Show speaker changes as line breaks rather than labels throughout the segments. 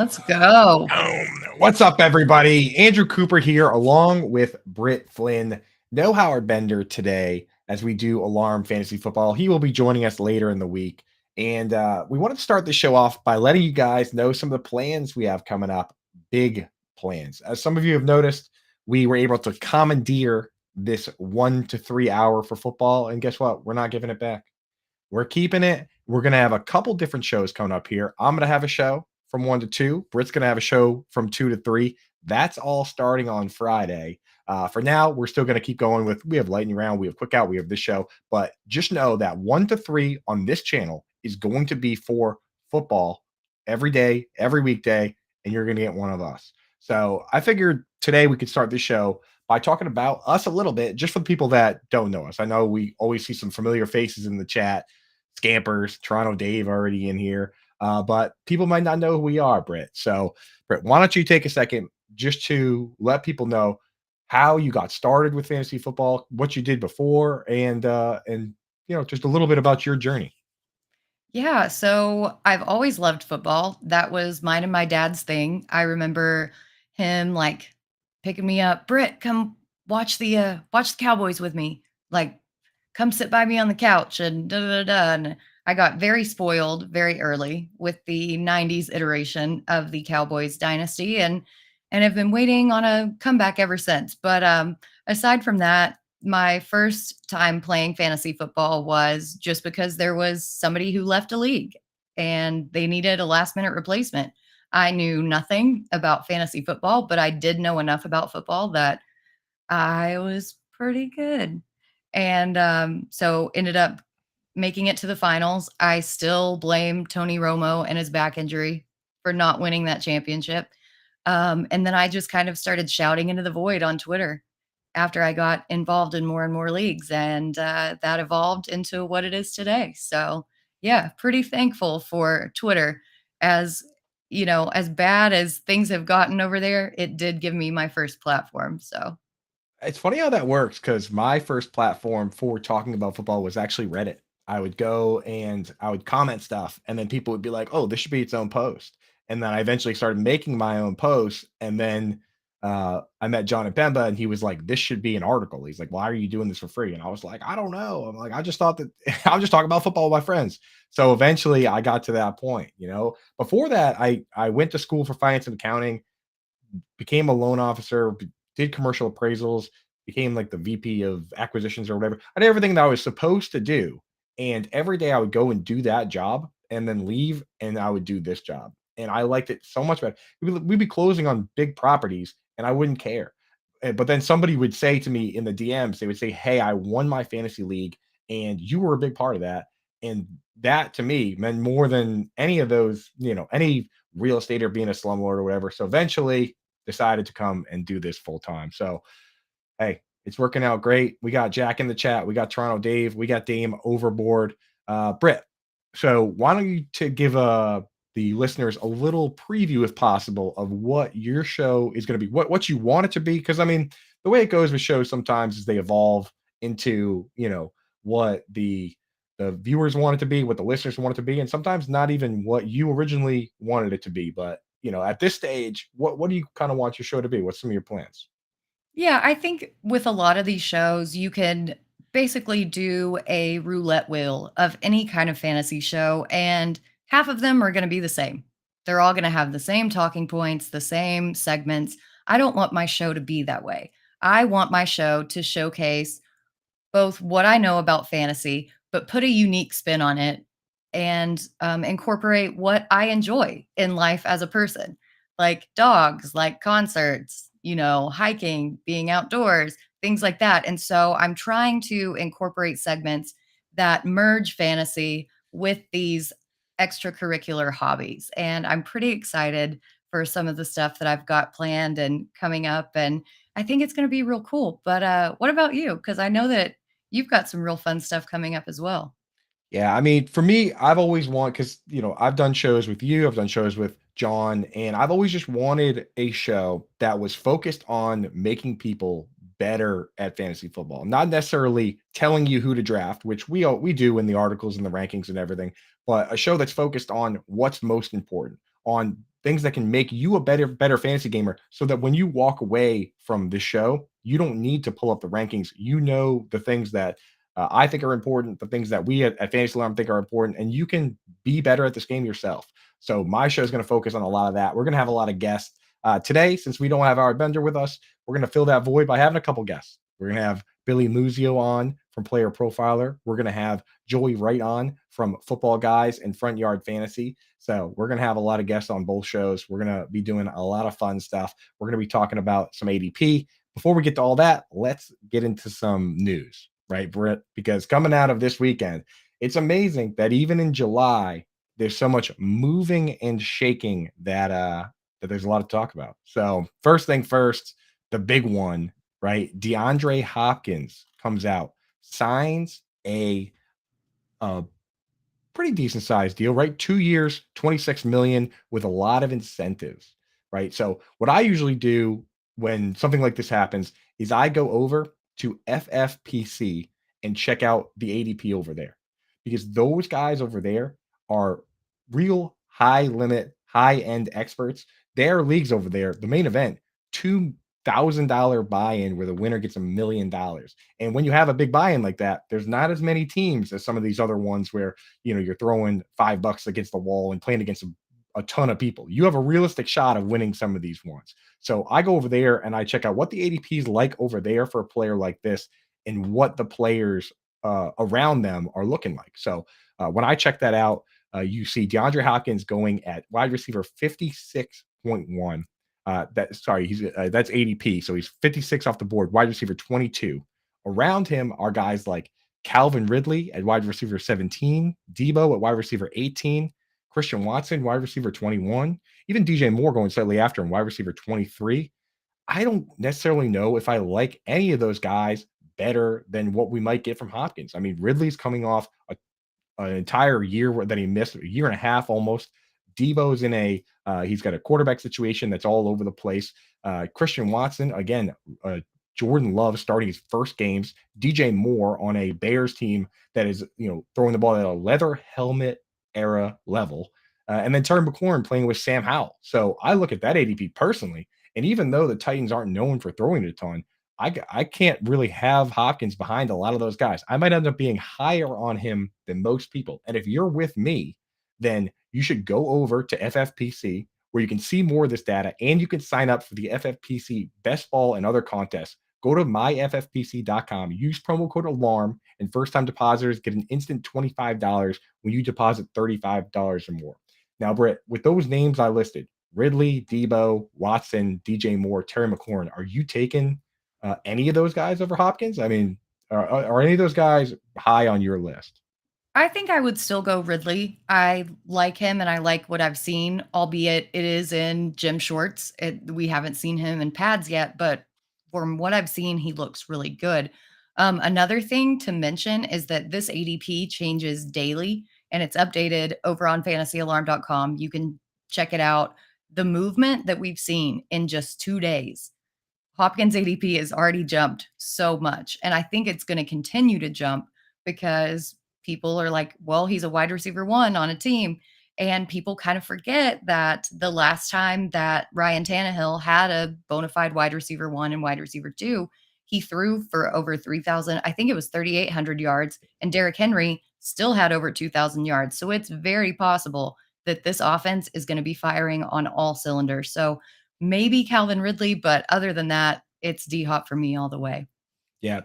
Let's go.
What's up, everybody? Andrew Cooper here, along with Britt, Flinn, no Howard Bender today as we do Alarm Fantasy Football. He will be joining us later in the week. And we wanted to start the show off by letting you guys know some of the plans we have coming up. Big plans. As some of you have noticed, we were able to commandeer this 1 to 3 hour for football. And guess what? We're not giving it back. We're keeping it. We're going to have a couple different shows coming up here. I'm going to have a show from 1 to 2. Britt's going to have a show from 2 to 3. That's all starting on Friday. For now, we're still going to keep going with, we have lightning round, we have quick out, we have this show, but just know that 1 to 3 on this channel is going to be for football every day, every weekday, and you're going to get one of us. So I figured today we could start this show by talking about us a little bit, just for the people that don't know us. I know we always see some familiar faces in the chat. Scampers, Toronto Dave already in here. But people might not know who we are, Britt. So, Britt, why don't you take a second just to let people know how you got started with fantasy football, what you did before, and just a little bit about your journey.
Yeah, so I've always loved football. That was mine and my dad's thing. I remember him like picking me up, Britt, come watch the Cowboys with me. Like, come sit by me on the couch and da da da. Da. And I got very spoiled very early with the '90s iteration of the Cowboys dynasty, and have been waiting on a comeback ever since. But aside from that, my first time playing fantasy football was just because there was somebody who left a league and they needed a last minute replacement. I knew nothing about fantasy football, but I did know enough about football that I was pretty good. And so ended up making it to the finals. I still blame Tony Romo and his back injury for not winning that championship. And then I just kind of started shouting into the void on Twitter after I got involved in more and more leagues. And that evolved into what it is today. So, yeah, pretty thankful for Twitter. As as bad as things have gotten over there, it did give me my first platform. So,
It's funny how that works because my first platform for talking about football was actually Reddit. I would go and I would comment stuff, and then people would be like, "Oh, this should be its own post." And then I eventually started making my own posts, and then I met John and Bemba, and he was like, "This should be an article." He's like, "Why are you doing this for free?" And I was like, "I don't know." I'm like, "I just thought that I was just talking about football with my friends." So eventually, I got to that point. Before that, I went to school for finance and accounting, became a loan officer, did commercial appraisals, became like the VP of acquisitions or whatever. I did everything that I was supposed to do. And every day I would go and do that job and then leave and I would do this job. And I liked it so much better. We'd be closing on big properties and I wouldn't care. But then somebody would say to me in the DMs, they would say, "Hey, I won my fantasy league and you were a big part of that." And that to me meant more than any of those, any real estate or being a slumlord or whatever. So eventually decided to come and do this full time. So, hey, it's working out great. We got Jack in the chat. We got Toronto Dave. We got Dame Overboard. Britt. So why don't you give the listeners a little preview, if possible, of what your show is going to be, what you want it to be? Because I mean, the way it goes with shows sometimes is they evolve into what the viewers want it to be, what the listeners want it to be, and sometimes not even what you originally wanted it to be. But at this stage, what do you kind of want your show to be? What's some of your plans?
yeah, I think with a lot of these shows, you can basically do a roulette wheel of any kind of fantasy show, and half of them are going to be the same. They're all going to have the same talking points, the same segments. I don't want my show to be that way. I want my show to showcase both what I know about fantasy, but put a unique spin on it and incorporate what I enjoy in life as a person, like dogs, like concerts, hiking, being outdoors, things like that. And so I'm trying to incorporate segments that merge fantasy with these extracurricular hobbies. And I'm pretty excited for some of the stuff that I've got planned and coming up. And I think it's going to be real cool. But what about you? Because I know that you've got some real fun stuff coming up as well.
Yeah, I mean, for me, I've always wanted because I've done shows with you, I've done shows with John, and I've always just wanted a show that was focused on making people better at fantasy football, not necessarily telling you who to draft, which we do in the articles and the rankings and everything, but a show that's focused on what's most important, on things that can make you a better fantasy gamer so that when you walk away from the show, you don't need to pull up the rankings. You know the things that I think are important, the things that we at Fantasy Alarm think are important, and you can be better at this game yourself. So my show is going to focus on a lot of that. We're going to have a lot of guests today. Since we don't have our Bender with us, we're going to fill that void by having a couple guests. We're going to have Billy Muzio on from Player Profiler. We're going to have Joey Wright on from Football Guys and Front Yard Fantasy. So we're going to have a lot of guests on both shows. We're going to be doing a lot of fun stuff. We're going to be talking about some ADP. Before we get to all that, let's get into some news, right, Britt? Because coming out of this weekend, it's amazing that even in July, there's so much moving and shaking that there's a lot to talk about. So first thing first, the big one, right? DeAndre Hopkins comes out, signs a pretty decent sized deal, right? 2 years, 26 million with a lot of incentives, right? So what I usually do when something like this happens is I go over to FFPC and check out the ADP over there because those guys over there are real high limit, high end experts. Their leagues over there, the main event, $2,000 buy-in where the winner gets $1 million. And when you have a big buy-in like that, there's not as many teams as some of these other ones where you're throwing $5 against the wall and playing against a ton of people. You have a realistic shot of winning some of these ones. So I go over there and I check out what the ADP is like over there for a player like this and what the players around them are looking like. So when I check that out, you see DeAndre Hopkins going at wide receiver 56.1. That's ADP. So he's 56 off the board, wide receiver 22. Around him are guys like Calvin Ridley at wide receiver 17, Debo at wide receiver 18, Christian Watson, wide receiver 21, even DJ Moore going slightly after him, wide receiver 23. I don't necessarily know if I like any of those guys better than what we might get from Hopkins. I mean, Ridley's coming off an entire year that he missed, a year and a half almost. Debo's in he's got a quarterback situation that's all over the place. Christian Watson, again, Jordan Love starting his first games. DJ Moore on a Bears team that is, throwing the ball at a leather helmet era level. And then Terry McLaurin playing with Sam Howell. So I look at that ADP personally. And even though the Titans aren't known for throwing it a ton, I can't really have Hopkins behind a lot of those guys. I might end up being higher on him than most people. And if you're with me, then you should go over to FFPC where you can see more of this data and you can sign up for the FFPC best ball and other contests. Go to myffpc.com, use promo code ALARM, and first time depositors get an instant $25 when you deposit $35 or more. Now, Britt, with those names I listed, Ridley, Debo, Watson, DJ Moore, Terry McLaurin, are you taking any of those guys over Hopkins? I mean, are any of those guys high on your list?
I think I would still go Ridley. I like him and I like what I've seen, albeit it is in gym shorts. We haven't seen him in pads yet, but from what I've seen, he looks really good. Another thing to mention is that this ADP changes daily and it's updated over on fantasyalarm.com. You can check it out. The movement that we've seen in just 2 days, Hopkins ADP has already jumped so much. And I think it's going to continue to jump because people are like, well, he's a wide receiver one on a team. And people kind of forget that the last time that Ryan Tannehill had a bona fide wide receiver one and wide receiver two, he threw for over 3,000, I think it was 3,800 yards. And Derrick Henry still had over 2,000 yards. So it's very possible that this offense is going to be firing on all cylinders. So maybe Calvin Ridley, but other than that, it's D Hop for me all the way.
Yeah,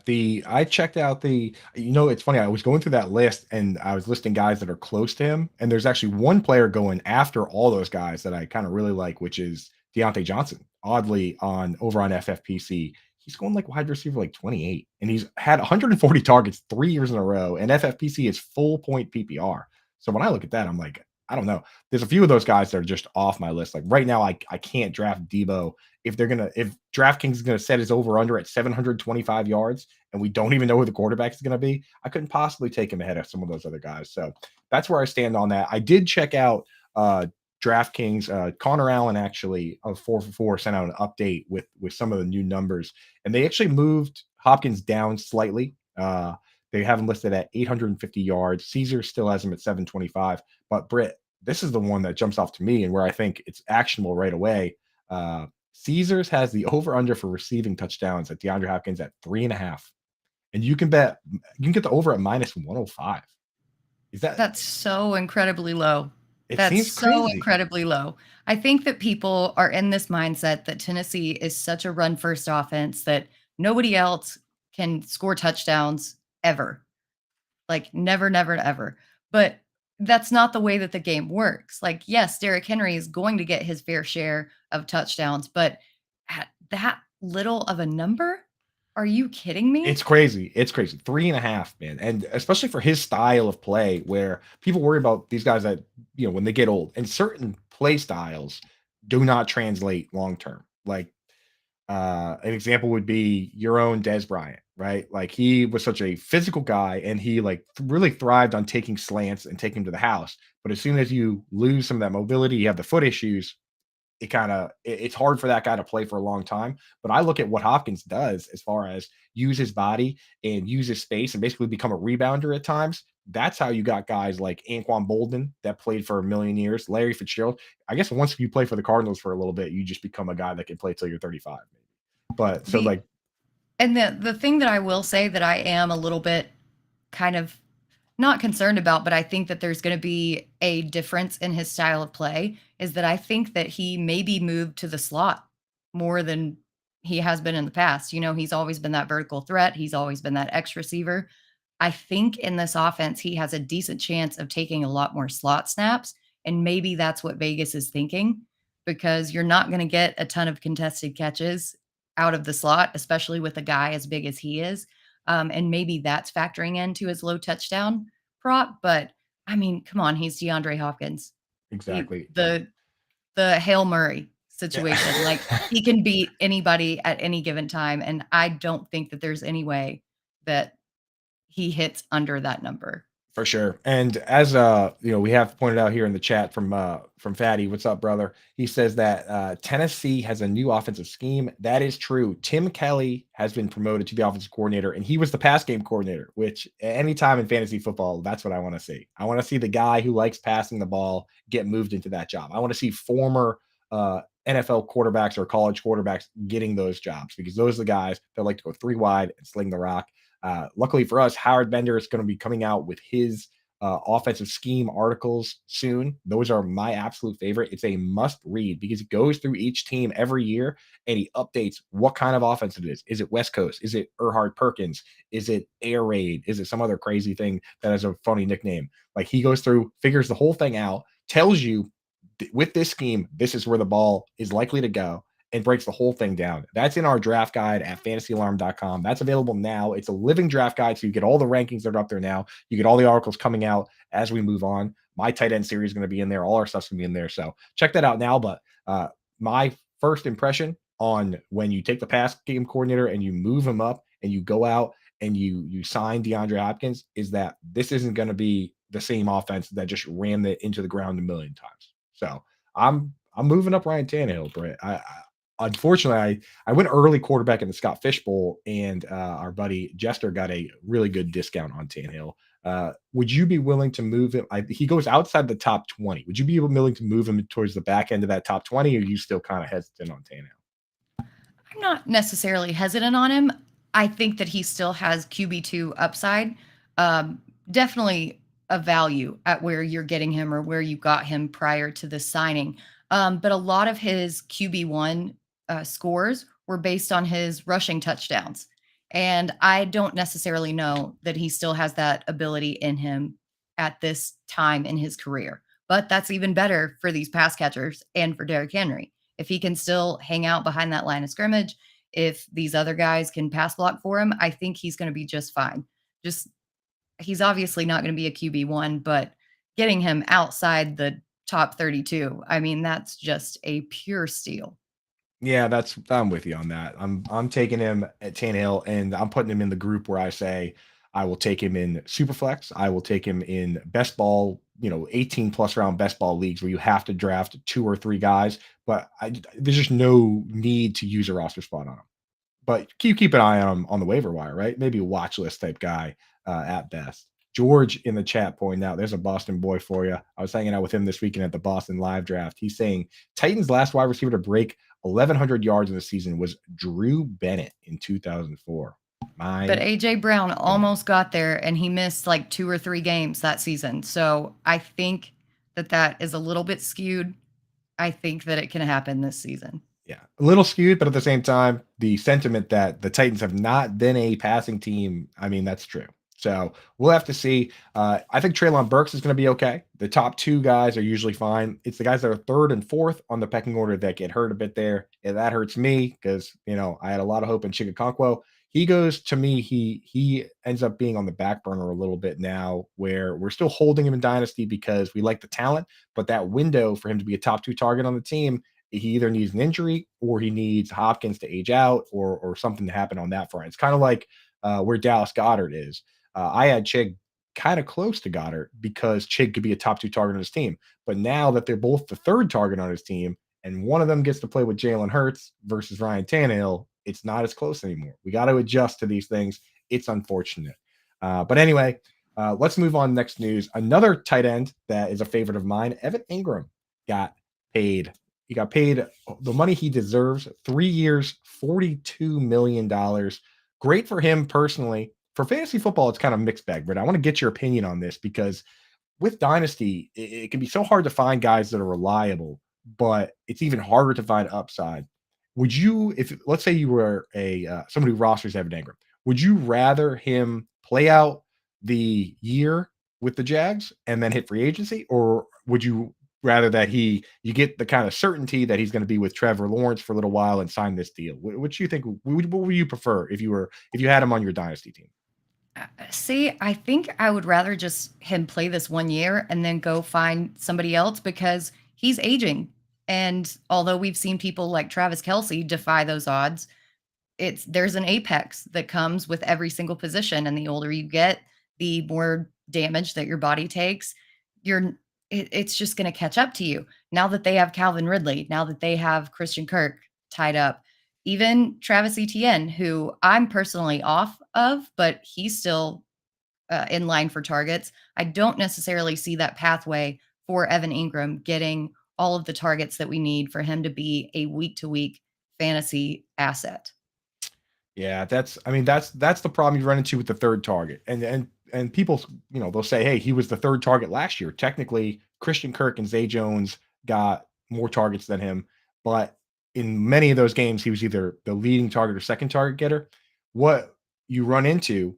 I checked out it's funny. I was going through that list and I was listing guys that are close to him. And there's actually one player going after all those guys that I kind of really like, which is Deontay Johnson. Oddly, on over on FFPC, he's going like wide receiver like 28, and he's had 140 targets 3 years in a row. And FFPC is full point PPR. So when I look at that, I'm like, I don't know. There's a few of those guys that are just off my list. Like right now, I can't draft Debo if DraftKings is gonna set his over under at 725 yards and we don't even know who the quarterback is gonna be, I couldn't possibly take him ahead of some of those other guys. So that's where I stand on that. I did check out DraftKings. Connor Allen actually of 4for4 sent out an update with some of the new numbers, and they actually moved Hopkins down slightly. They have him listed at 850 yards. Caesar still has him at 725. But Britt, this is the one that jumps off to me and where I think it's actionable right away. Caesars has the over under for receiving touchdowns at DeAndre Hopkins at 3.5. And you can get the over at minus 105. Is that
That's so incredibly low.
it
That's
seems
so
crazy.
incredibly low. I think that people are in this mindset that Tennessee is such a run first offense that nobody else can score touchdowns ever. Like never, never, ever. But that's not the way that the game works. Like, yes, Derrick Henry is going to get his fair share of touchdowns, but at that little of a number? Are you kidding me?
It's crazy. It's crazy. 3.5, man. And especially for his style of play, where people worry about these guys that, when they get old, and certain play styles do not translate long term. Like an example would be your own Des Bryant, right? Like he was such a physical guy and he like really thrived on taking slants and taking him to the house. But as soon as you lose some of that mobility, you have the foot issues, it's hard for that guy to play for a long time. But I look at what Hopkins does as far as use his body and use his space and basically become a rebounder at times. That's how you got guys like Anquan Bolden that played for a million years, Larry Fitzgerald. I guess once you play for the Cardinals for a little bit, you just become a guy that can play till you're 35, maybe. But so
The
like
and the thing that I will say that I am a little bit kind of not concerned about, but I think that there's going to be a difference in his style of play is that I think that he maybe moved to the slot more than he has been in the past. He's always been that vertical threat. He's always been that X receiver. I think in this offense, he has a decent chance of taking a lot more slot snaps. And maybe that's what Vegas is thinking because you're not going to get a ton of contested catches out of the slot, especially with a guy as big as he is. And maybe that's factoring into his low touchdown prop. But I mean, come on, he's DeAndre Hopkins. He,
exactly.
the Hail Murray situation. Like
Yeah.
he can beat anybody at any given time. And I don't think that there's any way that he hits under that number.
For sure. And as we have pointed out here in the chat from Fatty, what's up, brother? He says that Tennessee has a new offensive scheme. That is true. Tim Kelly has been promoted to the offensive coordinator, and he was the pass game coordinator, which anytime in fantasy football, that's what I want to see. I want to see the guy who likes passing the ball get moved into that job. I want to see former NFL quarterbacks or college quarterbacks getting those jobs because those are the guys that like to go three wide and sling the rock. Luckily for us, Howard Bender is going to be coming out with his offensive scheme articles soon. Those are my absolute favorite. It's a must read because it goes through each team every year and he updates what kind of offense it is. Is it West Coast? Is it Erhard Perkins? Is it Air Raid? Is it some other crazy thing that has a funny nickname? Like he goes through, figures the whole thing out, tells you with this scheme, this is where the ball is likely to go and breaks the whole thing down. That's in our draft guide at fantasyalarm.com. That's available now. It's a living draft guide, so you get all the rankings that are up there now. You get all the articles coming out as we move on. My tight end series is going to be in there. All our stuff's going to be in there. So check that out now. But my first impression on when you take the pass game coordinator and you move him up and you go out and you sign DeAndre Hopkins is that this isn't going to be the same offense that just ran it into the ground a million times. So I'm moving up Ryan Tannehill, Britt. Unfortunately, I went early quarterback in the Scott Fish Bowl, and our buddy Jester got a really good discount on Tannehill. Would you be willing to move him? He goes outside the top 20. Would you be willing to move him towards the back end of that top 20, or are you still kind of hesitant on Tannehill?
I'm not necessarily hesitant on him. I think that he still has QB2 upside. Definitely a value at where you're getting him or where you got him prior to the signing. But a lot of his QB1 scores were based on his rushing touchdowns. And I don't necessarily know that he still has that ability in him at this time in his career. But that's even better for these pass catchers and for Derrick Henry. If he can still hang out behind that line of scrimmage, if these other guys can pass block for him, I think he's going to be just fine. Just he's obviously not going to be a QB1, but getting him outside the top 32, I mean, that's just a pure steal.
Yeah, I'm with you on that. I'm taking him at Tannehill, and I'm putting him in the group where I say I will take him in Superflex. I will take him in best ball, 18 plus round best ball leagues where you have to draft two or three guys, but there's just no need to use a roster spot on him. But you keep an eye on him on the waiver wire, right? Maybe a watch list type guy at best. George in the chat pointing out, there's a Boston boy for you. I was hanging out with him this weekend at the Boston live draft. He's saying Titans' last wide receiver to break 1,100 yards in the season was Drew Bennett in 2004.
But
My
AJ Brown
goodness.
almost got there, and he missed like 2 or 3 games that season. So I think that that is a little bit skewed. I think that it can happen this season.
Yeah, a little skewed, but at the same time, the sentiment that the Titans have not been a passing team, I mean, that's true. So we'll have to see. I think Treylon Burks is going to be okay. The top two guys are usually fine. It's the guys that are third and fourth on the pecking order that get hurt a bit there, and that hurts me because I had a lot of hope in Chigakonkwo. He goes to me. He ends up being on the back burner a little bit now, where we're still holding him in dynasty because we like the talent, but that window for him to be a top two target on the team, he either needs an injury or he needs Hopkins to age out or something to happen on that front. It's kind of like where Dallas Goddard is. I had Chig kind of close to Goddard because Chig could be a top two target on his team. But now that they're both the third target on his team and one of them gets to play with Jalen Hurts versus Ryan Tannehill, it's not as close anymore. We got to adjust to these things. It's unfortunate. But anyway, let's move on. Next news. Another tight end that is a favorite of mine, Evan Ingram, got paid. He got paid the money he deserves. 3 years, $42 million. Great for him personally. For fantasy football, it's kind of mixed bag, but I want to get your opinion on this because with Dynasty, it can be so hard to find guys that are reliable, but it's even harder to find upside. Would you, if let's say you were a somebody who rosters Evan Ingram, would you rather him play out the year with the Jags and then hit free agency, or would you rather that you get the kind of certainty that he's going to be with Trevor Lawrence for a little while and sign this deal? What do you think? What would you prefer if you had him on your Dynasty team?
See, I think I would rather just him play this 1 year and then go find somebody else because he's aging. And although we've seen people like Travis Kelce defy those odds, there's an apex that comes with every single position. And the older you get, the more damage that your body takes. You're it's just going to catch up to you. Now that they have Calvin Ridley, now that they have Christian Kirk tied up, even Travis Etienne, who I'm personally off of, but he's still in line for targets. I don't necessarily see that pathway for Evan Ingram getting all of the targets that we need for him to be a week to week fantasy asset.
Yeah, that's the problem you run into with the third target. And people, they'll say, "Hey, he was the third target last year." Technically, Christian Kirk and Zay Jones got more targets than him, but in many of those games, he was either the leading target or second target getter. What you run into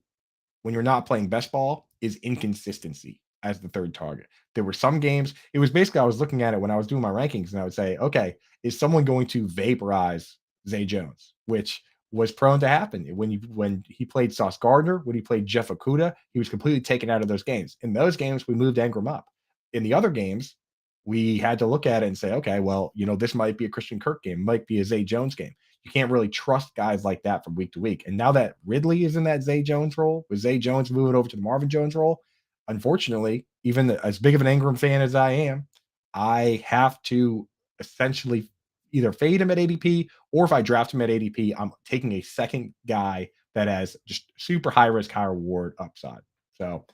when you're not playing best ball is inconsistency as the third target. There were some games, it was basically I was looking at it when I was doing my rankings and I would say, okay, is someone going to vaporize Zay Jones, which was prone to happen when he played Sauce Gardner, when he played Jeff Okuda, he was completely taken out of those games. In those games, we moved Ingram up. In the other games, we had to look at it and say, okay, well, this might be a Christian Kirk game, might be a Zay Jones game. You can't really trust guys like that from week to week. And now that Ridley is in that Zay Jones role, with Zay Jones moving over to the Marvin Jones role, unfortunately, even as big of an Ingram fan as I am, I have to essentially either fade him at ADP, or if I draft him at ADP, I'm taking a second guy that has just super high risk, high reward upside. So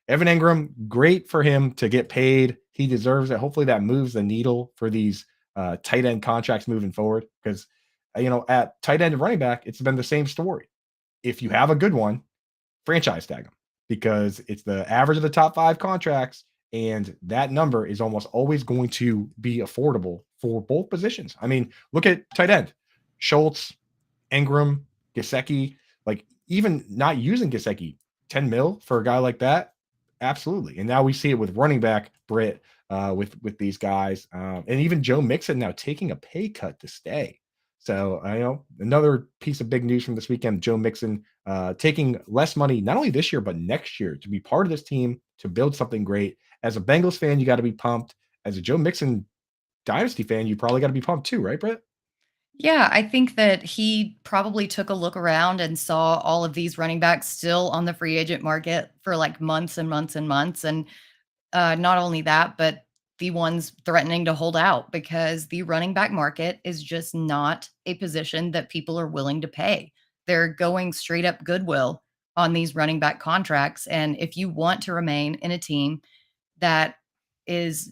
Evan Ingram, great for him to get paid. He deserves it. Hopefully that moves the needle for these tight end contracts moving forward. Because, at tight end and running back, it's been the same story. If you have a good one, franchise tag them because it's the average of the top 5 contracts. And that number is almost always going to be affordable for both positions. I mean, look at tight end, Schultz, Ingram, Gesicki, like even not using Gesicki, 10 mil for a guy like that. Absolutely. And now we see it with running back Britt, with these guys, and even Joe Mixon now taking a pay cut to stay. So another piece of big news from this weekend: Joe Mixon taking less money, not only this year but next year, to be part of this team to build something great. As a Bengals fan, you got to be pumped. As a Joe Mixon dynasty fan, you probably got to be pumped too, right, Britt?
Yeah, I think that he probably took a look around and saw all of these running backs still on the free agent market for like months and months and months. And not only that, but the ones threatening to hold out because the running back market is just not a position that people are willing to pay. They're going straight up goodwill on these running back contracts. And if you want to remain in a team that is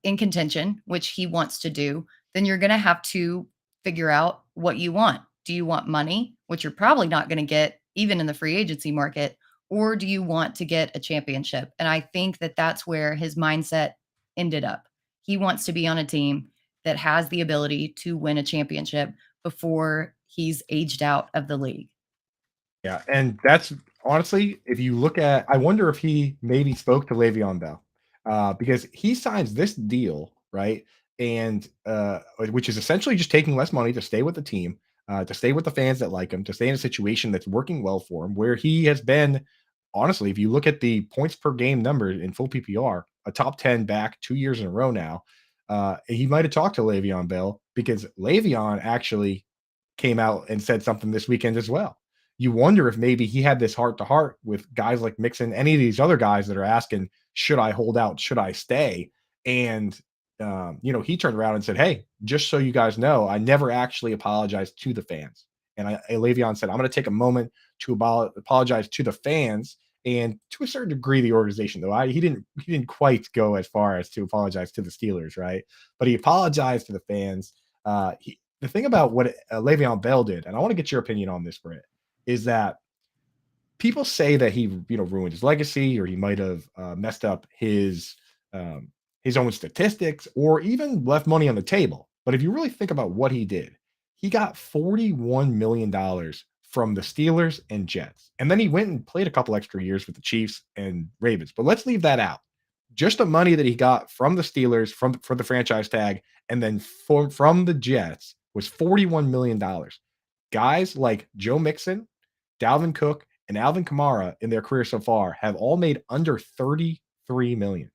in contention, which he wants to do, then you're going to have to figure out what you want. Do you want money, which you're probably not going to get even in the free agency market, or do you want to get a championship? And I think that that's where his mindset ended up. He wants to be on a team that has the ability to win a championship before he's aged out of the league.
Yeah, and that's honestly, if you look at, I wonder if he maybe spoke to Le'Veon Bell, because he signs this deal, right? And which is essentially just taking less money to stay with the team, to stay with the fans that like him, to stay in a situation that's working well for him, where he has been, honestly, if you look at the points per game number in full PPR, a top 10 back 2 years in a row now. He might have talked to Le'Veon Bell because Le'Veon actually came out and said something this weekend as well. You wonder if maybe he had this heart to heart with guys like Mixon, any of these other guys that are asking, should I hold out? Should I stay? And, he turned around and said, hey, just so you guys know, I never actually apologized to the fans. And Le'Veon said, I'm going to take a moment to apologize to the fans and to a certain degree the organization. Though he didn't quite go as far as to apologize to the Steelers, right? But he apologized to the fans. The thing about what Le'Veon Bell did, and I want to get your opinion on this, Britt, is that people say that he, ruined his legacy, or he might have messed up his own statistics, or even left money on the table. But if you really think about what he did, he got $41 million from the Steelers and Jets, and then he went and played a couple extra years with the Chiefs and Ravens. But let's leave that out. Just the money that he got from the Steelers for the franchise tag, and then from the Jets was $41 million. Guys like Joe Mixon, Dalvin Cook, and Alvin Kamara in their career so far have all made under 33 million.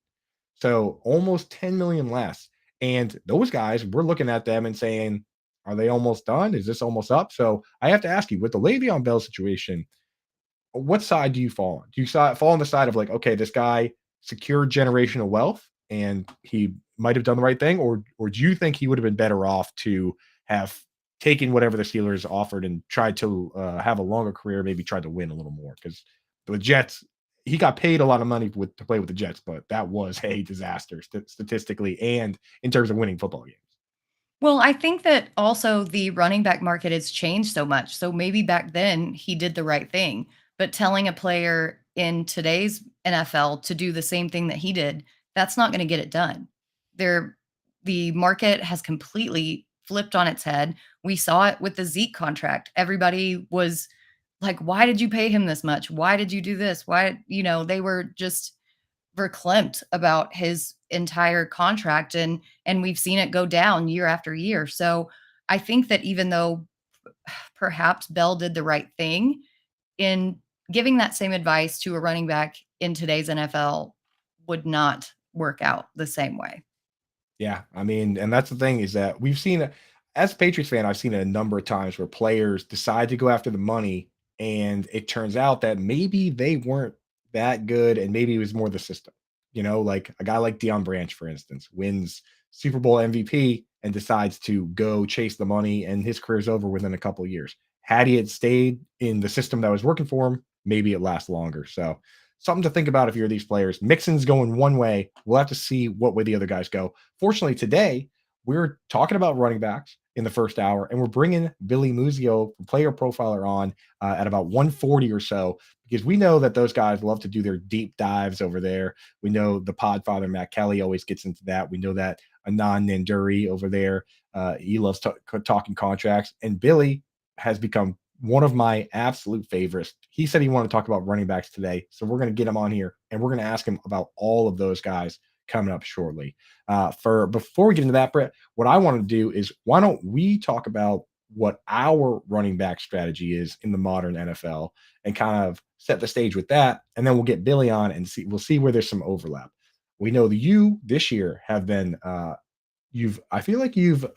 So almost 10 million less. And those guys, we're looking at them and saying, are they almost done? Is this almost up? So I have to ask you, with the Le'Veon Bell situation, what side do you fall on? Do you fall on the side of like, okay, this guy secured generational wealth and he might have done the right thing, or do you think he would have been better off to have taken whatever the Steelers offered and tried to have a longer career, maybe tried to win a little more? Because the Jets, he got paid a lot of money to play with the Jets, but that was a disaster statistically and in terms of winning football games.
Well, I think that also the running back market has changed so much. So maybe back then he did the right thing, but telling a player in today's NFL to do the same thing that he did, that's not going to get it done. There, the market has completely flipped on its head. We saw it with the Zeke contract. Everybody was like, why did you pay him this much? Why did you do this? Why, they were just verklempt about his entire contract, and we've seen it go down year after year. So I think that even though perhaps Bell did the right thing in giving that same advice to a running back in today's NFL would not work out the same way.
Yeah, I mean, and that's the thing, is that we've seen, as a Patriots fan, I've seen it a number of times where players decide to go after the money, and it turns out that maybe they weren't that good, and maybe it was more the system. Like a guy like Deion Branch, for instance, wins Super Bowl MVP and decides to go chase the money, and his career's over within a couple of years. Had he had stayed in the system that was working for him, maybe it lasts longer. So something to think about if you're these players. Mixon's going one way. We'll have to see what way the other guys go. Fortunately, today we're talking about running backs in the first hour, and we're bringing Billy Muzio, player profiler, on at about 140 or so, because we know that those guys love to do their deep dives over there. We know the podfather Matt Kelly always gets into that. We know that Anand Nanduri over there, he loves talking contracts, and Billy has become one of my absolute favorites. He said he wanted to talk about running backs today, so we're going to get him on here and we're going to ask him about all of those guys coming up shortly. For before we get into that, Brett, what I want to do is, why don't we talk about what our running back strategy is in the modern NFL and kind of set the stage with that, and then we'll get Billy on and we'll see where there's some overlap. We know that you this year have been I feel like you've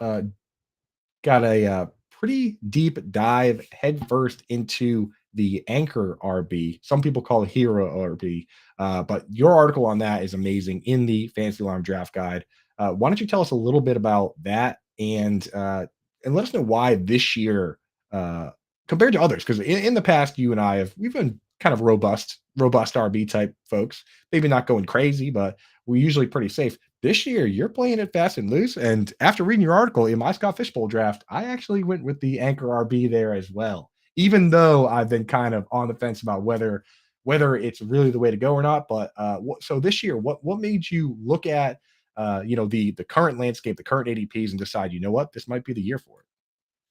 got a pretty deep dive headfirst into the anchor RB. Some people call it hero RB, but your article on that is amazing in the Fantasy Alarm Draft Guide. Why don't you tell us a little bit about that, and let us know why this year, compared to others, because in the past, you and I we've been kind of robust RB type folks. Maybe not going crazy, but we're usually pretty safe. This year, you're playing it fast and loose. And after reading your article in my Scott Fishbowl draft, I actually went with the anchor RB there as well. Even though I've been kind of on the fence about whether it's really the way to go or not. But so this year, what made you look at the current landscape, the current ADPs, and decide, you know what, this might be the year for it?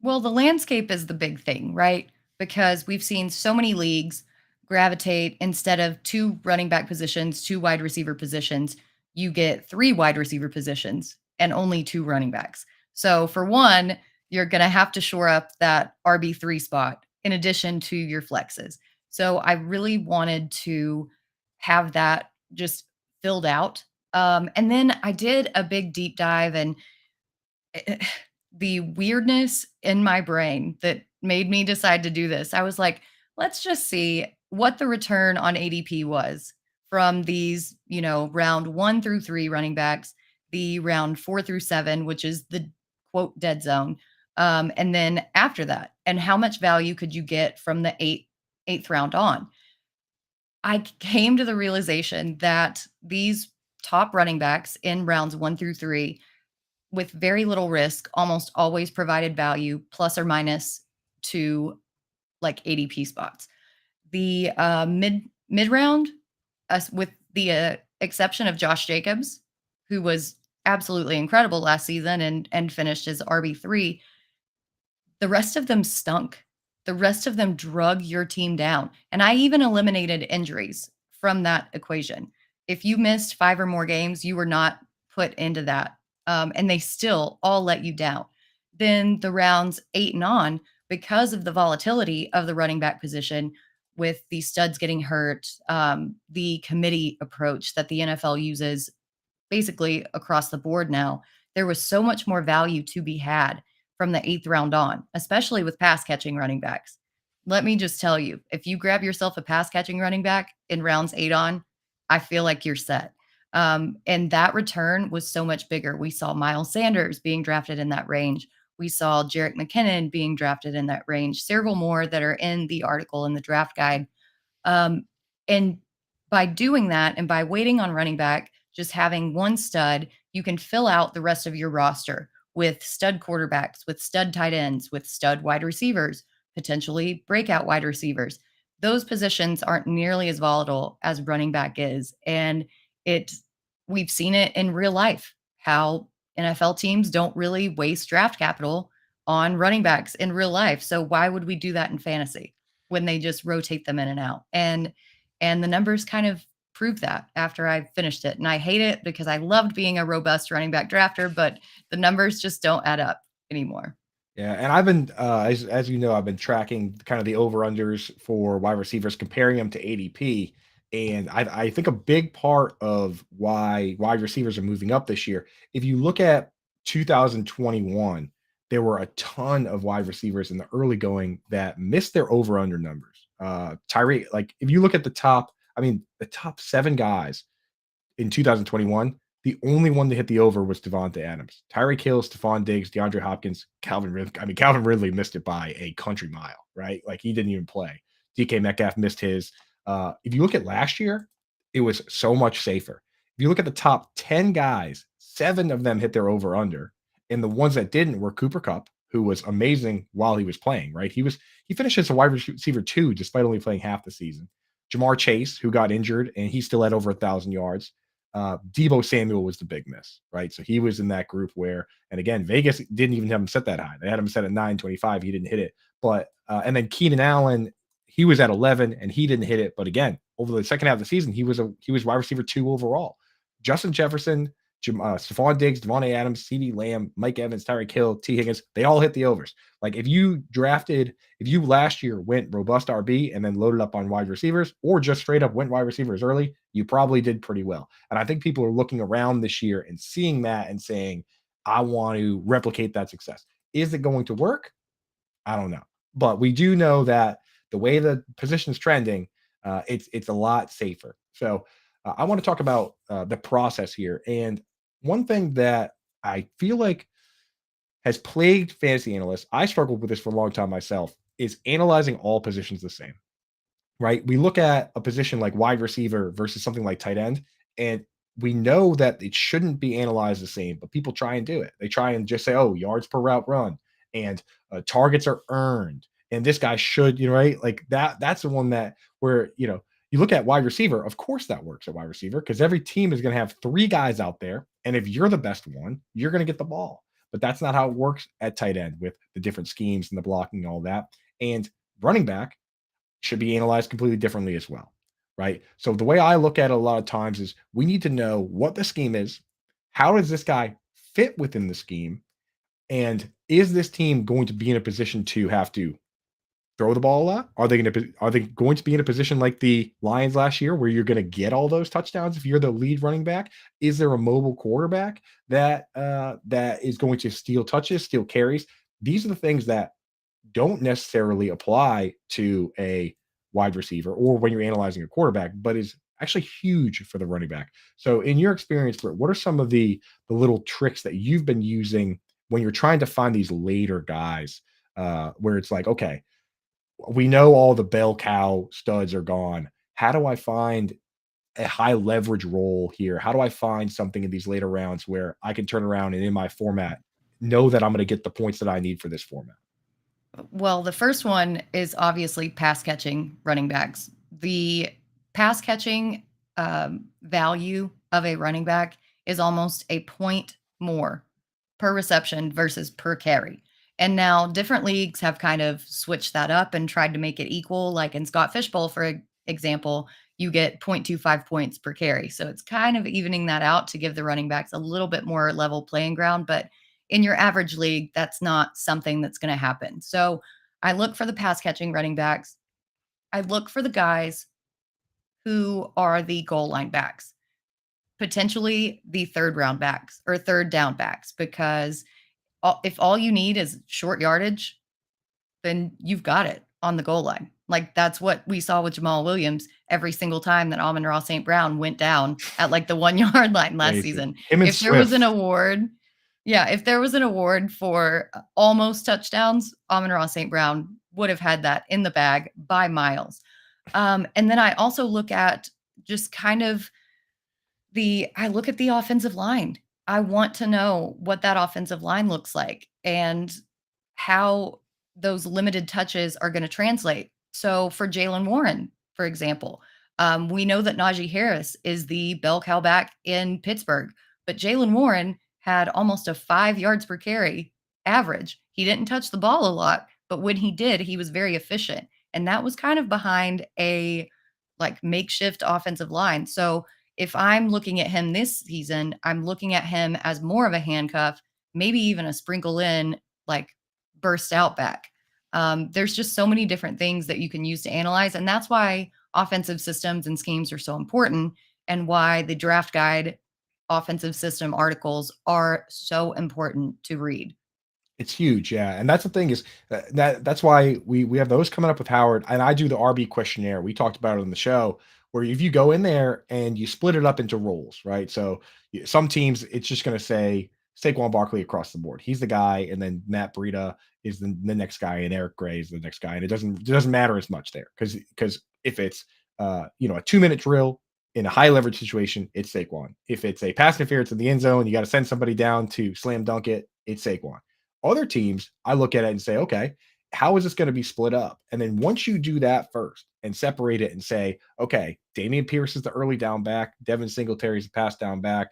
Well, the landscape is the big thing, right? Because we've seen so many leagues gravitate instead of two running back positions, two wide receiver positions, you get three wide receiver positions and only two running backs. So, for one, you're going to have to shore up that RB3 spot in addition to your flexes. So, I really wanted to have that just filled out. And then I did a big deep dive and the weirdness in my brain that made me decide to do this. I was like, let's just see what the return on ADP was from these, round 1 through 3 running backs, the round 4 through 7, which is the quote dead zone. And then after that, and how much value could you get from the eighth round on? I came to the realization that these top running backs in rounds 1 through 3 with very little risk, almost always provided value plus or minus to like ADP spots. The mid round, with the exception of Josh Jacobs, who was absolutely incredible last season and finished as RB3, the rest of them stunk. The rest of them drug your team down. And I even eliminated injuries from that equation. If you missed 5 or more games, you were not put into that. And they still all let you down. Then the rounds 8 and on, because of the volatility of the running back position, with the studs getting hurt, the committee approach that the NFL uses basically across the board now, there was so much more value to be had from the eighth round on, especially with pass catching running backs. Let me just tell you, if you grab yourself a pass catching running back in rounds 8 on, I feel like you're set. And that return was so much bigger. We saw Miles Sanders being drafted in that range. We saw Jerick McKinnon being drafted in that range, several more that are in the article in the draft guide. Um, and by doing that and by waiting on running back, just having one stud, you can fill out the rest of your roster with stud quarterbacks, with stud tight ends, with stud wide receivers, potentially breakout wide receivers. Those positions aren't nearly as volatile as running back is. And it we've seen it in real life how NFL teams don't really waste draft capital on running backs in real life. So why would we do that in fantasy when they just rotate them in and out? And the numbers kind of prove that after I finished it. And I hate it because I loved being a robust running back drafter, but the numbers just don't add up anymore.
Yeah, and I've been, as you know, I've been tracking kind of the over unders for wide receivers, comparing them to ADP, and I think a big part of why wide receivers are moving up this year. If you look at 2021, there were a ton of wide receivers in the early going that missed their over under numbers. Tyree, like if you look at the top 7 guys in 2021, the only one to hit the over was Devonta Adams. Tyreek Hill, Stephon Diggs, DeAndre Hopkins, Calvin Ridley. I mean, Calvin Ridley missed it by a country mile, right? Like he didn't even play. DK Metcalf missed his. If you look at last year, it was so much safer. If you look at the top 10 guys, 7 of them hit their over under. And the ones that didn't were Cooper Cup, who was amazing while he was playing, right? He finished as a wide receiver 2, despite only playing half the season. Jamar Chase, who got injured, and he still had over 1,000 yards. Debo Samuel was the big miss, right? So he was in that group where, and again, Vegas didn't even have him set that high. They had him set at 925. He didn't hit it. But, and then Keenan Allen, he was at 11 and he didn't hit it. But again, over the second half of the season, he was wide receiver 2 overall. Justin Jefferson, Stephon Diggs, Devontae Adams, CeeDee Lamb, Mike Evans, Tyreek Hill, T. Higgins, they all hit the overs. Like if you last year went robust RB and then loaded up on wide receivers, or just straight up went wide receivers early, you probably did pretty well. And I think people are looking around this year and seeing that and saying, I want to replicate that success. Is it going to work? I don't know. But we do know that the way the position's trending, it's a lot safer. So I want to talk about the process here. And one thing that I feel like has plagued fantasy analysts, I struggled with this for a long time myself, is analyzing all positions the same. right? We look at a position like wide receiver versus something like tight end, and we know that it shouldn't be analyzed the same, but people try and do it. They try and just say, "Oh, yards per route run," and targets are earned, and this guy should, right? Like that. That's the one that where you look at wide receiver. Of course, that works at wide receiver because every team is going to have three guys out there, and if you're the best one, you're going to get the ball. But that's not how it works at tight end with the different schemes and the blocking and all that. And running back should be analyzed completely differently as well, right? So the way I look at it a lot of times is we need to know what the scheme is, how does this guy fit within the scheme, and is this team going to be in a position to have to throw the ball a lot? Are they going to be in a position like the Lions last year where you're going to get all those touchdowns if you're the lead running back? Is there a mobile quarterback that is going to steal touches, steal carries? These are the things that don't necessarily apply to a wide receiver or when you're analyzing a quarterback, but is actually huge for the running back. So, in your experience, Britt, what are some of the little tricks that you've been using when you're trying to find these later guys, where it's like, okay, we know all the bell cow studs are gone. How do I find a high leverage role here? How do I find something in these later rounds where I can turn around and in my format know that I'm going to get the points that I need for this format?
Well, the first one is obviously pass catching running backs. The pass catching value of a running back is almost a point more per reception versus per carry. And now different leagues have kind of switched that up and tried to make it equal. Like in Scott Fishbowl, for example, you get 0.25 points per carry. So it's kind of evening that out to give the running backs a little bit more level playing ground. But in your average league, that's not something that's going to happen. So I look for the pass catching running backs. I look for the guys who are the goal line backs, potentially the third round backs or third down backs, because if all you need is short yardage, then you've got it on the goal line. Like that's what we saw with Jamal Williams every single time that Amon-Ra St. Brown went down at like the 1 yard line last
Crazy.
season.
Him and
If there was an
Swift.
award, yeah, if there was an award for almost touchdowns, Amon-Ra St. Brown would have had that in the bag by miles. And then I also look at just kind of I look at the offensive line. I want to know what that offensive line looks like and how those limited touches are going to translate. So for Jalen Warren, for example, we know that Najee Harris is the bell cow back in Pittsburgh, but Jalen Warren had almost a 5 yards per carry average. He didn't touch the ball a lot, but when he did, he was very efficient. And that was kind of behind a like makeshift offensive line. So if I'm looking at him this season, I'm looking at him as more of a handcuff, maybe even a sprinkle in like burst out back. There's just so many different things that you can use to analyze. And that's why offensive systems and schemes are so important and why the draft guide offensive system articles are so important to read.
It's huge, yeah, and that's the thing is that's why we have those coming up with Howard, and I do the RB questionnaire. We talked about it on the show, where if you go in there and you split it up into roles, right? So some teams, it's just going to say Saquon Barkley across the board. He's the guy, and then Matt Breida is the next guy, and Eric Gray is the next guy, and it doesn't matter as much there because if it's a 2 minute drill in a high leverage situation, it's Saquon. If it's a pass interference in the end zone, you got to send somebody down to slam dunk it. It's Saquon. Other teams, I look at it and say, okay, how is this going to be split up? And then once you do that first and separate it and say, okay, Damian Pierce is the early down back, Devin Singletary is the pass down back.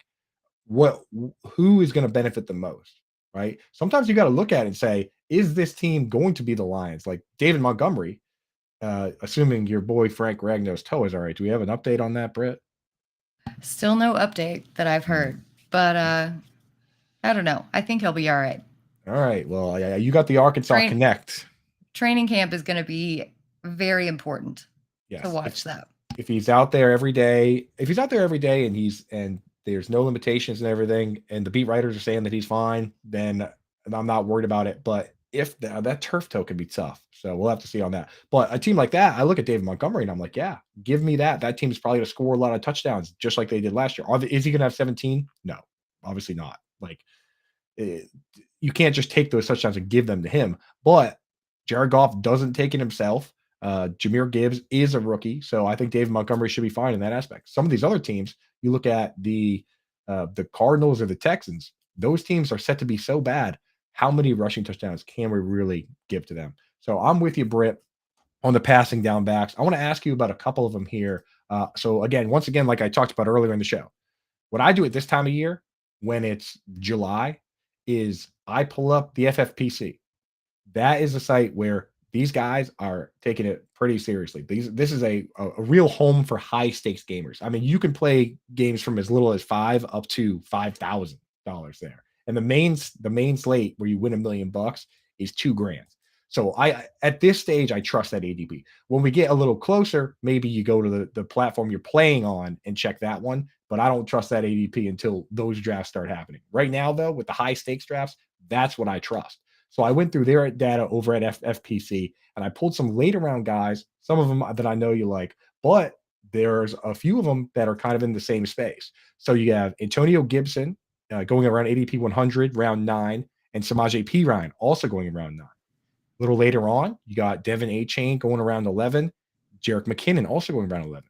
Who is going to benefit the most? Right. Sometimes you got to look at it and say, is this team going to be the Lions? Like David Montgomery, assuming your boy Frank Ragno's toe is all right. Do we have an update on that, Britt?
Still no update that I've heard, but I don't know. I think he'll be all right.
All right. Well, yeah, you got the Arkansas
Train
Connect.
Training camp is going to be very important to
Yes.
watch that.
If he's out there every day, and there's no limitations and everything, and the beat writers are saying that he's fine, then I'm not worried about it. But if that turf toe can be tough, so we'll have to see on that. But a team like that, I look at David Montgomery and I'm like, yeah, give me that. That team's probably going to score a lot of touchdowns, just like they did last year. Is he going to have 17? No, obviously not. Like eh, you can't just take those touchdowns and give them to him. But Jared Goff doesn't take it himself. Jahmyr Gibbs is a rookie, so I think David Montgomery should be fine in that aspect. Some of these other teams, you look at the Cardinals or the Texans, those teams are set to be so bad. How many rushing touchdowns can we really give to them? So I'm with you, Britt, on the passing down backs. I want to ask you about a couple of them here. So again, once again, like I talked about earlier in the show, what I do at this time of year when it's July is I pull up the FFPC. That is a site where these guys are taking it pretty seriously. This is a real home for high stakes gamers. I mean, you can play games from as little as 5 up to $5,000 there. And the main slate where you win $1 million is 2 grand. So I at this stage I trust that ADP. When we get a little closer, maybe you go to the platform you're playing on and check that one. But I don't trust that ADP until those drafts start happening. Right now, though, with the high stakes drafts, that's what I trust. So I went through their data over at FPC and I pulled some later round guys, some of them that I know you like, but there's a few of them that are kind of in the same space. So you have Antonio Gibson going around ADP 100, round 9, and Samaje Perine also going around 9. A little later on, you got Devin A. Chain going around 11, Jerick McKinnon also going around 11.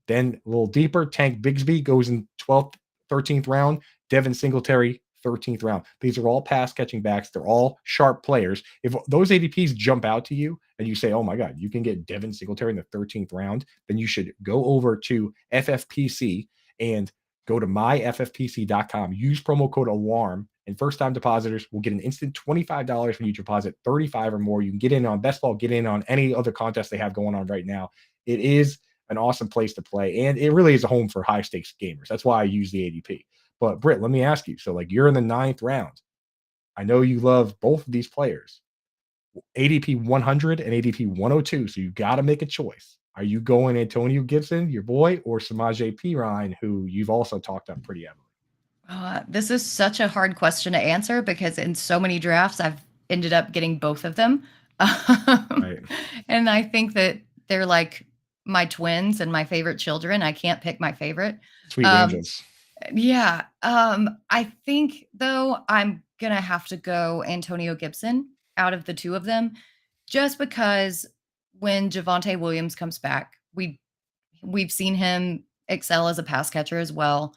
Then a little deeper, Tank Bigsby goes in 12th, 13th round, Devin Singletary 13th round. These are all pass catching backs. They're all sharp players. If those ADPs jump out to you and you say, oh my God, you can get Devin Singletary in the 13th round, then you should go over to FFPC and go to myffpc.com. Use promo code ALARM, and first time depositors will get an instant $25 when you deposit 35 or more. You can get in on best ball, get in on any other contest they have going on right now. It is an awesome place to play, and it really is a home for high stakes gamers. That's why I use the ADP. But Britt, let me ask you. So, like, you're in the 9th round. I know you love both of these players, ADP 100 and ADP 102. So you got to make a choice. Are you going Antonio Gibson, your boy, or Samaje Perine, who you've also talked up pretty heavily?
This is such a hard question to answer because in so many drafts, I've ended up getting both of them. Um,
Right.
and I think that they're like my twins and my favorite children. I can't pick my favorite.
Sweet
Um,
angels.
yeah. I think though I'm gonna have to go Antonio Gibson out of the two of them, just because when Javonte Williams comes back, we've seen him excel as a pass catcher as well.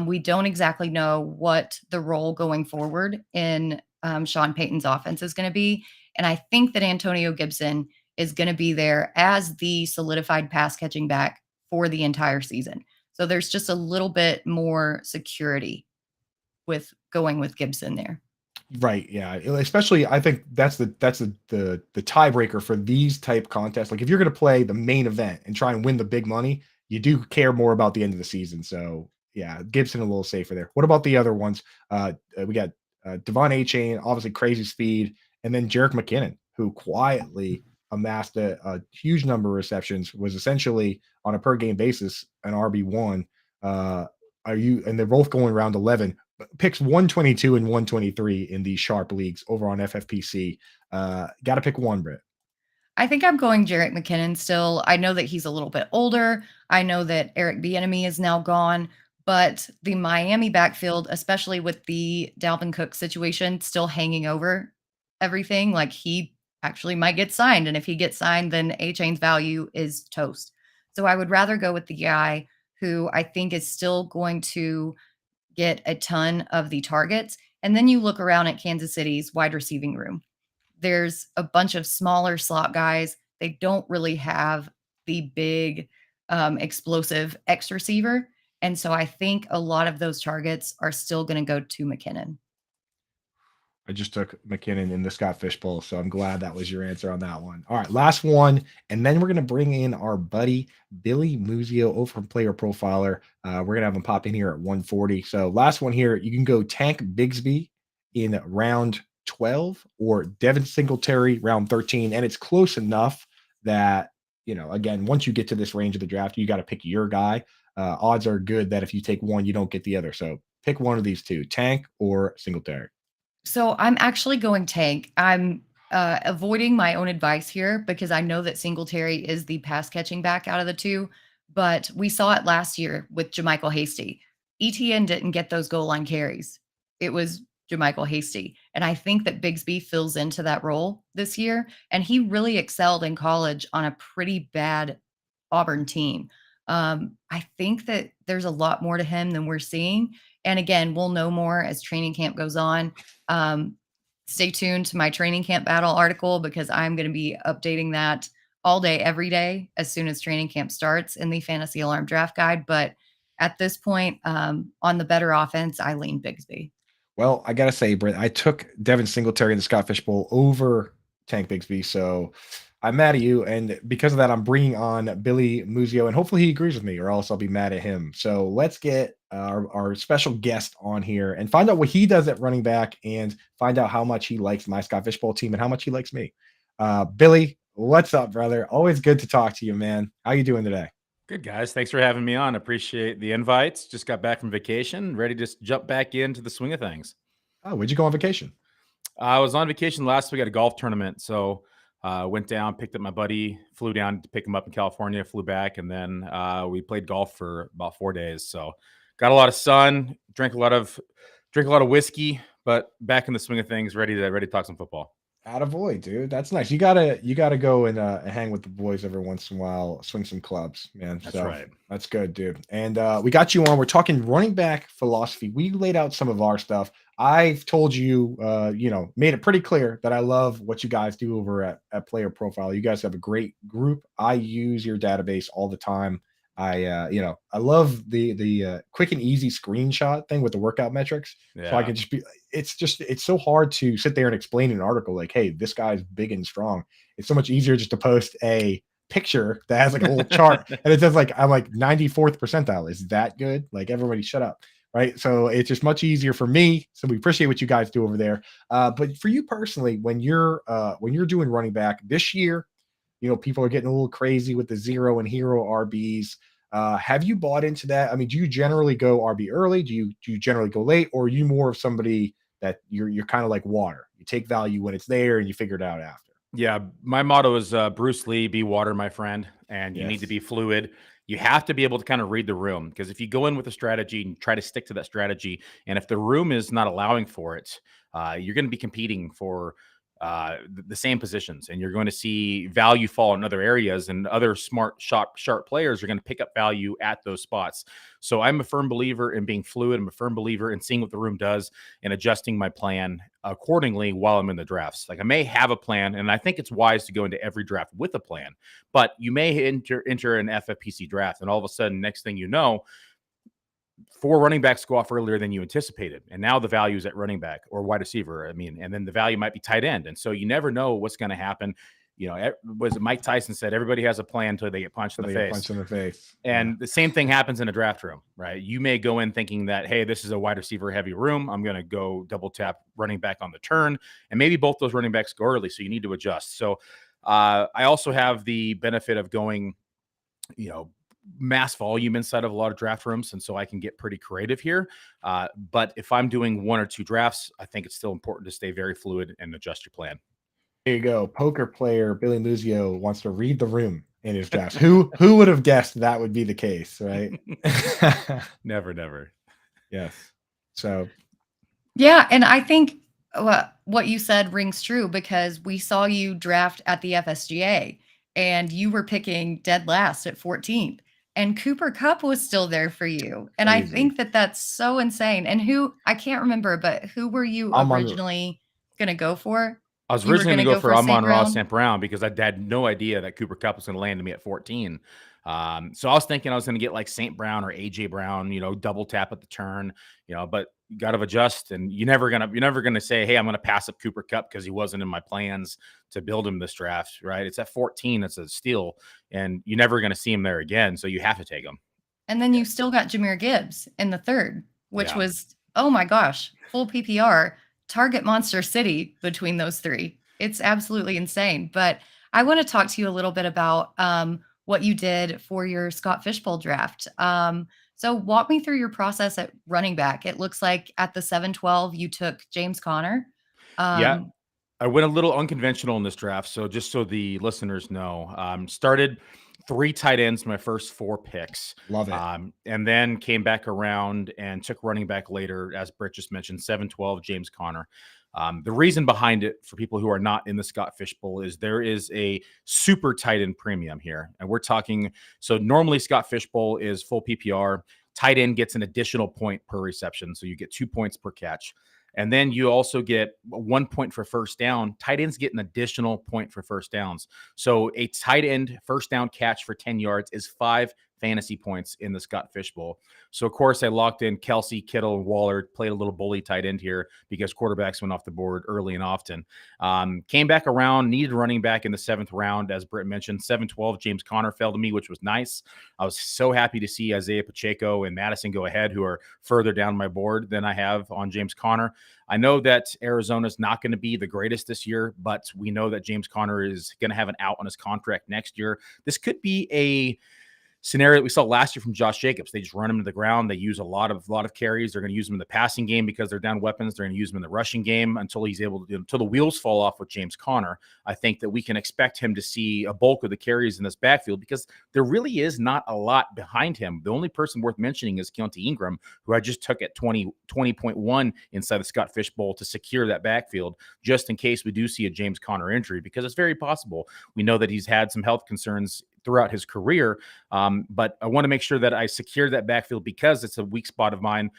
We don't exactly know what the role going forward in Sean Payton's offense is going to be. And I think that Antonio Gibson is going to be there as the solidified pass catching back for the entire season. So there's just a little bit more security with going with Gibson there.
Right, yeah, especially I think that's the tiebreaker for these type contests. Like, if you're gonna play the main event and try and win the big money, you do care more about the end of the season, so, yeah, Gibson a little safer there. What about the other ones? We got, Devon Achane, obviously crazy speed, and then Jerick McKinnon, who quietly amassed a huge number of receptions, was essentially, on a per game basis, an RB1. Uh, are you and they're both going around 11 picks 122 and 123 in these sharp leagues over on FFPC. Got to pick one, Britt.
I think I'm going Jarek McKinnon still. I know that he's a little bit older. I know that Eric Bieniemy is now gone, but the Miami backfield, especially with the Dalvin Cook situation still hanging over everything, like he actually might get signed. And if he gets signed, then A Chain's value is toast. So I would rather go with the guy who I think is still going to get a ton of the targets. And then you look around at Kansas City's wide receiving room. There's a bunch of smaller slot guys. They don't really have the big, explosive X receiver. And so I think a lot of those targets are still going to go to McKinnon.
I just took McKinnon in the Scott Fishbowl, so I'm glad that was your answer on that one. All right, last one, and then we're gonna bring in our buddy Billy Muzio over from Player Profiler. We're gonna have him pop in here at 140. So last one here, you can go Tank Bigsby in round 12 or Devin Singletary round 13, and it's close enough that again, once you get to this range of the draft, you got to pick your guy. Odds are good that if you take one, you don't get the other. So pick one of these two, Tank or Singletary.
So I'm actually going tank. I'm avoiding my own advice here because I know that Singletary is the pass catching back out of the two, but we saw it last year with Jermichael Hasty. ETN didn't get those goal line carries. It was Jermichael Hasty. And I think that Bigsby fills into that role this year. And he really excelled in college on a pretty bad Auburn team. I think that there's a lot more to him than we're seeing. And again, we'll know more as training camp goes on. Um, Stay tuned to my training camp battle article because I'm going to be updating that all day, every day, as soon as training camp starts in the Fantasy Alarm Draft Guide. But at this point, on the better offense, I lean Bigsby.
Well, I gotta say, Britt, I took Devin Singletary in the Scott Fish Bowl over Tank Bigsby, so I'm mad at you, and because of that, I'm bringing on Billy Muzio, and hopefully he agrees with me, or else I'll be mad at him. So let's get our special guest on here and find out what he does at running back, and find out how much he likes my Scott Fish Bowl team and how much he likes me. Billy, what's up, brother? Always good to talk to you, man. How you doing today?
Good, guys. Thanks for having me on. Appreciate the invites. Just got back from vacation, ready to just jump back into the swing of things.
Oh, where'd you go on vacation?
I was on vacation last week at a golf tournament. So went down, picked up my buddy, flew down to pick him up in California, flew back, and then we played golf for about 4 days. So got a lot of sun, drank a lot of whiskey, but back in the swing of things, ready to talk some football.
Attaboy, dude. That's nice. You gotta go and hang with the boys every once in a while, swing some clubs, man.
That's
So
right.
that's good, dude. And we got you on. We're talking running back philosophy. We laid out some of our stuff. I've told you, made it pretty clear that I love what you guys do over at Player Profile. You guys have a great group. I use your database all the time. I love the quick and easy screenshot thing with the workout metrics. So I
Yeah.
can just be it's so hard to sit there and explain an article like, hey, this guy's big and strong. It's so much easier just to post a picture that has like a little chart and it says like I'm like 94th percentile. Is that good? Like everybody shut up. Right. So it's just much easier for me. So we appreciate what you guys do over there. But for you personally, when you're doing running back this year, people are getting a little crazy with the zero and hero RBs. Have you bought into that? I mean, do you generally go RB early? Do you generally go late, or are you more of somebody that you're kind of like water? You take value when it's there and you figure it out after.
Yeah, my motto is Bruce Lee, be water, my friend, and you need to
Yes.
be fluid. You have to be able to kind of read the room because if you go in with a strategy and try to stick to that strategy, and if the room is not allowing for it, you're going to be competing for the same positions, and you're going to see value fall in other areas, and other smart, sharp players are going to pick up value at those spots. So I'm a firm believer in being fluid. I'm a firm believer in seeing what the room does and adjusting my plan accordingly while I'm in the drafts. Like I may have a plan, and I think it's wise to go into every draft with a plan. But you may enter an FFPC draft, and all of a sudden, next thing you know, four running backs go off earlier than you anticipated. And now the value is at running back or wide receiver. I mean, and then the value might be tight end. And so you never know what's going to happen. Was it Mike Tyson said, everybody has a plan until they get punched in the
They get
face.
punched in the face.
And the same thing happens in a draft room, right? You may go in thinking that, hey, this is a wide receiver heavy room. I'm going to go double tap running back on the turn. And maybe both those running backs go early. So you need to adjust. So I also have the benefit of going, mass volume inside of a lot of draft rooms. And so I can get pretty creative here. But if I'm doing one or two drafts, I think it's still important to stay very fluid and adjust your plan.
There you go. Poker player Billy Muzio wants to read the room in his drafts. Who would have guessed that would be the case, right?
Never.
Yes. So
Yeah, and I think what you said rings true because we saw you draft at the FSGA and you were picking dead last at 14th and Cooper Cup was still there for you. And I
crazy.
think that that's so insane. And who I can't remember, but who were you
I'm on
originally going to go for?
I was
You were
originally
going
going
to
to go
go
for
for St.
Amon-Ra
Brown?
St. Brown because I had no idea that Cooper Cup was going to land me at 14. So I was thinking I was going to get like St. Brown or AJ Brown, double tap at the turn, but you got to adjust, and you're never gonna say, hey, I'm going to pass up Cooper Cup because he wasn't in my plans to build him this draft, right? It's at 14, that's a steal, and you're never going to see him there again, so you have to take him.
And then you still got Jahmyr Gibbs in the third, which
Yeah.
was, oh my gosh, full PPR, target monster city between those three. It's absolutely insane. But I want to talk to you a little bit about what you did for your Scott Fishbowl draft. So walk me through your process at running back. It looks like at the 7-12, you took James Conner.
Yeah,
Um,
I went a little unconventional in this draft. So just so the listeners know, started 3 tight ends my first 4 picks.
Love it.
And then came back around and took running back later, as Britt just mentioned, 7-12, James Conner. The reason behind it, for people who are not in the Scott Fishbowl, is there is a super tight end premium here. And we're talking, so normally Scott Fishbowl is full PPR. Tight end gets an additional point per reception. So you get 2 points per catch. And then you also get 1 point for first down. Tight ends get an additional point for first downs. So a tight end first down catch for 10 yards is 5 fantasy points in the Scott Fishbowl. So, of course, I locked in Kelsey, Kittle, and Waller, played a little bully tight end here because quarterbacks went off the board early and often. Came back around, needed running back in the 7th round, as Britt mentioned. 7-12, James Conner fell to me, which was nice. I was so happy to see Isaiah Pacheco and Madison go ahead, who are further down my board than I have on James Conner. I know that Arizona's not going to be the greatest this year, but we know that James Conner is going to have an out on his contract next year. This could be a scenario that we saw last year from Josh Jacobs. They just run him to the ground. They use a lot of carries. They're going to use him in the passing game because they're down weapons. They're going to use him in the rushing game until he's able to, until the wheels fall off with James Conner. I think that we can expect him to see a bulk of the carries in this backfield because there really is not a lot behind him. The only person worth mentioning is Keontae Ingram, who I just took at 20.1 inside the Scott Fishbowl to secure that backfield, just in case we do see a James Conner injury, because it's very possible. We know that he's had some health concerns throughout his career. But I want to make sure that I secure that backfield because it's a weak spot of mine.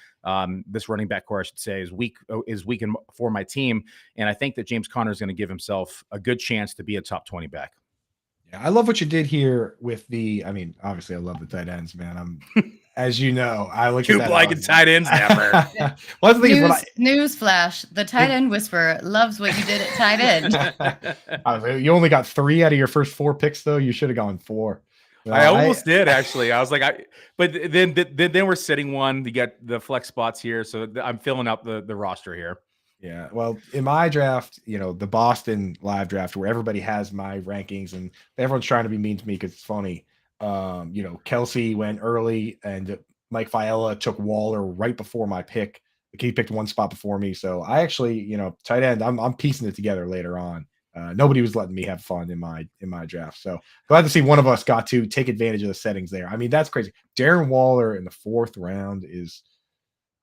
This running back core, I should say, is weak for my team. And I think that James Conner is going to give himself a good chance to be a top 20 back.
Yeah, I love what you did here with I mean, obviously I love the tight ends, man. As you know, I look at that.
Like tight ends never.
Well, the thing is,
news flash, the tight end whisperer loves what you did at tight end.
You only got 3 out of your first 4 picks, though. You should have gone 4.
I almost did, actually. I was like, but then we're sitting one. You got the flex spots here, so I'm filling up the roster here.
Yeah, well, in my draft, the Boston live draft where everybody has my rankings and everyone's trying to be mean to me because it's funny. Kelsey went early and Mike Fiala took Waller right before my pick. He picked one spot before me. So I actually, tight end, I'm piecing it together later on. Nobody was letting me have fun in my draft. So glad to see one of us got to take advantage of the settings there. I mean, that's crazy. Darren Waller in the 4th round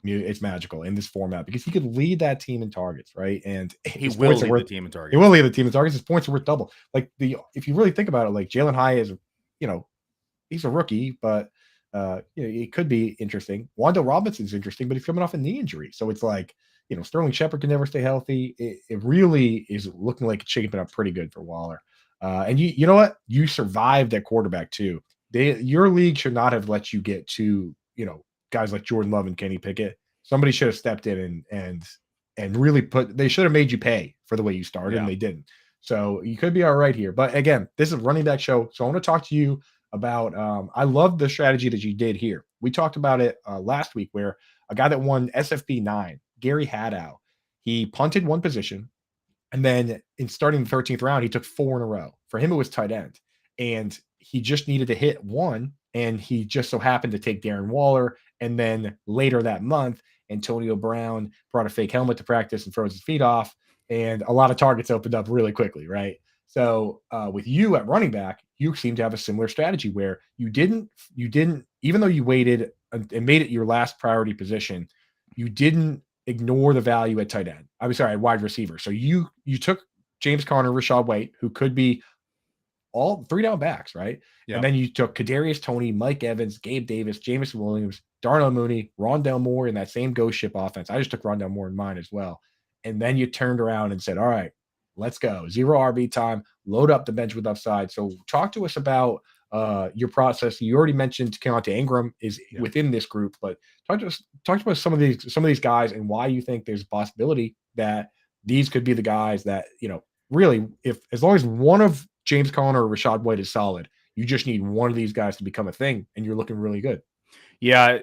it's magical in this format because he could lead that team in targets, right? And
he will lead the team in targets.
He will lead the team in targets. His points are worth double. Like if you really think about it, like Jalen Hyatt is, he's a rookie, but it could be interesting. Wanda Robinson's interesting, but he's coming off a knee injury. So it's like, Sterling Shepard can never stay healthy. It really is looking like it's shaping up pretty good for Waller. And you know what? You survived at quarterback too. Your league should not have let you get to, guys like Jordan Love and Kenny Pickett. Somebody should have stepped in and really they should have made you pay for the way you started, and they didn't. So you could be all right here. But again, this is a running back show. So I want to talk to you about, I love the strategy that you did here. We talked about it last week where a guy that won SFB 9, Gary Haddow, he punted one position. And then in starting the 13th round, he took 4 in a row. For him, it was tight end. And he just needed to hit one. And he just so happened to take Darren Waller. And then later that month, Antonio Brown brought a fake helmet to practice and froze his feet off. And a lot of targets opened up really quickly, right? So with you at running back, you seem to have a similar strategy where you didn't, even though you waited and made it your last priority position, you didn't ignore the value at tight end. I'm sorry, at wide receiver. So you took James Conner, Rachaad White, who could be all 3 down backs, right? Yeah. And then you took Kadarius Toney, Mike Evans, Gabe Davis, Jameson Williams, Darnell Mooney, Rondale Moore in that same ghost ship offense. I just took Rondale Moore in mine as well. And then you turned around and said, all right, let's go. 0 RB time, load up the bench with upside. So talk to us about your process. You already mentioned Keontae Ingram is within this group, but talk to us some of these guys and why you think there's a possibility that these could be the guys that, really, as long as one of James Conner or Rachaad White is solid, you just need one of these guys to become a thing, and you're looking really good.
Yeah,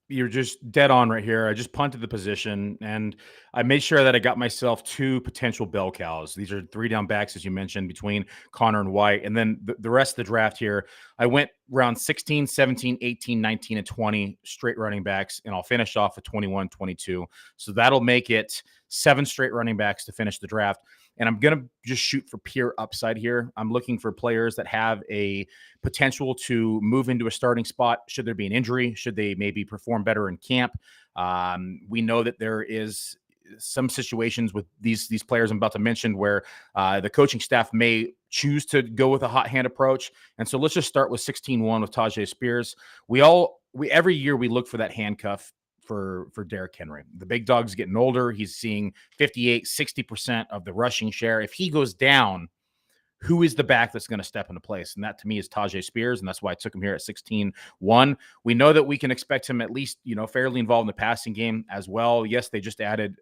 you're just dead on right here. I just punted the position, and I made sure that I got myself 2 potential bell cows. These are 3 down backs, as you mentioned, between Conner and White. And then the rest of the draft here, I went round 16, 17, 18, 19, and 20 straight running backs, and I'll finish off at 21, 22. So that'll make it 7 straight running backs to finish the draft. and I'm going to just shoot for pure upside here. I'm looking for players that have a potential to move into a starting spot. Should there be an injury? Should they maybe perform better in camp? We know that there is some situations with these players I'm about to mention where the coaching staff may choose to go with a hot hand approach. And so let's just start with 16-1 with Tajay Spears. We every year we look for that handcuff for Derrick Henry. The big dog's getting older. He's seeing 58-60% of the rushing share. If he goes down, who is the back that's going to step into place? And that to me is Tajay Spears. And that's why I took him here at 16-1. We know that we can expect him at least, fairly involved in the passing game as well. Yes, they just added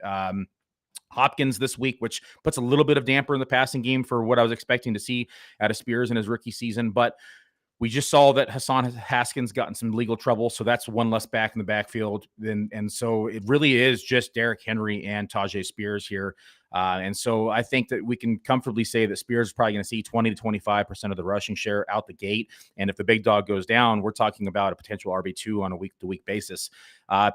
Hopkins this week, which puts a little bit of damper in the passing game for what I was expecting to see out of Spears in his rookie season. But we just saw that Hassan Haskins got in some legal trouble, so that's one less back in the backfield. And so it really is just Derrick Henry and Tajay Spears here. And so I think that we can comfortably say that Spears is probably going to see 20 to 25% of the rushing share out the gate. And if the big dog goes down, we're talking about a potential RB2 on a week-to-week basis.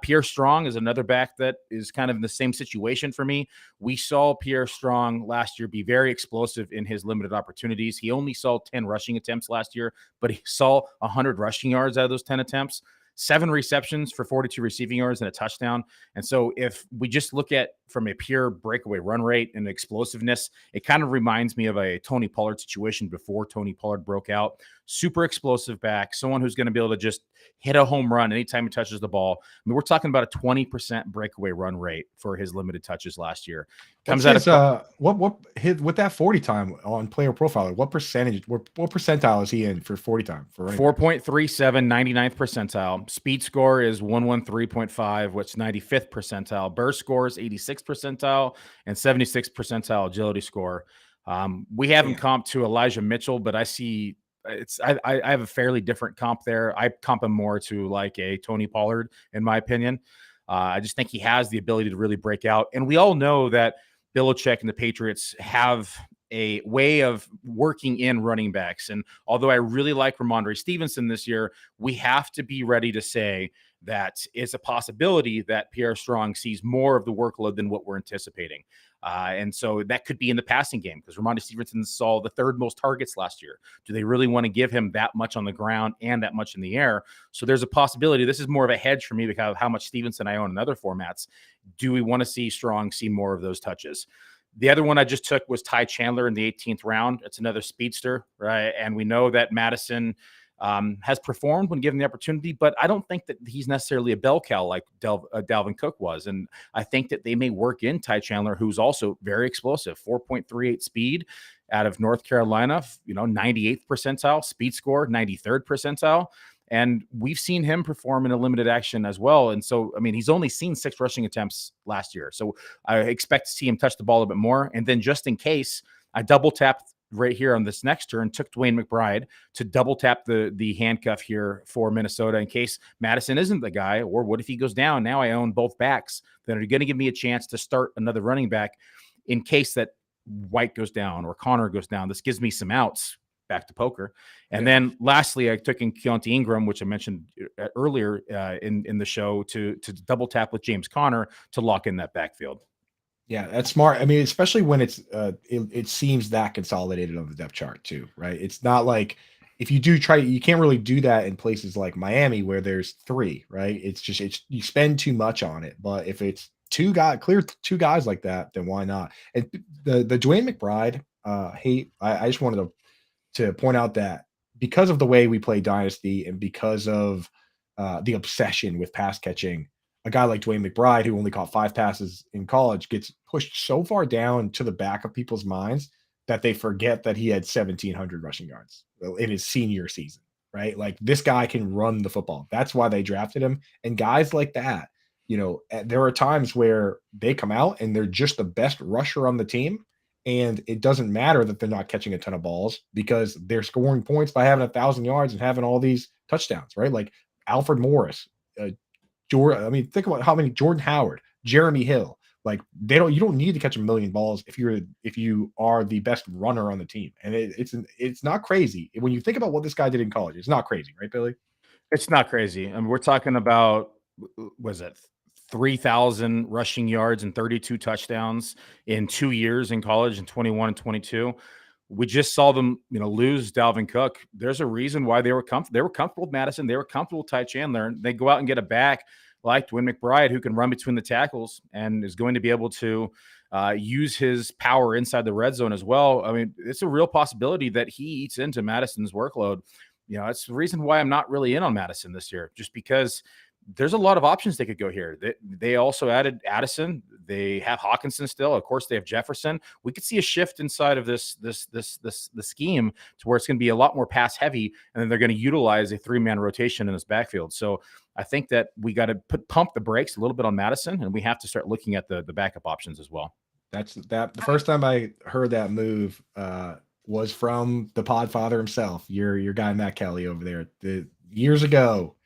Pierre Strong is another back that is kind of in the same situation for me. We saw Pierre Strong last year be very explosive in his limited opportunities. He only saw 10 rushing attempts last year, but he saw 100 rushing yards out of those 10 attempts. 7 receptions for 42 receiving yards and a touchdown. And so if we just look at from a pure breakaway run rate and explosiveness, it kind of reminds me of a Tony Pollard situation before Tony Pollard broke out. Super explosive back, someone who's going to be able to just hit a home run anytime he touches the ball. I mean, we're talking about a 20% breakaway run rate for his limited touches last year.
Comes out of what hit with that 40 time on Player Profiler? What percentage? What percentile is he in for 40 time? For
4.37, 99th percentile. Speed score is 113.5, which 95th percentile. Burst score is 86th percentile and 76th percentile agility score. We have him comped to Elijah Mitchell, but I see I have a fairly different comp there. I comp him more to like a Tony Pollard, in my opinion. I just think he has the ability to really break out. And we all know that Belichick and the Patriots have a way of working in running backs. And although I really like Ramondre Stevenson this year, we have to be ready to say that it's a possibility that Pierre Strong sees more of the workload than what we're anticipating. And so that could be in the passing game because Ramondre Stevenson saw the third most targets last year. Do they really want to give him that much on the ground and that much in the air? So there's a possibility. This is more of a hedge for me because of how much Stevenson I own in other formats. Do we want to see Strong see more of those touches? The other one I just took was Ty Chandler in the 18th round. It's another speedster, right? And we know that Madison has performed when given the opportunity, but I don't think that he's necessarily a bell cow like Dalvin Cook was. And I think that they may work in Ty Chandler, who's also very explosive, 4.38 speed out of North Carolina, 98th percentile, speed score, 93rd percentile. And we've seen him perform in a limited action as well. And so, I mean, he's only seen 6 rushing attempts last year. So I expect to see him touch the ball a bit more. And then just in case, I double tapped right here on this next turn, took Dwayne McBride to double tap the handcuff here for Minnesota in case Madison isn't the guy, or what if he goes down? Now I own both backs that are going to give me a chance to start another running back in case that Wright goes down or Connor goes down. This gives me some outs back to poker. And then lastly, I took in Keontae Ingram, which I mentioned earlier in the show to double tap with James Conner to lock in that backfield.
Yeah, that's smart. I mean, especially when it seems that consolidated on the depth chart too, right? It's not like if you do try, you can't really do that in places like Miami where there's 3, right? It's you spend too much on it. But if it's clear 2 guys like that, then why not? And the Dwayne McBride I just wanted to point out that because of the way we play Dynasty and because of the obsession with pass catching, a guy like Dwayne McBride, who only caught 5 passes in college, gets pushed so far down to the back of people's minds that they forget that he had 1,700 rushing yards in his senior season, right? Like this guy can run the football. That's why they drafted him. And guys like that, there are times where they come out and they're just the best rusher on the team. And it doesn't matter that they're not catching a ton of balls because they're scoring points by having 1,000 yards and having all these touchdowns, right? Like Alfred Morris, think about how many Jordan Howard, Jeremy Hill, like you don't need to catch 1 million balls if you are the best runner on the team. And it's not crazy. When you think about what this guy did in college, it's not crazy, right, Billy?
It's not crazy. I mean, we're talking about, was it 3,000 rushing yards and 32 touchdowns in 2 years in college in 21 and 22. We just saw them, lose Dalvin Cook. There's a reason why they were comfortable with Madison. They were comfortable with Ty Chandler. And they go out and get a back like Dwayne McBride, who can run between the tackles and is going to be able to use his power inside the red zone as well. I mean, it's a real possibility that he eats into Madison's workload. That's the reason why I'm not really in on Madison this year, just because there's a lot of options they could go here. They also added Addison. They have Hawkinson still. Of course, they have Jefferson. We could see a shift inside of the scheme to where it's going to be a lot more pass heavy, and then they're going to utilize a 3-man rotation in this backfield. So I think that we got to pump the brakes a little bit on Madison, and we have to start looking at the backup options as well.
The first time I heard that move was from the Podfather himself, your guy Matt Kelly over there. Years ago.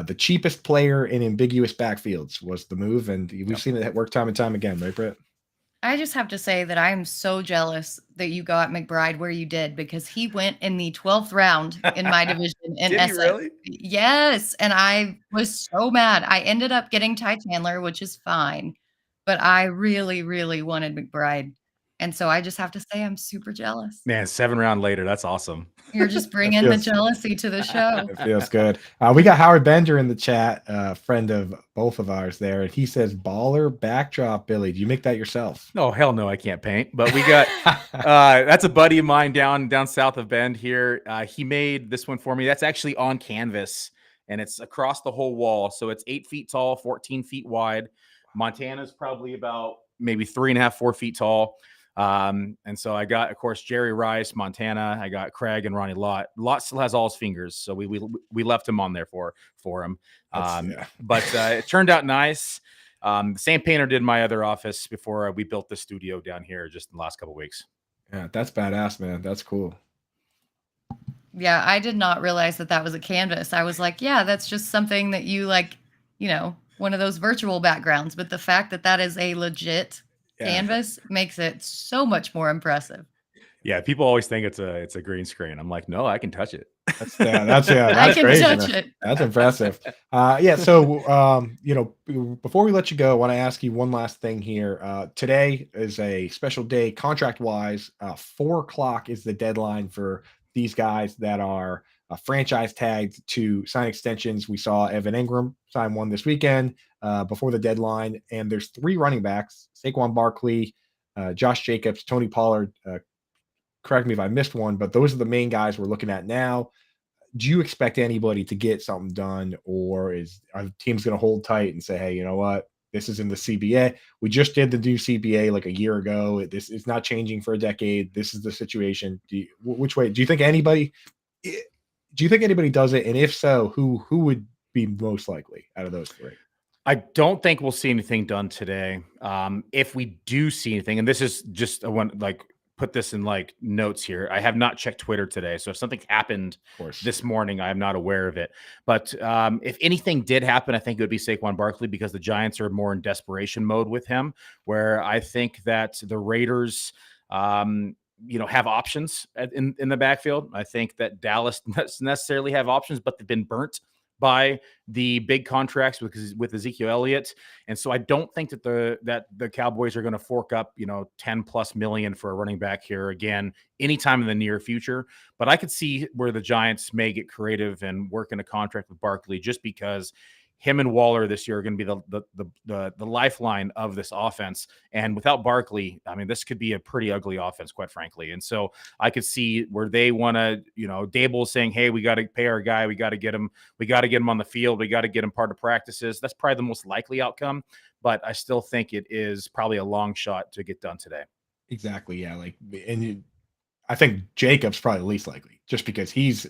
The cheapest player in ambiguous backfields was the move, and we've seen it work time and time again, right, Britt?
I just have to say that I am so jealous that you got McBride where you did, because he went in the 12th round in my division in
Did he
SF.
really?
Yes, and I was so mad. I ended up getting Ty Chandler, which is fine, but I really, really wanted McBride, and so I just have to say I'm super jealous.
Man, 7 rounds later, that's awesome.
You're just bringing the jealousy to the show.
It feels good. We got Howard Bender in the chat, friend of both of ours there, and he says, baller backdrop, Billy. Do you make that yourself?
Oh, hell no, I can't paint. But we got that's a buddy of mine down south of Bend here. He made this one for me. That's actually on canvas, and it's across the whole wall. So it's 8 feet tall, 14 feet wide. Montana's probably about maybe 3.5, 4 feet tall. And so I got, of course, Jerry Rice, Montana. I got Craig and Ronnie Lott. Lott still has all his fingers, so we left him on there for him. But it turned out nice. The same painter did my other office before we built the studio down here just in the last couple of weeks.
Yeah, that's badass, man. That's cool.
Yeah, I did not realize that was a canvas. I was like, yeah, that's just something that you one of those virtual backgrounds. But the fact that is a legit canvas makes it so much more impressive.
Yeah, people always think it's a green screen. I'm like, no, I can touch it.
That's
I can
crazy,
touch
man.
it.
That's impressive. So before we let you go, I want to ask you one last thing here. Today is a special day contract wise. 4:00 is the deadline for these guys that are franchise tagged to sign extensions. We saw Evan Ingram sign one this weekend before the deadline, and there's 3 running backs: Saquon Barkley, Josh Jacobs, Tony Pollard. Correct me if I missed one, but those are the main guys we're looking at now. Do you expect anybody to get something done, or are teams going to hold tight and say, hey, you know what? This is in the CBA. We just did the new CBA like a year ago. This is not changing for a decade. This is the situation. Which way? Do you think anybody does it? And if so, who would be most likely out of those 3?
I don't think we'll see anything done today. If we do see anything, and this is just put this in notes here. I have not checked Twitter today. So if something happened this morning, I am not aware of it. But if anything did happen, I think it would be Saquon Barkley, because the Giants are more in desperation mode with him, where I think that the Raiders, have options in the backfield. I think that Dallas doesn't necessarily have options, but they've been burnt by the big contracts with Ezekiel Elliott. And so I don't think that the Cowboys are going to fork up, $10+ million for a running back here again, anytime in the near future. But I could see where the Giants may get creative and work in a contract with Barkley, just because him and Waller this year are going to be the lifeline of this offense. And without Barkley, I mean, this could be a pretty ugly offense, quite frankly. And so I could see where they want to, Dable saying, hey, we got to pay our guy. We got to get him on the field. We got to get him part of practices. That's probably the most likely outcome, but I still think it is probably a long shot to get done today.
Exactly. Yeah. I think Jacobs probably the least likely, just because he's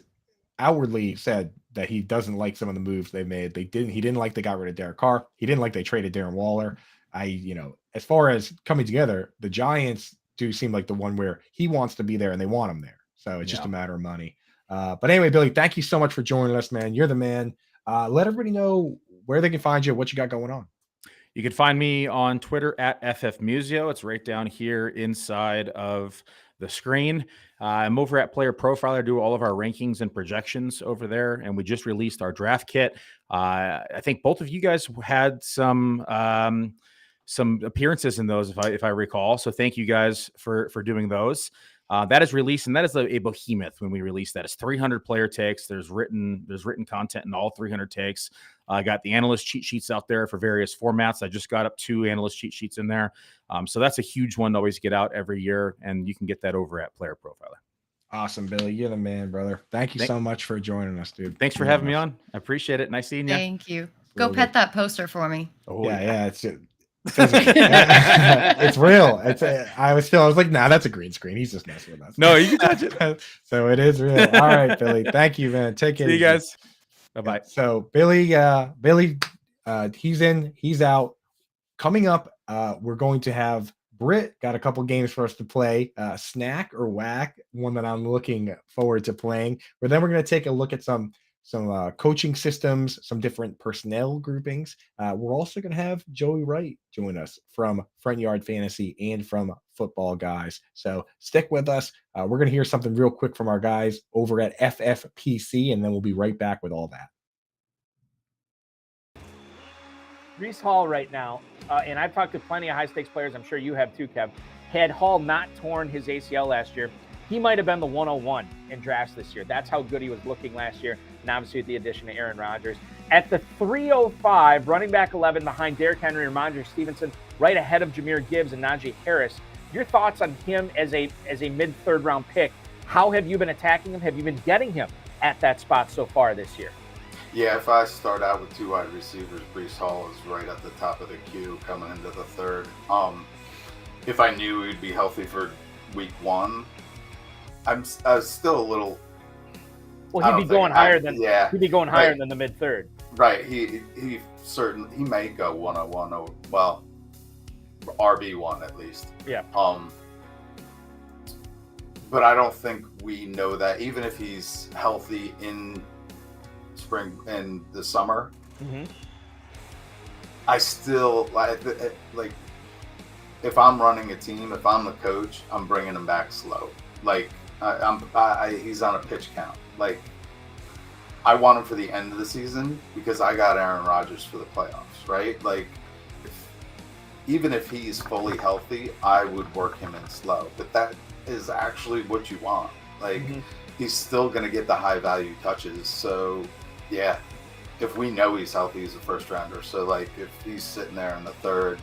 outwardly said that he doesn't like some of the moves they made. He didn't like they got rid of Derek Carr. He didn't like they traded Darren Waller. As far as coming together, the Giants do seem like the one where he wants to be there and they want him there. So it's just a matter of money. But anyway, Billy, thank you so much for joining us, man. You're the man. Let everybody know where they can find you, what you got going on.
You can find me on Twitter at FFMuzio. It's right down here inside of the screen. I'm over at Player Profiler, do all of our rankings and projections over there, and we just released our draft kit. I think both of you guys had some appearances in those, if I recall. So thank you guys for doing those. That is released, and that is a behemoth when we release that. It's 300 player takes. There's written content in all 300 takes. I got the analyst cheat sheets out there for various formats. I just got up 2 analyst cheat sheets in there. So that's a huge one to always get out every year, and you can get that over at Player Profiler.
Awesome, Billy. You're the man, brother. Thank you so much for joining us, dude.
Thanks for having me on. I appreciate it. Nice seeing you.
Thank you. Go pet that poster for me.
Oh, yeah. It's it's real. I was like, nah, that's a green screen. He's just messing with us.
No, you can touch it.
So it is real. All right, Billy. Thank you, man. Take it
easy. See you guys.
Bye-bye. So Billy, he's in, he's out. Coming up, we're going to have Britt got a couple games for us to play. Snack or Wack, one that I'm looking forward to playing. But then we're going to take a look at some coaching systems, some different personnel groupings. We're also going to have Joey Wright join us from Front Yard Fantasy and from Football Guys. So stick with us. We're going to hear something real quick from our guys over at FFPC, and then we'll be right back with all that.
Breece Hall right now, and I've talked to plenty of high-stakes players, I'm sure you have too, Kev. Had Hall not torn his ACL last year, he might have been the 101 in drafts this year. That's how good he was looking last year, and obviously with the addition of Aaron Rodgers. At the 305, running back 11 behind Derrick Henry and Ramondre Stevenson, right ahead of Jahmyr Gibbs and Najee Harris. Your thoughts on him as a mid-third round pick? How have you been attacking him? Have you been getting him at that spot so far this year?
Yeah, if I start out with 2 wide receivers, Breece Hall is right at the top of the queue coming into the third. If I knew he'd be healthy for week 1, I was still a little.
Well, he'd be going higher than the mid third.
Right. He certainly may go 101 or RB1 at least.
Yeah.
But I don't think we know that even if he's healthy in spring and the summer.
Mm-hmm.
I still like if I'm running a team, if I'm the coach, I'm bringing him back slow. Like he's on a pitch count. Like I want him for the end of the season because I got Aaron Rodgers for the playoffs, right? Like even if he's fully healthy, I would work him in slow. But that is actually what you want. Like he's still going to get the high value touches. So yeah, if we know he's healthy, he's a first rounder. So like if he's sitting there in the third,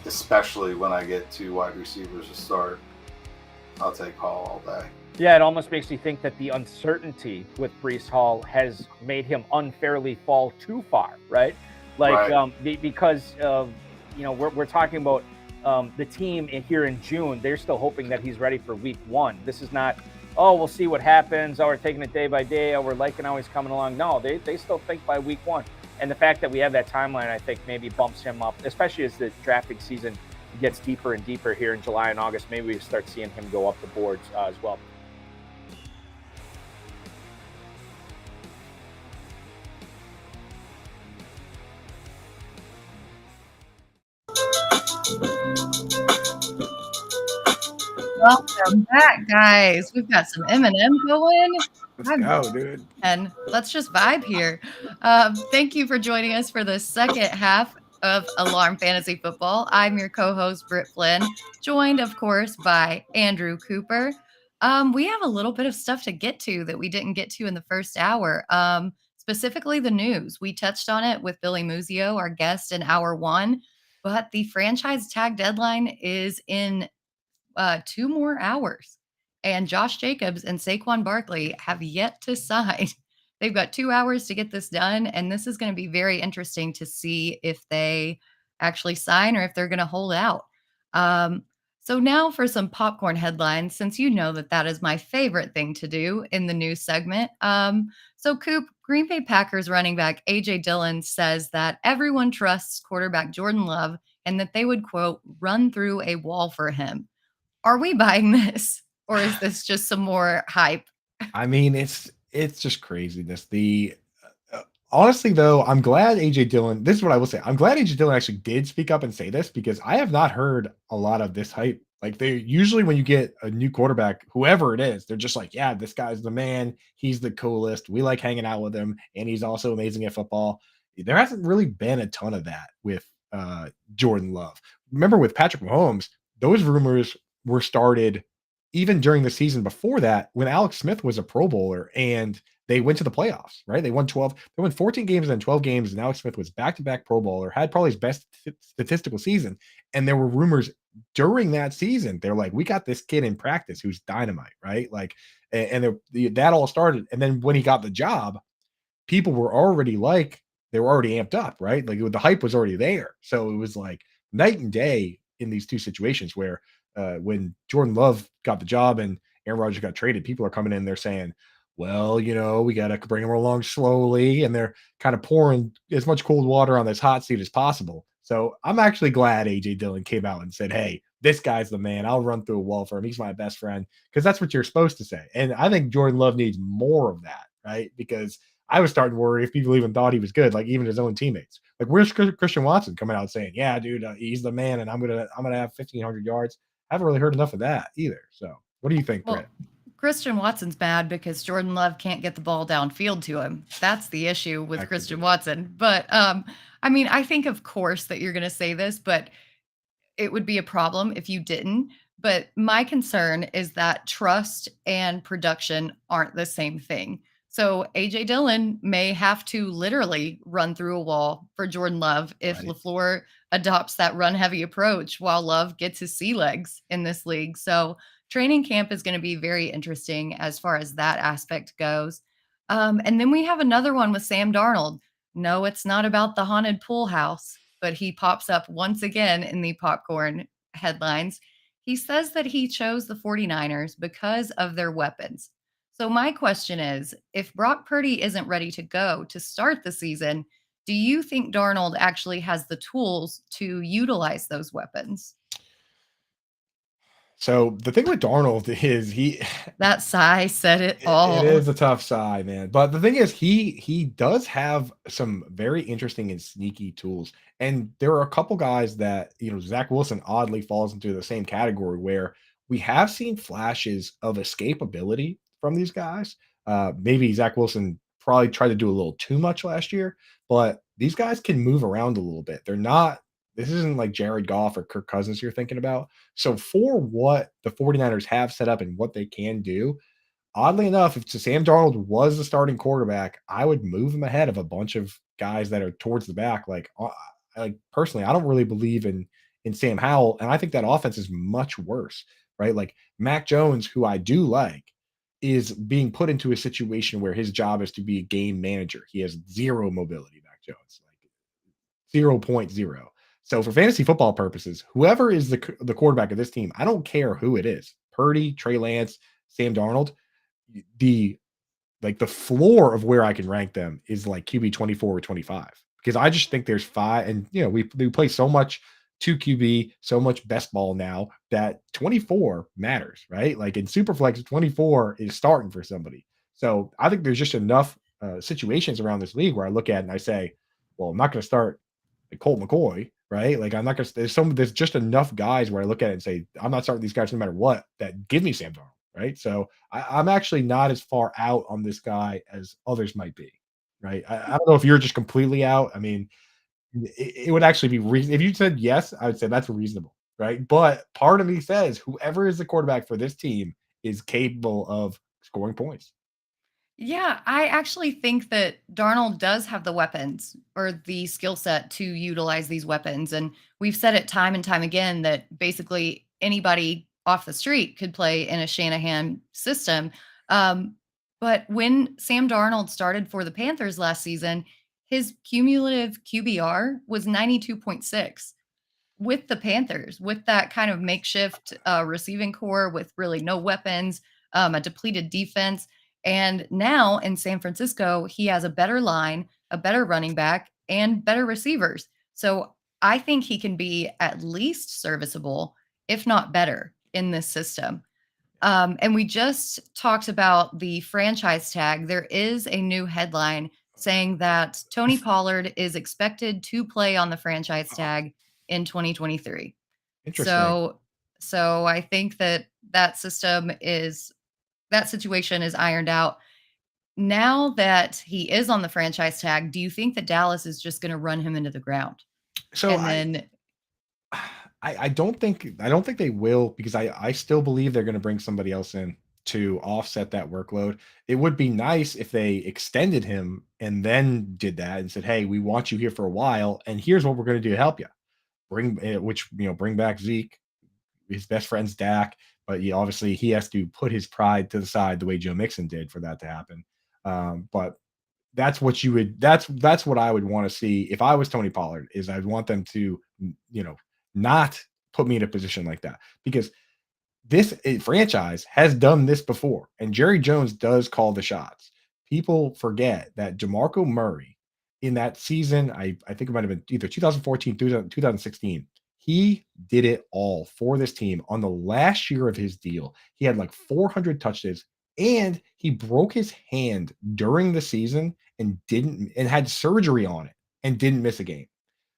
especially when I get 2 wide receivers to start, I'll take Hall all day.
Yeah, it almost makes you think that the uncertainty with Breece Hall has made him unfairly fall too far, right? Like right. Because we're talking about the team here in June. They're still hoping that he's ready for week 1. This is not, oh, we'll see what happens. Oh, we're taking it day by day. Oh, we're liking how he's coming along. No, they still think by week 1. And the fact that we have that timeline, I think, maybe bumps him up, especially as the drafting season gets deeper and deeper here in July and August. Maybe we start seeing him go up the boards as well.
Welcome back, guys. We've got some Eminem going.
Let's go, dude.
And let's just vibe here. Thank you for joining us for the second half of Alarm Fantasy Football. I'm your co-host, Britt Flinn, joined, of course, by Andrew Cooper. We have a little bit of stuff to get to that we didn't get to in the first hour, specifically the news. We touched on it with Billy Muzio, our guest in hour 1, but the franchise tag deadline is in 2 more hours. And Josh Jacobs and Saquon Barkley have yet to sign. They've got 2 hours to get this done. And this is going to be very interesting to see if they actually sign or if they're going to hold out. So now for some popcorn headlines, since you know that is my favorite thing to do in the news segment. So Coop, Green Bay Packers running back A.J. Dillon says that everyone trusts quarterback Jordan Love and that they would, quote, run through a wall for him. Are we buying this? Or is this just some more hype?
I mean, it's just craziness. The honestly, though, I'm glad AJ Dillon. This is what I will say. I'm glad AJ Dillon actually did speak up and say this because I have not heard a lot of this hype. Like they usually when you get a new quarterback, whoever it is, they're just like, yeah, this guy's the man. He's the coolest. We like hanging out with him, and he's also amazing at football. There hasn't really been a ton of that with Jordan Love. Remember with Patrick Mahomes, those rumors were started even during the season before that when Alex Smith was a Pro Bowler and they went to the playoffs, right? They won 14 games and then 12 games, and Alex Smith was back-to-back Pro Bowler, had probably his best statistical season. And there were rumors during that season. They're like, we got this kid in practice who's dynamite, right? Like, that all started. And then when he got the job, people were already like they were already amped up, right? Like the hype was already there. So it was like night and day in these two situations where when Jordan Love got the job and Aaron Rodgers got traded, people are coming in, they're saying, well, we got to bring him along slowly. And they're kind of pouring as much cold water on this hot seat as possible. So I'm actually glad AJ Dillon came out and said, hey, this guy's the man. I'll run through a wall for him. He's my best friend. Because that's what you're supposed to say. And I think Jordan Love needs more of that, right? Because I was starting to worry if people even thought he was good, like even his own teammates. Like, where's Christian Watson coming out saying, "Yeah, dude, he's the man, and I'm gonna have 1,500 yards." I haven't really heard enough of that either. So, what do you think,
Well,
Britt?
Christian Watson's bad because Jordan Love can't get the ball downfield to him. That's the issue with Christian Watson. But I mean, I think of course that you're going to say this, but it would be a problem if you didn't. But my concern is that trust and production aren't the same thing. So AJ Dillon may have to literally run through a wall for Jordan Love if
Right.
LaFleur adopts that run heavy approach while Love gets his sea legs in this league. So training camp is going to be very interesting as far as that aspect goes. And then we have another one with Sam Darnold. No, it's not about the haunted pool house, but he pops up once again in the popcorn headlines. He says that he chose the 49ers because of their weapons. So, my question is if Brock Purdy isn't ready to go to start the season, do you think Darnold actually has the tools to utilize those weapons?
So the thing with Darnold is
That sigh said it
it
all.
is a tough side, man. But the thing is, he does have some very interesting and sneaky tools. And there are a couple guys that Zach Wilson oddly falls into the same category where we have seen flashes of escapability from these guys. Maybe Zach Wilson probably tried to do a little too much last year, but these guys can move around a little bit. They're not. This isn't like Jared Goff or Kirk Cousins you're thinking about. So for what the 49ers have set up and what they can do, oddly enough, if Sam Darnold was the starting quarterback, I would move him ahead of a bunch of guys that are towards the back. Like personally, I don't really believe in Sam Howell, and I think that offense is much worse, right? Like Mac Jones, who I do like, is being put into a situation where his job is to be a game manager. He has zero mobility, Mac Jones, like 0.0. So for fantasy football purposes, whoever is the quarterback of this team, I don't care who it is, Purdy, Trey Lance, Sam Darnold, the the floor of where I can rank them is like QB 24 or 25 because I just think there's five, and we play so much 2 QB, so much best ball now that 24 matters, right? Like in Superflex, 24 is starting for somebody. So I think there's just enough situations around this league where I look at it and I say, well, I'm not going to start like Colt McCoy, right? Like I'm not going to. There's just enough guys where I look at it and say I'm not starting these guys no matter what that give me Sam Darnold. Right. So I'm actually not as far out on this guy as others might be. Right. I don't know if you're just completely out. I mean, it would actually be reason if you said yes, I would say that's reasonable. Right. But part of me says whoever is the quarterback for this team is capable of scoring points.
Yeah, I actually think that Darnold does have the weapons or the skill set to utilize these weapons. And we've said it time and time again that basically anybody off the street could play in a Shanahan system. Um, but when Sam Darnold started for the Panthers last season, his cumulative QBR was 92.6 with the Panthers, with that kind of makeshift receiving core with really no weapons, a depleted defense. And now in San Francisco, he has a better line, a better running back, and better receivers. So I think he can be at least serviceable, if not better, in this system. And we just talked about the franchise tag. There is a new headline saying that Tony Pollard is expected to play on the franchise tag in 2023.
Interesting.
So I think that that situation is ironed out. Now that he is on the franchise tag, do you think that Dallas is just going to run him into the ground?
So
And then
I don't think they will, because I still believe they're going to bring somebody else in to offset that workload. It would be nice if they extended him and then did that and said, "Hey, we want you here for a while, and here's what we're going to do to help you." Bring back Zeke, his best friend's Dak, but obviously he has to put his pride to the side the way Joe Mixon did for that to happen. But that's what you would that's what I would want to see if I was Tony Pollard. Is I'd want them to, not put me in a position like that, because this franchise has done this before, and Jerry Jones does call the shots. People forget that DeMarco Murray, in that season, I think it might have been either 2014 through 2016, he did it all for this team. On the last year of his deal, he had like 400 touchdowns, and he broke his hand during the season and had surgery on it and didn't miss a game.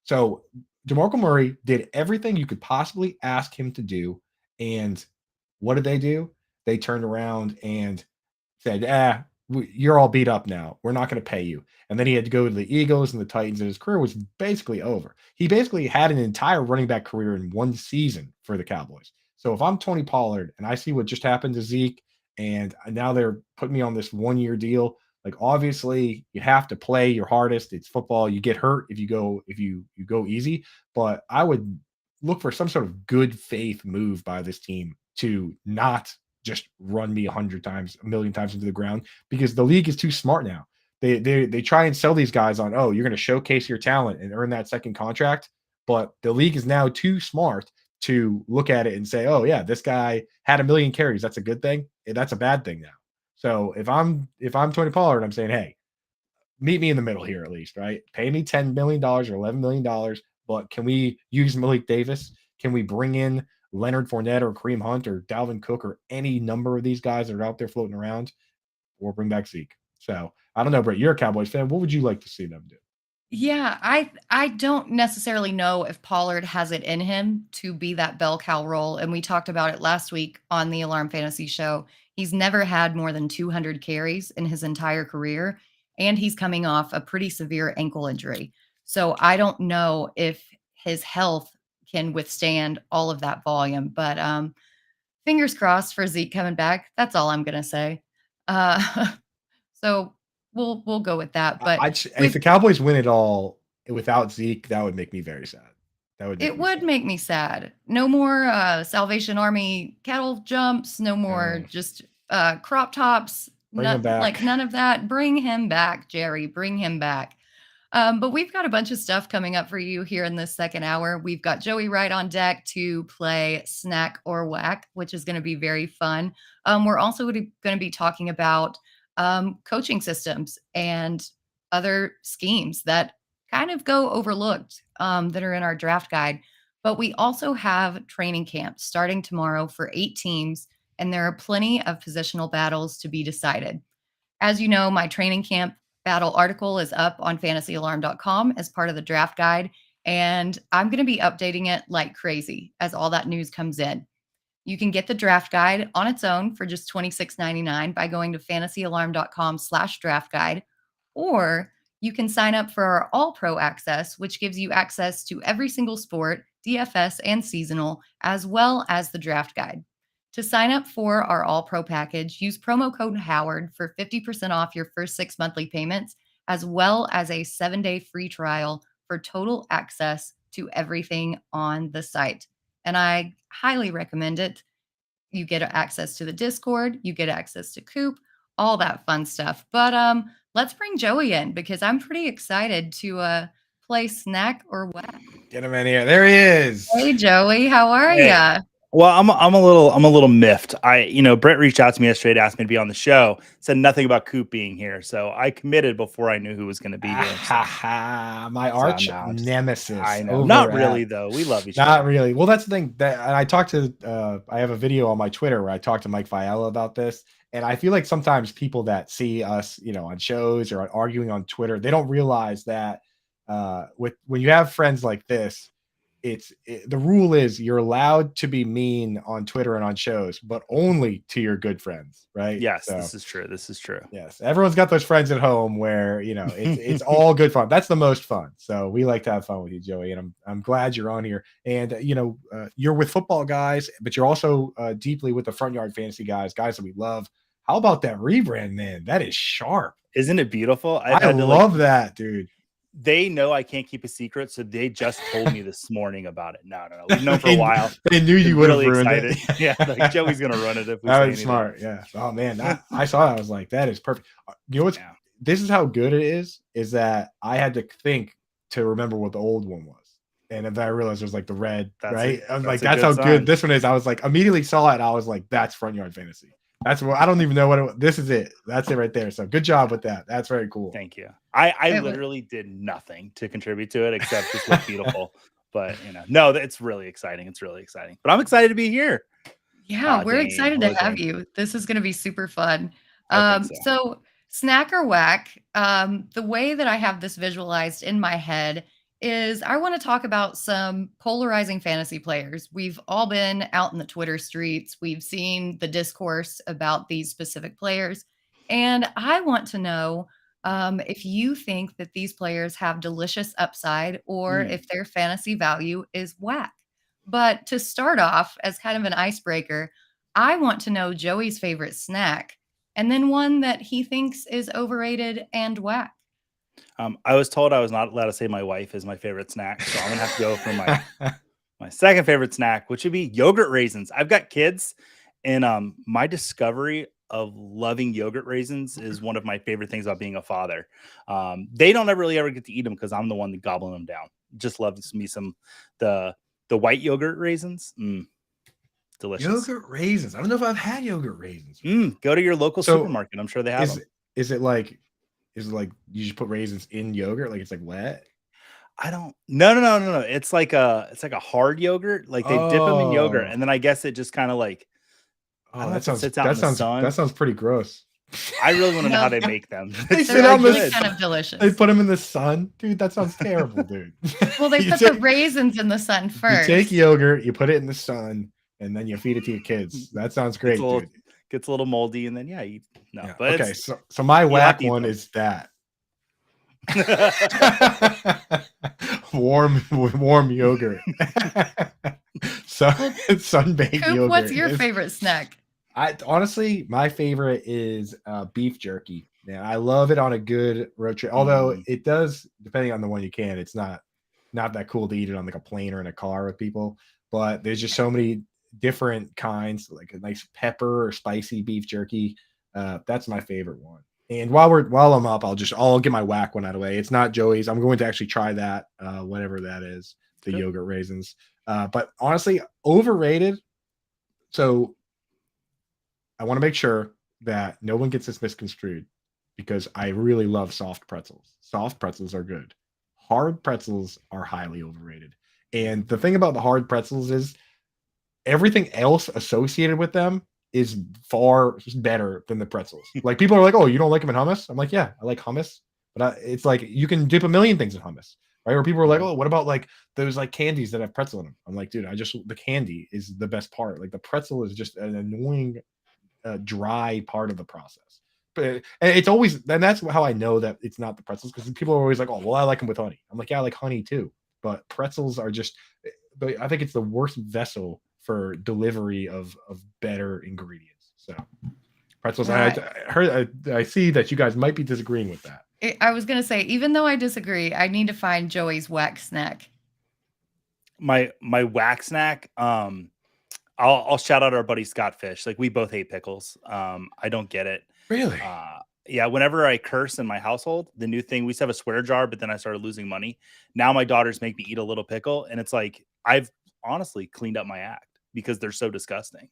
So DeMarco Murray did everything you could possibly ask him to do, and what did they do? They turned around and said, you're all beat up now. We're not going to pay you. And then he had to go to the Eagles and the Titans, and his career was basically over. He basically had an entire running back career in one season for the Cowboys. So if I'm Tony Pollard and I see what just happened to Zeke, and now they're putting me on this 1-year deal, like, obviously you have to play your hardest. It's football. You get hurt if you go easy, but I would look for some sort of good faith move by this team to not just run me 100 times, a million times into the ground, because the league is too smart now. They try and sell these guys on, oh, you're going to showcase your talent and earn that second contract, but the league is now too smart to look at it and say, oh yeah, this guy had 1 million carries. That's a good thing. That's a bad thing now. So if I'm Tony Pollard, I'm saying, hey, meet me in the middle here at least, right? Pay me $10 million or $11 million, but can we use Malik Davis? Can we bring in Leonard Fournette or Kareem Hunt or Dalvin Cook or any number of these guys that are out there floating around, or bring back Zeke? So I don't know, Britt, you're a Cowboys fan. What would you like to see them do?
Yeah, I don't necessarily know if Pollard has it in him to be that bell cow role, and we talked about it last week on the Alarm Fantasy Show. He's never had more than 200 carries in his entire career, and he's coming off a pretty severe ankle injury. So I don't know if his health can withstand all of that volume, but fingers crossed for Zeke coming back. That's all I'm gonna say. So we'll go with that. But
If the Cowboys win it all without Zeke, that would make me very sad.
It would make me sad. No more Salvation Army cattle jumps. No more just crop tops.
Bring him back.
Like none of that. Bring him back, Jerry. Bring him back. But we've got a bunch of stuff coming up for you here in this second hour. We've got Joey Wright on deck to play Snack or Wack, which is going to be very fun. We're also going to be talking about coaching systems and other schemes that kind of go overlooked that are in our draft guide. But we also have training camps starting tomorrow for 8 teams, and there are plenty of positional battles to be decided. As you know, my training camp battle article is up on fantasyalarm.com as part of the draft guide, and I'm going to be updating it like crazy as all that news comes in. You can get the draft guide on its own for just $26.99 by going to fantasyalarm.com/draft guide, or you can sign up for our All Pro access, which gives you access to every single sport, DFS and seasonal, as well as the draft guide. To sign up for our All Pro package, use promo code Howard for 50% off your first 6 monthly payments, as well as a 7-day free trial for total access to everything on the site. And I highly recommend it. You get access to the Discord, you get access to Coop, all that fun stuff. But let's bring Joey in, because I'm pretty excited to play Snack or Wack.
Get him in here. There he is.
Hey Joey, how are ya?
Well, I'm a little miffed. Britt reached out to me yesterday to ask me to be on the show. Said nothing about Coop being here, so I committed before I knew who was going to be here.
My arch nemesis.
I know. Not really, though. We love each other.
Not really. Well, that's the thing. That I talked to. I have a video on my Twitter where I talked to Mike Viella about this, And I feel like sometimes people that see us, on shows or arguing on Twitter, they don't realize that when you have friends like this, the rule is you're allowed to be mean on Twitter and on shows, but only to your good friends, right?
Yes,
So
this is true. This is true.
yes, everyone's got those friends at home where it's all good fun. That's the most fun. So we like to have fun with you, Joey, and I'm glad you're on here. And you're with football guys, but you're also deeply with the front yard fantasy guys that we love. How about that rebrand, man? That is sharp.
Isn't it beautiful?
I love that, dude.
They know I can't keep a secret, so they just told me this morning about it. No. We've known for a while.
They knew you would have
really
ruined
excited.
it.
Yeah, like Joey's gonna run it if we
that
say
was
anything.
smart. Yeah. Oh man, I saw that. I was like, that is perfect. You know what's this is how good it is that I had to think to remember what the old one was. And then I realized it was like the red, right? I'm like, that's how good this one is. I was like, immediately saw it. And I was like, that's front yard fantasy. That's what I don't even know what this is it. That's it right there. So good job with that. That's very cool.
Thank you. I literally did nothing to contribute to it except just look beautiful. But no, it's really exciting. It's really exciting. But I'm excited to be here.
Yeah, we're excited to have you. This is going to be super fun. So snack or whack, the way that I have this visualized in my head is I want to talk about some polarizing fantasy players. We've all been out in the Twitter streets. We've seen the discourse about these specific players. And I want to know if you think that these players have delicious upside or if their fantasy value is whack. But to start off as kind of an icebreaker, I want to know Joey's favorite snack and then one that he thinks is overrated and whack.
I was told I was not allowed to say my wife is my favorite snack, so I'm gonna have to go for my second favorite snack, which would be yogurt raisins. I've got kids, and my discovery of loving yogurt raisins is one of my favorite things about being a father. They don't ever really ever get to eat them because I'm the one that gobbling them down. Just loves me some the white yogurt raisins. Delicious.
Yogurt raisins. I don't know if I've had yogurt raisins.
Go to your local supermarket. I'm sure they have them.
Is it like you just put raisins in yogurt? Like it's like wet?
I don't. No. It's like a hard yogurt. Like they dip them in yogurt, and then I guess it just kind of like.
Oh, that sounds pretty gross.
I really want to know how they make them.
They sit out in the
kind of delicious.
They put them in the sun, dude. That sounds terrible, dude.
Well, they put the raisins in the sun first.
You take yogurt, you put it in the sun, and then you feed it to your kids. That sounds great, dude.
Gets a little moldy, and then
But okay, so my whack one is that warm yogurt. Sun-baked yogurt.
What's your favorite snack?
Honestly, my favorite is beef jerky. Man, I love it on a good road trip. Although it does, depending on the one you can, it's not that cool to eat it on like a plane or in a car with people. But there's just so many different kinds, like a nice pepper or spicy beef jerky. That's my favorite one. And while I'm up, I'll get my whack one out of the way. It's not Joey's. I'm going to actually try that, whatever that is, the yogurt raisins. But honestly, overrated. So I want to make sure that no one gets this misconstrued because I really love soft pretzels. Soft pretzels are good. Hard pretzels are highly overrated. And the thing about the hard pretzels is everything else associated with them is far better than the pretzels. Like people are like, oh, you don't like them in hummus? I'm like, yeah, I like hummus. But it's like you can dip a million things in hummus. Right? Or people are like, oh, what about like those like candies that have pretzel in them? I'm like, dude, the candy is the best part. Like the pretzel is just an annoying dry part of the process. But it's always, and that's how I know that it's not the pretzels, because people are always like, oh, well, I like them with honey. I'm like, yeah, I like honey too. But pretzels are just, I think it's the worst vessel for delivery of better ingredients. So pretzels, right. I see that you guys might be disagreeing with that.
I was going to say, even though I disagree, I need to find Joey's whack snack.
My whack snack, I'll shout out our buddy Scott Fish. Like we both hate pickles. I don't get it.
Really?
Yeah. Whenever I curse in my household, the new thing, we used to have a swear jar, but then I started losing money. Now my daughters make me eat a little pickle, and it's like I've honestly cleaned up my act because they're so disgusting.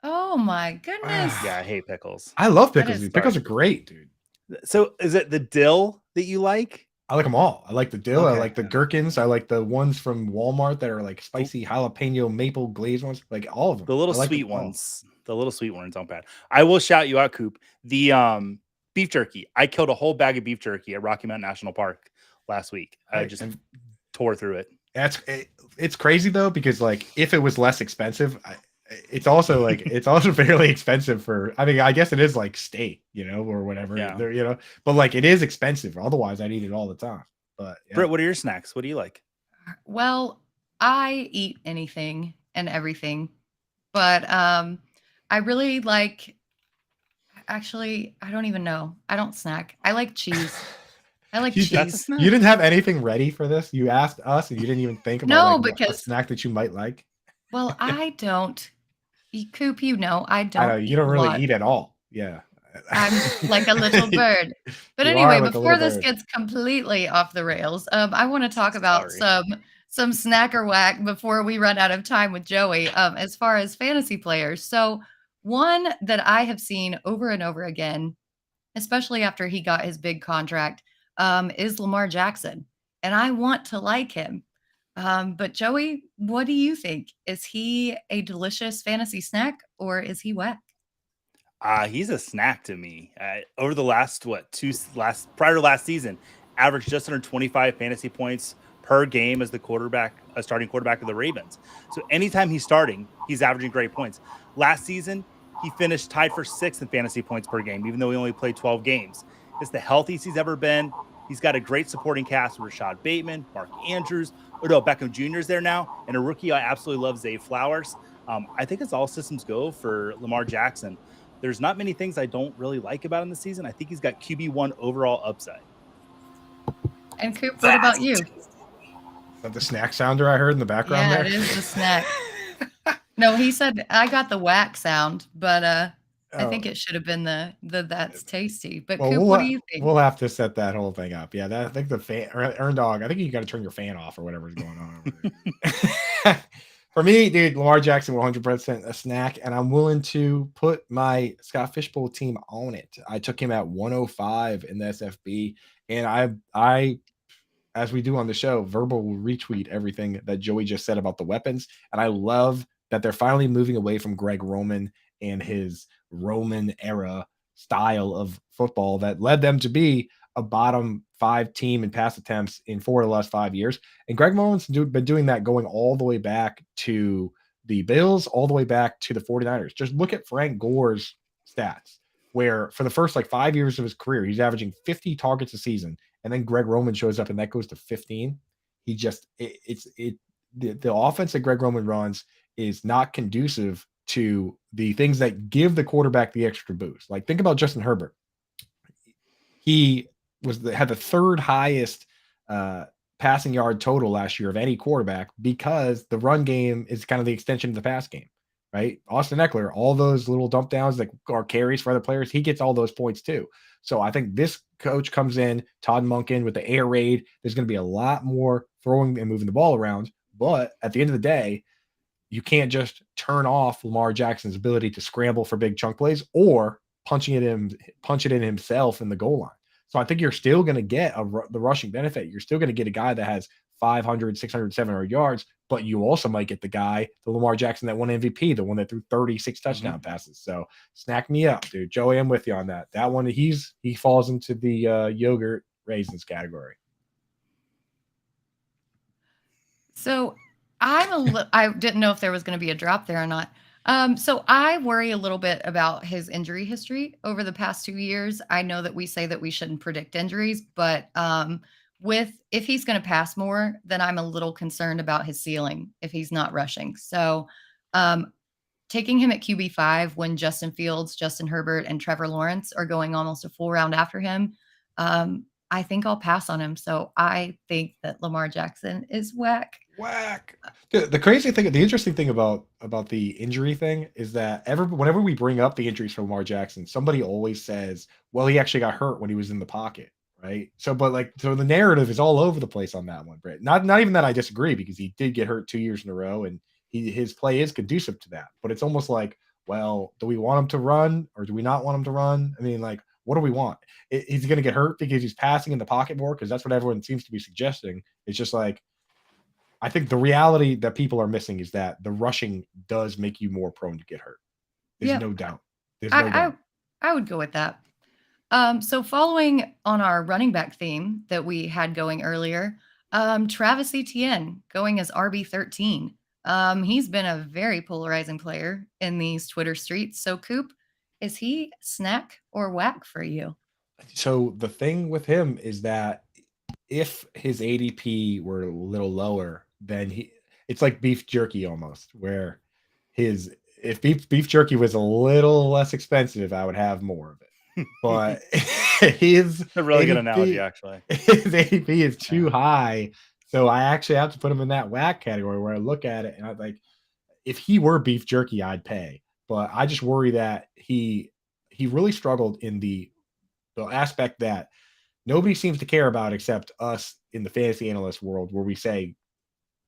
Oh my goodness.
Yeah, I hate pickles.
I love pickles. Pickles are great, dude.
So is it the dill that you like?
I like them all. I like the dill. I
Okay.
like the gherkins. I like the ones from Walmart that are like spicy jalapeno maple glazed ones. Like all of them.
The little
I like
sweet
them all.
ones. The little sweet ones aren't bad. I will shout you out, Coop. The beef jerky. I killed a whole bag of beef jerky at Rocky Mountain National Park last week. I just tore through it.
It's crazy though, because like if it was less expensive, it's also like it's also fairly expensive for. I mean, I guess it is like steak, or whatever.
Yeah.
But like it is expensive. Otherwise, I'd eat it all the time. But yeah.
Britt, what are your snacks? What do you like?
Well, I eat anything and everything, but I really like. Actually, I don't even know. I don't snack. I like cheese. I like
You-
That's a
cheese.
snack.
You didn't have anything ready for this. You asked us, and you didn't even think about
No,
like a
because
snack that you might like.
well, I don't. Coop, I
I know
don't
you
eat
don't
a
really
lot.
eat at all. Yeah,
I'm like a little bird. But
You are
anyway,
like a
before
little
this
bird.
gets completely off the rails, I want to talk about
Sorry.
some snacker whack before we run out of time with Joey. As far as fantasy players, so one that I have seen over and over again, especially after he got his big contract, is Lamar Jackson, and I want to like him. But Joey, what do you think? Is he a delicious fantasy snack or is he whack?
He's a snack to me. Over the last prior to last season, averaged just under 25 fantasy points per game as the starting quarterback of the Ravens. So anytime he's starting, he's averaging great points. Last season, he finished tied for 6th in fantasy points per game, even though he only played 12 games. It's the healthiest he's ever been. He's got a great supporting cast with Rashad Bateman, Mark Andrews, Odell Beckham Jr. is there now, and a rookie I absolutely love, Zay Flowers. I think it's all systems go for Lamar Jackson. There's not many things I don't really like about him this season. I think he's got QB1 overall upside.
And Coop, what about you?
Is that the snack sounder I heard in the background
Yeah,
there?
it is the snack. No, he said I got the whack sound, but I think it should have been the that's tasty. But
Well,
Coop, what do you think?
we'll have to set that whole thing up. Yeah, I think the fan Earn Dog. I think you got to turn your fan off or whatever's going on over there. For me, dude, Lamar Jackson 100% a snack, and I'm willing to put my Scott Fishbowl team on it. I took him at 105 in the SFB, and I, as we do on the show, verbal will retweet everything that Joey just said about the weapons, and I love that they're finally moving away from Greg Roman and his Roman era style of football that led them to be a bottom 5 team in pass attempts in 4 of the last 5 years. And Greg Roman's been doing that going all the way back to the Bills, all the way back to the 49ers. Just look at Frank Gore's stats, where for the first like 5 years of his career, he's averaging 50 targets a season. And then Greg Roman shows up and that goes to 15. The offense that Greg Roman runs is not conducive to the things that give the quarterback the extra boost. Like think about Justin Herbert. He had the 3rd highest passing yard total last year of any quarterback because the run game is kind of the extension of the pass game, right? Austin Eckler, all those little dump downs that are carries for other players, he gets all those points too. So I think this coach comes in, Todd Monken with the air raid. There's going to be a lot more throwing and moving the ball around. But at the end of the day, you can't just turn off Lamar Jackson's ability to scramble for big chunk plays or punch it in himself in the goal line. So I think you're still going to get the rushing benefit. You're still going to get a guy that has 500, 600, 700 yards, but you also might get the Lamar Jackson that won MVP, the one that threw 36 touchdown passes. So snack me up, dude. Joey, I'm with you on that. That one, he falls into the yogurt raisins category.
So I didn't know if there was going to be a drop there or not. So I worry a little bit about his injury history over the past 2 years. I know that we say that we shouldn't predict injuries, but if he's going to pass more, then I'm a little concerned about his ceiling if he's not rushing. So taking him at QB5 when Justin Fields, Justin Herbert, and Trevor Lawrence are going almost a full round after him, I think I'll pass on him. So I think that Lamar Jackson is whack.
Whack. The interesting thing about the injury thing is that whenever we bring up the injuries for Lamar Jackson, somebody always says, well, he actually got hurt when he was in the pocket, right? So the narrative is all over the place on that one, Britt. Not even that I disagree, because he did get hurt 2 years in a row and his play is conducive to that. But it's almost like, well, do we want him to run or do we not want him to run? I mean, like, what do we want? He's going to get hurt because he's passing in the pocket more, because that's what everyone seems to be suggesting. It's just like, I think the reality that people are missing is that the rushing does make you more prone to get hurt. There's
Yeah,
no doubt. There's no
I
doubt.
I would go with that. So following on our running back theme that we had going earlier, Travis Etienne going as RB13. He's been a very polarizing player in these Twitter streets. So Coop, is he snack or whack for you?
So the thing with him is that if his ADP were a little lower, then it's like beef jerky almost, where his if beef jerky was a little less expensive, I would have more of it. But his
A really good
ADP,
analogy, actually.
his ADP is too high. So I actually have to put him in that whack category, where I look at it and I'm like, if he were beef jerky, I'd pay. But I just worry that he really struggled in the aspect that nobody seems to care about except us in the fantasy analyst world, where we say,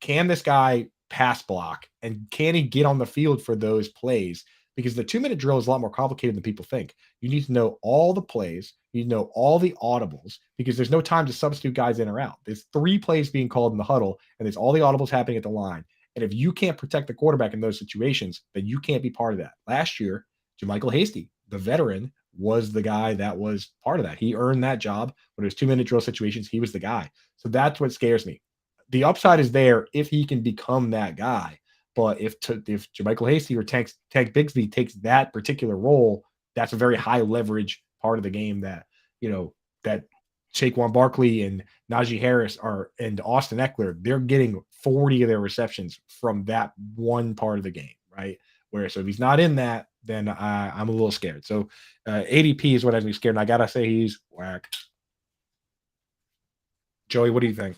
can this guy pass block and can he get on the field for those plays? Because the 2-minute drill is a lot more complicated than people think. You need to know all the plays, you need to know all the audibles, because there's no time to substitute guys in or out. There's 3 plays being called in the huddle, and there's all the audibles happening at the line. And if you can't protect the quarterback in those situations, then you can't be part of that. Last year, JaMychal Hasty, the veteran, was the guy that was part of that. He earned that job. When it was 2-minute drill situations, he was the guy. So that's what scares me. The upside is there if he can become that guy. But if JaMychal Hasty or Tank Bigsby takes that particular role, that's a very high leverage part of the game that, that Saquon Barkley and Najee Harris and Austin Eckler, they're getting 40 of their receptions from that one part of the game, right? So if he's not in that, then I'm a little scared. So ADP is what has me scared, and I gotta say he's whack. Joey, what do you think?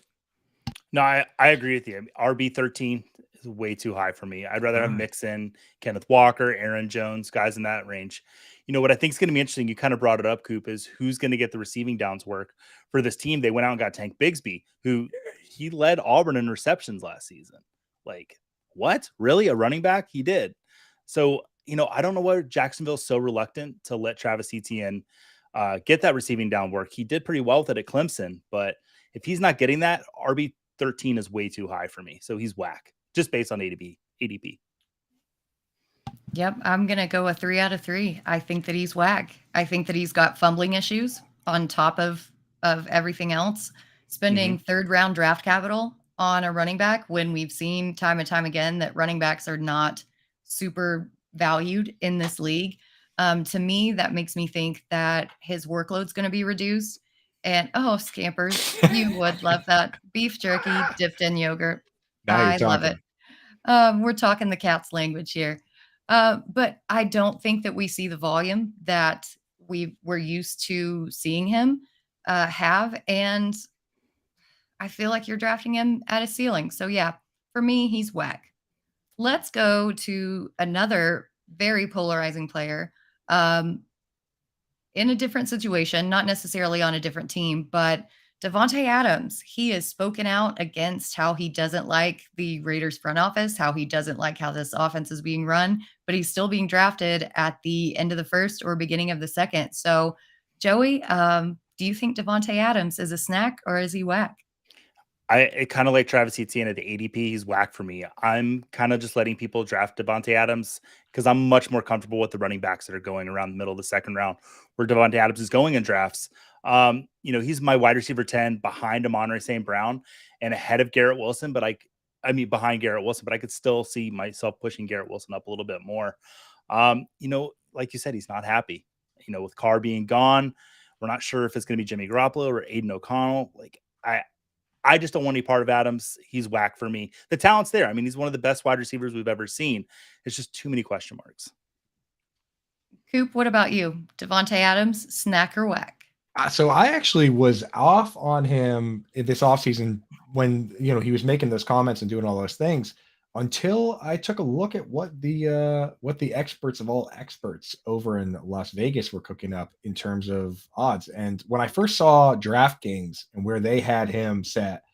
No, I agree with you. RB13 is way too high for me. I'd rather have Mixon, Kenneth Walker, Aaron Jones, guys in that range. What I think is going to be interesting, you kind of brought it up, Coop, is who's going to get the receiving downs work for this team. They went out and got Tank Bigsby, who he led Auburn in receptions last season. Like, what? Really? A running back? He did. So, I don't know why Jacksonville's so reluctant to let Travis Etienne get that receiving down work. He did pretty well with it at Clemson, but if he's not getting that, RB13 is way too high for me. So he's whack, just based on ADP.
Yep, I'm going to go a 3 out of 3. I think that he's whack. I think that he's got fumbling issues on top of everything else. Spending third round draft capital on a running back when we've seen time and time again that running backs are not super valued in this league. To me, that makes me think that his workload's going to be reduced. And scampers, you would love that. Beef jerky dipped in yogurt. I love it. We're talking the cat's language here. But I don't think that we see the volume that we're used to seeing him have. And I feel like you're drafting him at a ceiling. So yeah, for me, he's whack. Let's go to another very polarizing player. In a different situation, not necessarily on a different team, but Davante Adams. He has spoken out against how he doesn't like the Raiders front office, how he doesn't like how this offense is being run, but he's still being drafted at the end of the first or beginning of the second. So, Joey, do you think Davante Adams is a snack or is he whack?
I kind of like Travis Etienne at the ADP. He's whack for me. I'm kind of just letting people draft Davante Adams because I'm much more comfortable with the running backs that are going around the middle of the second round where Davante Adams is going in drafts. He's my wide receiver 10 behind Amon-Ra St. Brown and ahead of Garrett Wilson, but behind Garrett Wilson, but I could still see myself pushing Garrett Wilson up a little bit more. Like you said, he's not happy, with Carr being gone. We're not sure if it's going to be Jimmy Garoppolo or Aiden O'Connell. I just don't want any part of Adams. He's whack for me. The talent's there. He's one of the best wide receivers we've ever seen. It's just too many question marks.
Coop, what about you? Davante Adams, snack or whack?
So I actually was off on him in this offseason when, he was making those comments and doing all those things until I took a look at what the experts of all experts over in Las Vegas were cooking up in terms of odds. And when I first saw DraftKings and where they had him set,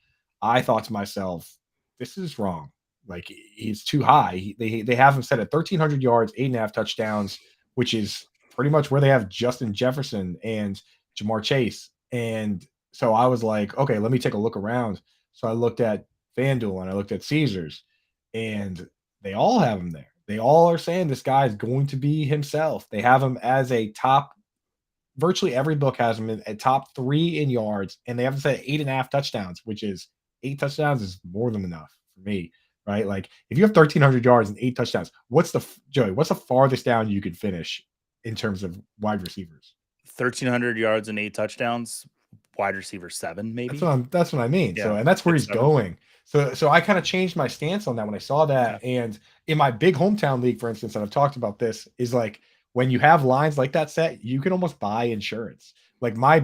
I thought to myself, this is wrong. Like, he's too high. They have him set at 1,300 yards, 8.5 touchdowns, which is pretty much where they have Justin Jefferson and Jamar Chase. And so I was like, okay, let me take a look around. So I looked at FanDuel and I looked at Caesars, and they all have him there. They all are saying this guy is going to be himself. They have him as a top, virtually every book has him at top 3 in yards, and they have him set 8.5 touchdowns, which is 8 touchdowns is more than enough for me, right? Like if you have 1,300 yards and 8 touchdowns, what's the farthest down you could finish in terms of wide receivers?
1,300 yards and 8 touchdowns, wide receiver 7, maybe.
That's what I mean.
Yeah,
so, and that's where he's
7.
going. So I kind of changed my stance on that when I saw that.
Yeah.
And in my big hometown league, for instance, and I've talked about this, is like when you have lines like that set, you can almost buy insurance. Like my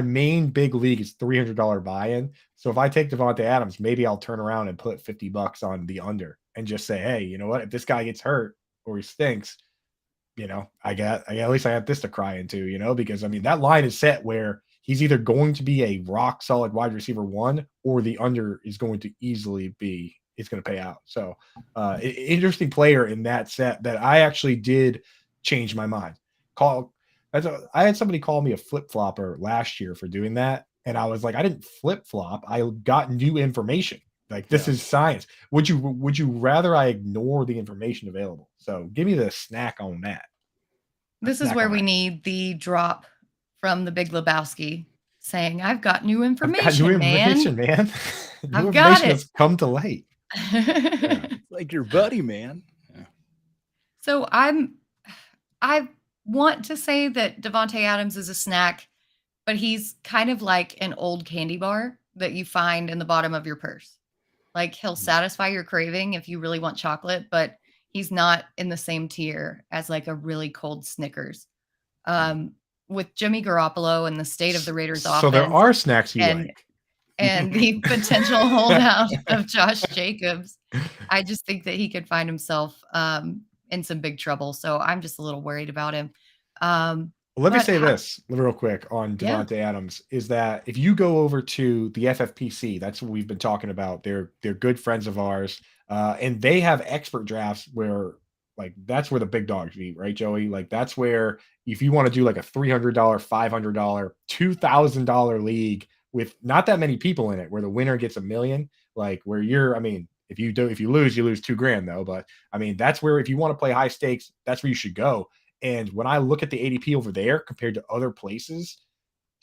main big league is $300 buy-in. So if I take Davante Adams, maybe I'll turn around and put $50 on the under and just say, hey, you know what? If this guy gets hurt or he stinks, at least I have this to cry into, because I mean that line is set where he's either going to be a rock solid wide receiver 1 or the under is going to easily be, it's going to pay out. So interesting player in that set that I actually did change my mind. I had somebody call me a flip-flopper last year for doing that. And I was like, I didn't flip-flop. I got new information. Like this is science. Would you rather I ignore the information available? So give me the snack on that.
This is where we need the drop from the Big Lebowski saying, I've got new information, man.
New
I've got
information
it.
has come to light.
Like your buddy, man. Yeah.
So I want to say that Davante Adams is a snack, but he's kind of like an old candy bar that you find in the bottom of your purse. Like he'll satisfy your craving if you really want chocolate, but he's not in the same tier as like a really cold Snickers. With Jimmy Garoppolo and the state of the Raiders offense.
So there are snacks you like.
And the potential holdout of Josh Jacobs, I just think that he could find himself in some big trouble. So I'm just a little worried about him.
Let me say this real quick on Davante Adams is that if you go over to the FFPC, that's what we've been talking about. They're good friends of ours, and they have expert drafts where like that's where the big dogs eat, right, Joey? Like that's where if you want to do like a $300, $500, $2,000 league with not that many people in it, where the winner gets $1 million, like where if you lose, you lose $2,000 though. But I mean, that's where if you want to play high stakes, that's where you should go. And when I look at the ADP over there compared to other places,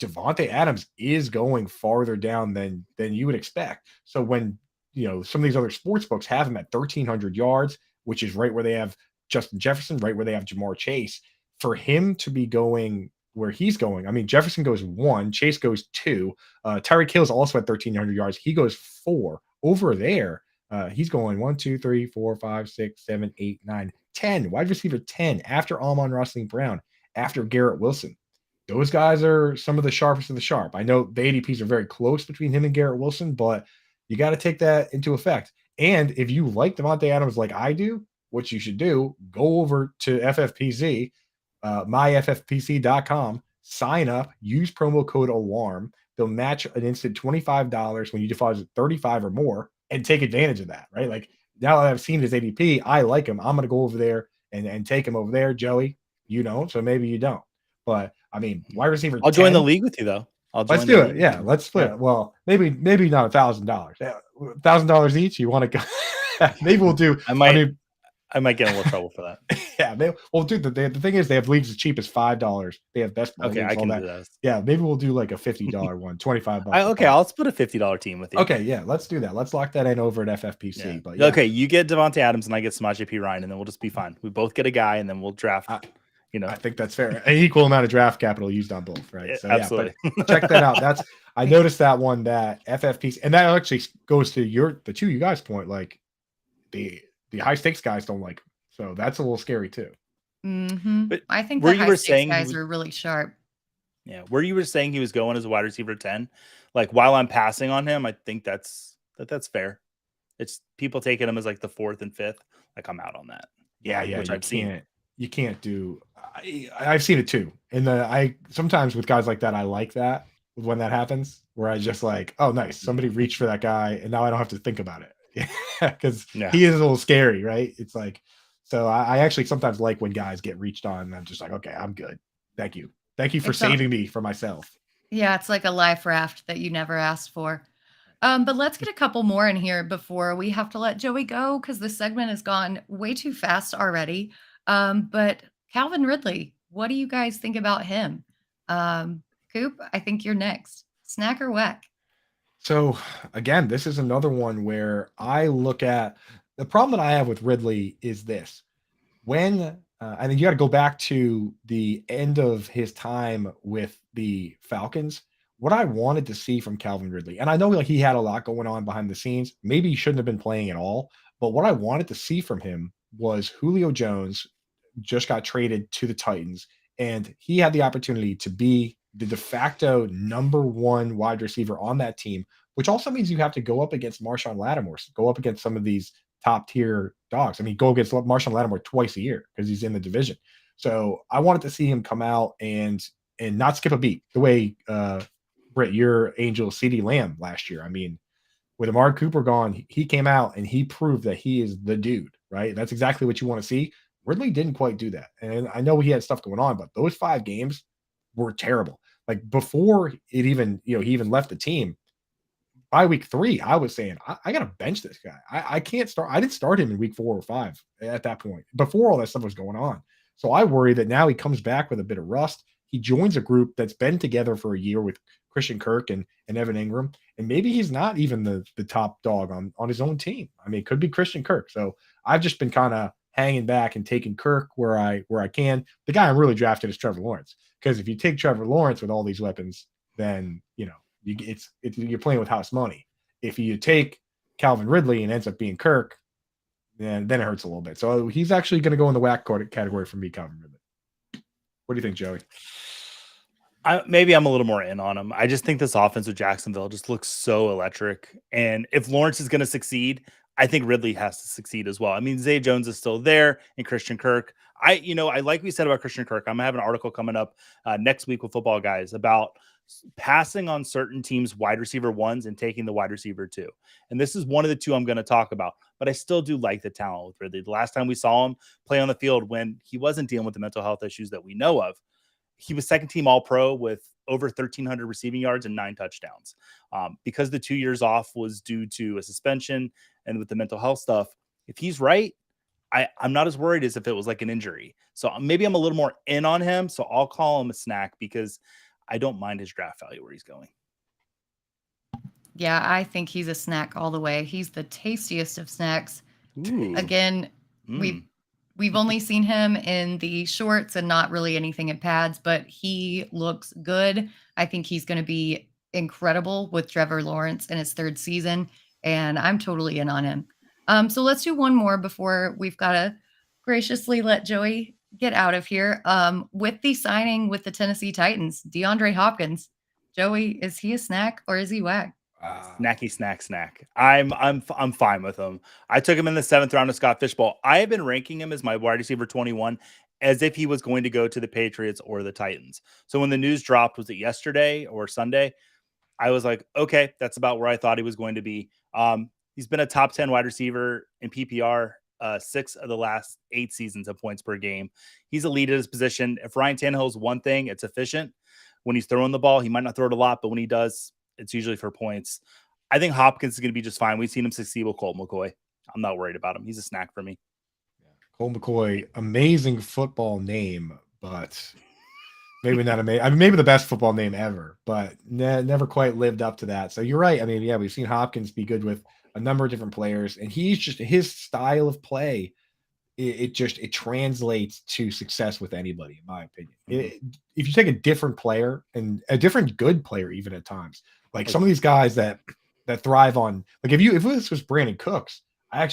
Davante Adams is going farther down than you would expect. So when some of these other sports books have him at 1,300 yards, which is right where they have Justin Jefferson, right where they have Jamar Chase, for him to be going where he's going, I mean, Jefferson goes 1, Chase goes 2, Tyreek Hill is also at 1,300 yards. He goes 4 over there. He's going 1, 2, 3, 4, 5, 6, 7, 8, 9, 10, wide receiver 10 after Amon-Ra St. Brown, after Garrett Wilson. Those guys are some of the sharpest of the sharp. I know the ADPs are very close between him and Garrett Wilson, but you got to take that into effect. And if you like Davante Adams like I do, what you should do, go over to FFPC, myffpc.com, sign up, use promo code ALARM. They'll match an instant $25 when you deposit 35 or more and take advantage of that, right? Like now that I've seen his ADP, I like him. I'm going to go over there and take him over there. Joey, you don't, so maybe you don't. But I mean, wide receiver.
I'll join the league with you though.
Let's do it. Yeah, let's split it. Well, maybe not $1,000. $1,000 each. You want to go? Maybe we'll do.
I might get in a little trouble for that.
Yeah, well, dude, the thing is, they have leagues as cheap as $5. They have best.
Okay, I can do that.
Yeah, maybe we'll do like a $50 one, $25.
Okay, I'll split a $50 team with you.
Okay, yeah, let's do that. Let's lock that in over at FFPC.
Yeah.
But yeah.
Okay, you get Davante Adams and I get Samaje P. Ryan, and then we'll just be fine. We both get a guy, and then we'll draft.
I think that's fair. An equal amount of draft capital used on both, right? So
absolutely.
Yeah, but check that out. I noticed that one, that FFPC, and that actually goes to the two you guys' point. Like the high stakes guys don't like him. So that's a little scary too.
Mm-hmm.
But
I think
where
the
you
high
were
stakes
saying
guys are really sharp.
Yeah, where you were saying he was going as a wide receiver 10, like while I'm passing on him, I think that's fair. It's people taking him as like the 4th and 5th. Like I'm out on that.
Yeah,
which I've seen.
You can't do. I've seen it too, and I sometimes with guys like that, I like that when that happens, where I just like, oh, nice, somebody reached for that guy, and now I don't have to think about it, because he is a little scary, right? It's like So I actually sometimes like when guys get reached on, and I'm just like, okay, I'm good. Thank you. Thank you for
It's a
saving me from myself.
Yeah, it's like a life raft that you never asked for. But let's get a couple more in here before we have to let Joey go because this segment has gone way too fast already. But Calvin Ridley, what do you guys think about him? Coop, I think you're next. Snack or Wack?
So again, this is another one where I look at the problem that I have with Ridley is this. When I think you got to go back to the end of his time with the Falcons. What I wanted to see from Calvin Ridley, and I know like he had a lot going on behind the scenes. Maybe he shouldn't have been playing at all. But what I wanted to see from him was Julio Jones just got traded to the Titans, and he had the opportunity to be the de facto number one wide receiver on that team, which also means you have to go up against Marshawn Lattimore, go up against some of these top tier dogs. I mean, go against Marshawn Lattimore twice a year because he's in the division. So I wanted to see him come out and not skip a beat the way Britt, your Angel CD Lamb last year. I mean, with Amari Cooper gone, he came out and he proved that he is the dude, right? That's exactly what you want to see. Ridley didn't quite do that. And I know he had stuff going on, but those 5 games were terrible. Like before it even, he even left the team, by week 3, I was saying, I got to bench this guy. I can't start. I didn't start him in week 4 or 5 at that point before all that stuff was going on. So I worry that now he comes back with a bit of rust. He joins a group that's been together for a year with Christian Kirk and Evan Ingram. And maybe he's not even the top dog on his own team. I mean, it could be Christian Kirk. So I've just been kind of hanging back and taking Kirk where I can. The guy I'm really drafted is Trevor Lawrence. Because if you take Trevor Lawrence with all these weapons, then you're playing with house money. If you take Calvin Ridley and ends up being Kirk, then it hurts a little bit. So he's actually going to go in the whack category for me, Calvin Ridley. What do you think, Joey?
Maybe I'm a little more in on him. I just think this offense with Jacksonville just looks so electric. And if Lawrence is going to succeed, I think Ridley has to succeed as well. I mean, Zay Jones is still there and Christian Kirk. I like we said about Christian Kirk, I'm going to have an article coming up next week with Football Guys about passing on certain teams wide receiver 1s and taking the wide receiver 2. And this is one of the 2 I'm going to talk about, but I still do like the talent with Ridley. The last time we saw him play on the field when he wasn't dealing with the mental health issues that we know of, he was second team all pro with over 1,300 receiving yards and 9 touchdowns. Because the 2 years off was due to a suspension and with the mental health stuff, if he's right, I'm not as worried as if it was like an injury. So maybe I'm a little more in on him. So I'll call him a snack because I don't mind his draft value where he's going.
Yeah, I think he's a snack all the way. He's the tastiest of snacks.
Ooh.
Again, we've only seen him in the shorts and not really anything in pads, but he looks good. I think he's going to be incredible with Trevor Lawrence in his 3rd season, and I'm totally in on him. So let's do one more before we've got to graciously let Joey get out of here. With the signing with the Tennessee Titans, DeAndre Hopkins. Joey, is he a snack or is he whack?
Snacky snack. I'm fine with him. I took him in the 7th round of Scott Fishbowl. I have been ranking him as my wide receiver 21 as if he was going to go to the Patriots or the Titans. So when the news dropped, was it yesterday or Sunday? I was like, okay, that's about where I thought he was going to be. He's been a top 10 wide receiver in PPR 6 of the last 8 seasons of points per game. He's a lead at his position. If Ryan Tannehill's one thing, it's efficient. When he's throwing the ball, he might not throw it a lot, but when he does, it's usually for points. I think Hopkins is going to be just fine. We've seen him succeed with Colt McCoy. I'm not worried about him. He's a snack for me.
Colt McCoy, amazing football name, but maybe not amazing. I mean, maybe the best football name ever, but never quite lived up to that. So you're right. I mean, yeah, we've seen Hopkins be good with a number of different players, and he's just his style of play. It translates to success with anybody, in my opinion. If you take a different player and a different good player, even at times, like some of these guys that thrive on, like if this was Brandon Cooks, I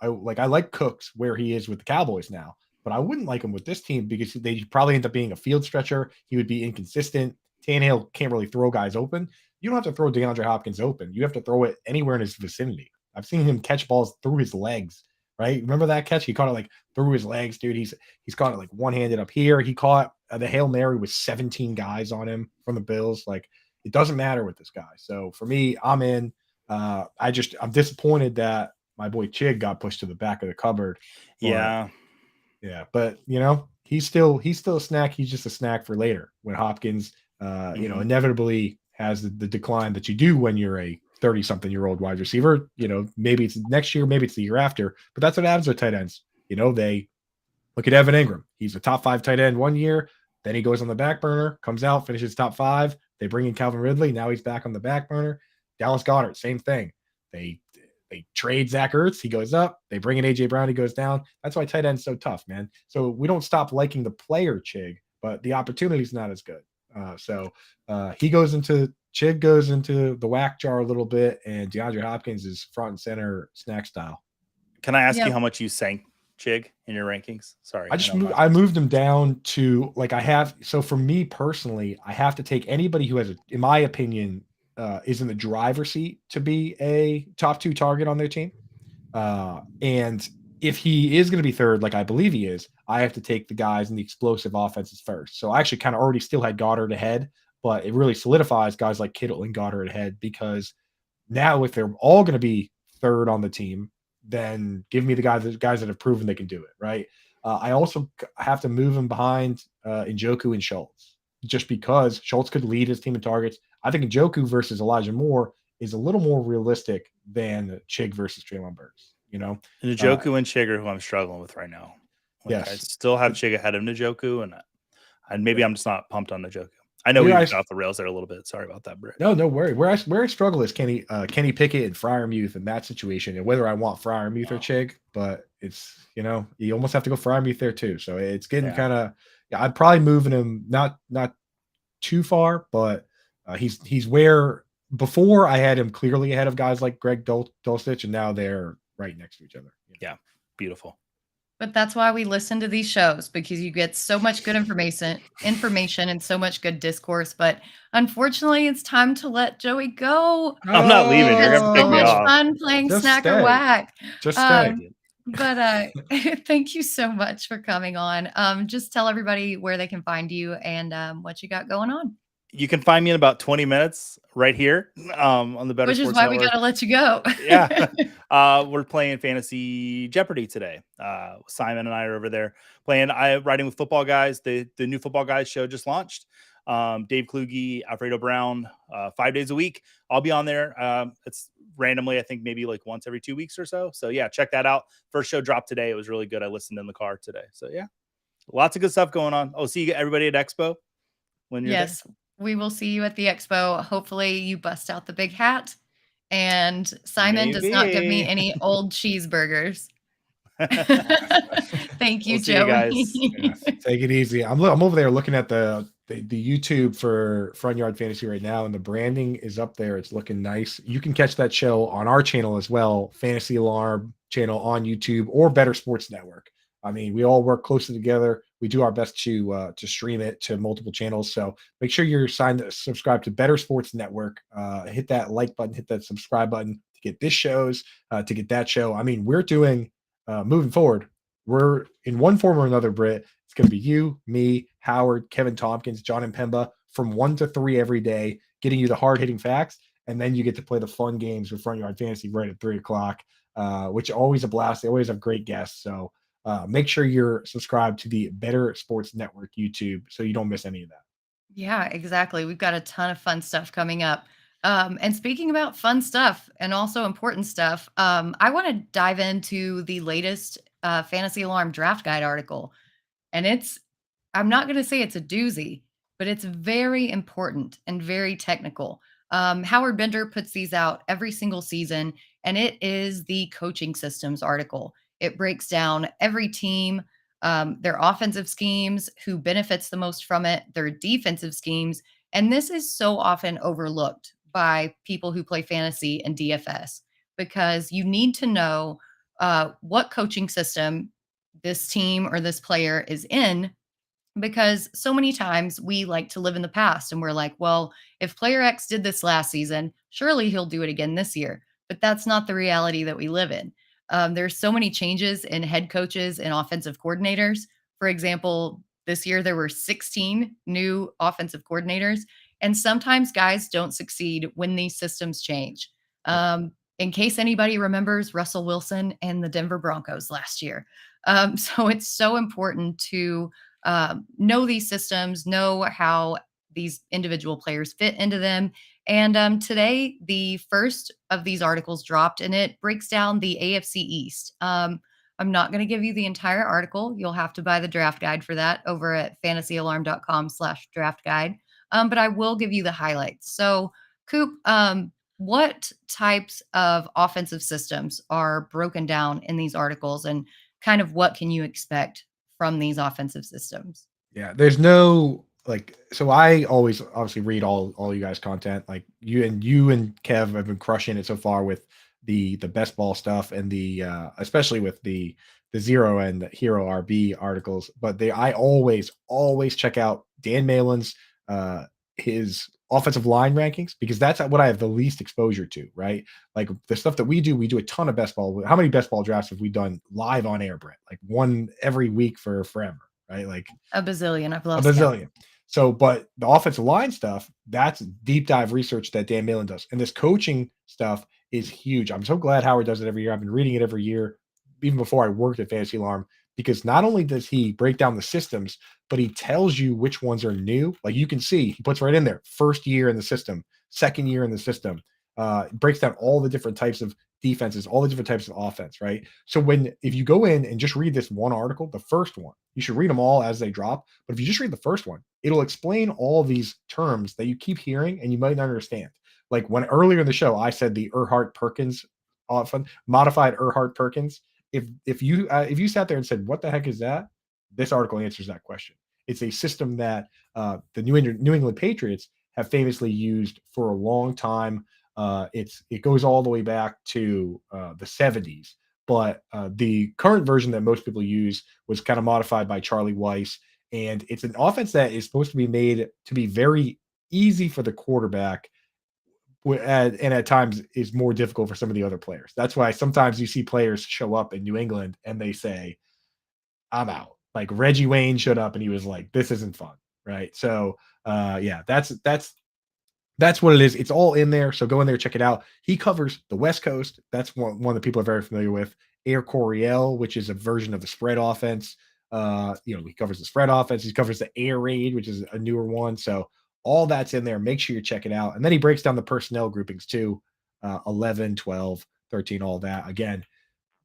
like Cooks where he is with the Cowboys now, but I wouldn't like him with this team because they probably end up being a field stretcher. He would be inconsistent. Tannehill can't really throw guys open. You don't have to throw DeAndre Hopkins open. You have to throw it anywhere in his vicinity. I've seen him catch balls through his legs. Right? Remember that catch? He caught it like through his legs, dude. He's caught it like one-handed up here. He caught the Hail Mary with 17 guys on him from the Bills. Like, it doesn't matter with this guy. So for me, I'm in. I'm disappointed that my boy Chig got pushed to the back of the cupboard.
Yeah.
Yeah, but he's still a snack. He's just a snack for later when Hopkins, inevitably has the decline that you do when you're a 30-something-year-old wide receiver. Maybe it's next year, maybe it's the year after, but that's what happens with tight ends. They look at Evan Ingram. He's a top 5 tight end one year, then he goes on the back burner, comes out, finishes top 5. They bring in Calvin Ridley. Now he's back on the back burner. Dallas Goedert, same thing. They trade Zach Ertz, he goes up. They bring in AJ Brown, he goes down. That's why tight end's so tough, man. So we don't stop liking the player Chig, but the opportunity's not as good. Chig goes into the whack jar a little bit, and DeAndre Hopkins is front and center snack style.
Can I ask you how much you sank Chig in your rankings? Sorry,
I moved him down to So for me personally, I have to take anybody who has, in my opinion, is in the driver's seat to be a top 2 target on their team. And if he is going to be third, like I believe he is, I have to take the guys in the explosive offenses first. So I actually kind of already still had Goddard ahead, but it really solidifies guys like Kittle and Goddard ahead, because now if they're all going to be third on the team, then give me the guys that have proven they can do it, right? I also have to move him behind Njoku and Schultz, just because Schultz could lead his team in targets. I think Njoku versus Elijah Moore is a little more realistic than Chig versus Treylon Burks.
Njoku and Chig are who I'm struggling with right now.
Yes,
I still have Chig ahead of Njoku, and maybe I'm just not pumped on Njoku. I know we got off the rails there a little bit. Sorry about that, Britt.
No worry. Where I struggle is Kenny Pickett and Freiermuth in that situation, and whether I want Freiermuth or Chig. But it's you almost have to go Freiermuth there too. So it's getting kind of. I'm probably moving him not too far, but he's where before I had him clearly ahead of guys like Greg Dulcich, and now they're right next to each other.
Yeah, beautiful.
But that's why we listen to these shows, because you get so much good information and so much good discourse. But unfortunately, it's time to let Joey go.
I'm not leaving. You're gonna pick
so
me
much
off.
fun playing
Just
Snack or
stay.
Whack.
Just stay.
But thank you so much for coming on. Just tell everybody where they can find you and what you got going on.
You can find me in about 20 minutes right here on the Better
Which is
Sports
why
Network.
we got to let you go.
Yeah. We're playing Fantasy Jeopardy today. Simon and I are over there playing Writing with Football Guys. The new Football Guys show just launched. Dave Kluge, Alfredo Brown, 5 days a week. I'll be on there. It's randomly, I think maybe like once every 2 weeks or so. So yeah, check that out. First show dropped today. It was really good. I listened in the car today. So yeah, lots of good stuff going on. Oh, see everybody at Expo when you're there.
We will see you at the Expo. Hopefully you bust out the big hat and Simon does not give me any old cheeseburgers. Thank you, Joey.
Take it easy. I'm over there looking at the YouTube for Front Yard Fantasy right now, and the branding is up there. It's looking nice. You can catch that show on our channel as well, Fantasy Alarm channel on YouTube or Better Sports Network. I mean, we all work closely together. We do our best to stream it to multiple channels. So make sure you're subscribe to Better Sports Network. Hit that like button, hit that subscribe button to get this shows, to get that show. I mean, we're doing moving forward. We're in one form or another, Britt. It's going to be you, me, Howard, Kevin Tompkins, John and Pemba from 1 to 3 every day, getting you the hard hitting facts. And then you get to play the fun games with Front Yard Fantasy right at 3:00, which are always a blast. They always have great guests. So make sure you're subscribed to the Better Sports Network YouTube so you don't miss any of that.
Yeah, exactly. We've got a ton of fun stuff coming up. And speaking about fun stuff and also important stuff, I want to dive into the latest Fantasy Alarm Draft Guide article. And I'm not going to say it's a doozy, but it's very important and very technical. Howard Bender puts these out every single season, and it is the coaching systems article. It breaks down every team, their offensive schemes, who benefits the most from it, their defensive schemes. And this is so often overlooked by people who play fantasy and DFS, because you need to know what coaching system this team or this player is in, because so many times we like to live in the past and we're like, well, if player X did this last season, surely he'll do it again this year. But that's not the reality that we live in. There's so many changes in head coaches and offensive coordinators. For example, this year there were 16 new offensive coordinators, and sometimes guys don't succeed when these systems change. In case anybody remembers Russell Wilson and the Denver Broncos last year, So it's so important to know these systems, know how these individual players fit into them. And today, the first of these articles dropped, and it breaks down the AFC East. I'm not going to give you the entire article. You'll have to buy the draft guide for that over at fantasyalarm.com/draft guide. But I will give you the highlights. So, Coop, what types of offensive systems are broken down in these articles, and kind of what can you expect from these offensive systems?
Yeah, there's no like so I always obviously read all you guys content. Like you and Kev have been crushing it so far with the best ball stuff and the especially with the zero and the hero RB articles. But they I always check out Dan Malin's his offensive line rankings because that's what I have the least exposure to, right? Like the stuff that we do a ton of best ball. How many best ball drafts have we done live on air, Brett? Like one every week for forever, right? Like
A bazillion. I've
a
lost count.
bazillion. So, but the offensive line stuff, that's deep dive research that Dan Malin does. And this coaching stuff is huge. I'm so glad Howard does it every year. I've been reading it every year, even before I worked at Fantasy Alarm, because not only does he break down the systems, but he tells you which ones are new. Like you can see, he puts right in there, first year in the system, second year in the system, breaks down all the different types of defenses, all the different types of offense, right? So if you go in and just read this one article, the first one, you should read them all as they drop. But if you just read the first one, it'll explain all these terms that you keep hearing and you might not understand. Like when earlier in the show I said the Erhardt Perkins often modified Erhardt Perkins. If you sat there and said what the heck is that, this article answers that question. It's a system that the New England Patriots have famously used for a long time. It goes all the way back to the 70s, but the current version that most people use was kind of modified by Charlie Weiss, and it's an offense that is supposed to be made to be very easy for the quarterback, and at times is more difficult for some of the other players. That's why sometimes you see players show up in New England and they say, "I'm out." Like Reggie Wayne showed up and he was like, "This isn't fun," right? So, yeah, that's what it is. It's all in there. So go in there, check it out. He covers the West Coast. That's one that people are very familiar with. Air Coryell, which is a version of the spread offense. He covers the spread offense. He covers the air raid, which is a newer one. So all that's in there. Make sure you check it out. And then he breaks down the personnel groupings too. 11, 12, 13, all that. Again,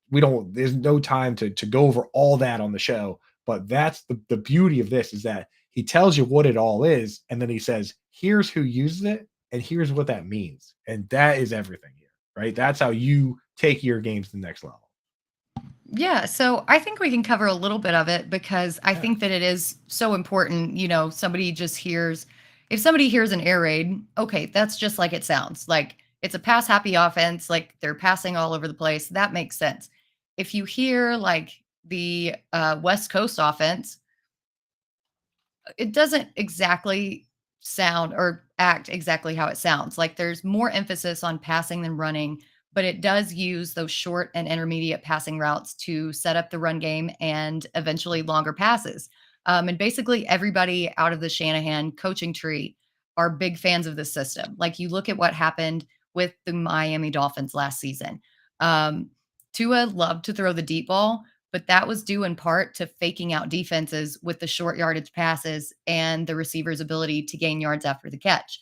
there's no time to go over all that on the show, but that's the beauty of this is that he tells you what it all is, and then he says, here's who uses it, and here's what that means. And that is everything here, right? That's how you take your games to the next level.
Yeah, so I think we can cover a little bit of it because I
Yeah.
think that it is so important. If somebody hears an air raid, okay, that's just like it sounds. Like it's a pass happy offense, like they're passing all over the place. That makes sense. If you hear like the West Coast offense, it doesn't exactly sound or act exactly how it sounds. Like there's more emphasis on passing than running, but it does use those short and intermediate passing routes to set up the run game and eventually longer passes. And basically, everybody out of the Shanahan coaching tree are big fans of this system. Like you look at what happened with the Miami Dolphins last season. Um, Tua loved to throw the deep ball, but that was due in part to faking out defenses with the short yardage passes and the receiver's ability to gain yards after the catch.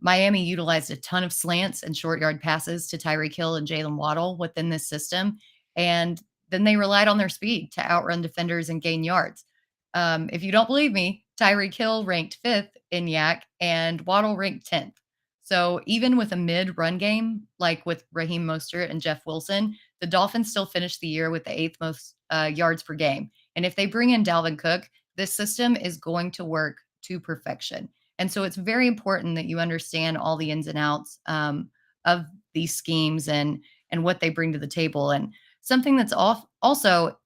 Miami utilized a ton of slants and short yard passes to Tyreek Hill and Jalen Waddle within this system. And then they relied on their speed to outrun defenders and gain yards. If you don't believe me, Tyreek Hill ranked fifth in Yak and Waddle ranked 10th. So even with a mid run game, like with Raheem Mostert and Jeff Wilson, the Dolphins still finished the year with the eighth most yards per game. And if they bring in Dalvin Cook, this system is going to work to perfection. And so it's very important that you understand all the ins and outs of these schemes and what they bring to the table. And something that's also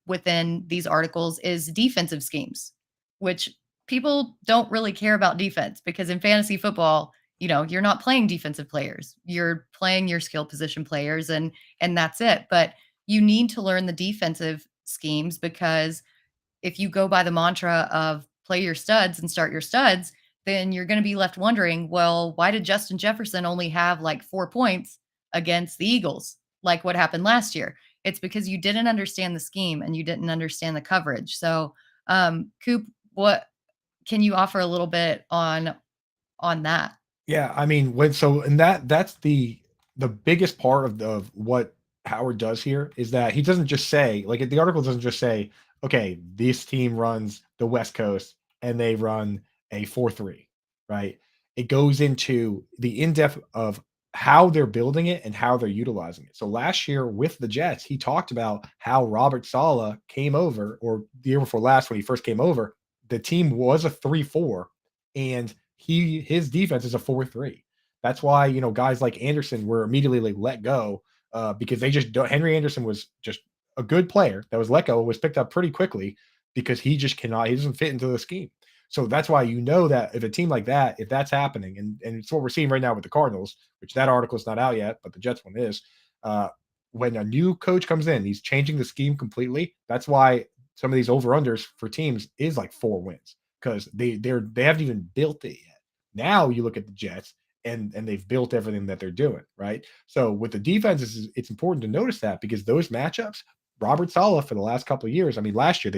within these articles is defensive schemes, which people don't really care about defense because in fantasy football, you're not playing defensive players. You're playing your skill position players and that's it. But you need to learn the defensive schemes because if you go by the mantra of play your studs and start your studs, then you're going to be left wondering, well, why did Justin Jefferson only have like 4 points against the Eagles? Like what happened last year? it's because you didn't understand the scheme and you didn't understand the coverage. So, Coop, what can you offer a little bit on that?
Yeah, I mean, when so and that's the biggest part of what Howard does here is that he doesn't just say, like the article doesn't just say, okay, this team runs the West Coast and they run a 4-3, right? It goes into the in-depth of how they're building it and how they're utilizing it. So last year with the Jets, he talked about how Robert Saleh came over, or the year before last when he first came over, the team was a 3-4 and his defense is a 4-3. That's why, guys like Anderson were immediately like let go because they just don't. Henry Anderson was just a good player that was let go and was picked up pretty quickly because he doesn't fit into the scheme. So that's why that if a team like that, if that's happening, and it's what we're seeing right now with the Cardinals, which that article is not out yet, but the Jets one is, when a new coach comes in, he's changing the scheme completely. That's why some of these over-unders for teams is like 4 wins because they haven't even built it yet. Now you look at the Jets and they've built everything that they're doing, right? So with the defenses, it's important to notice that because those matchups, Robert Saleh for the last couple of years, I mean, last year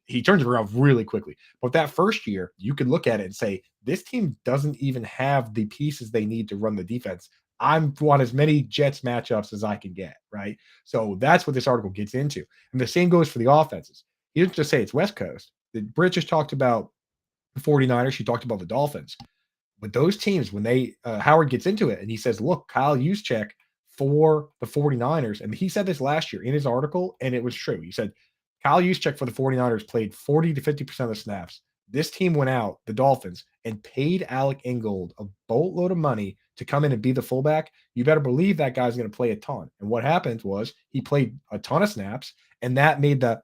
he turns it around really quickly. But that first year, you could look at it and say, this team doesn't even have the pieces they need to run the defense. I want as many Jets matchups as I can get, right? So that's what this article gets into. And the same goes for the offenses. He didn't just say it's West Coast. Britt just talked about the 49ers. She talked about the Dolphins. But those teams, when Howard gets into it and he says, look, Kyle Juszczyk for the 49ers, and he said this last year in his article, and it was true. He said, Kyle Juszczyk for the 49ers played 40 to 50% of the snaps. This team went out, the Dolphins, and paid Alec Ingold a boatload of money to come in and be the fullback. You better believe that guy's going to play a ton. And what happened was he played a ton of snaps, and that made the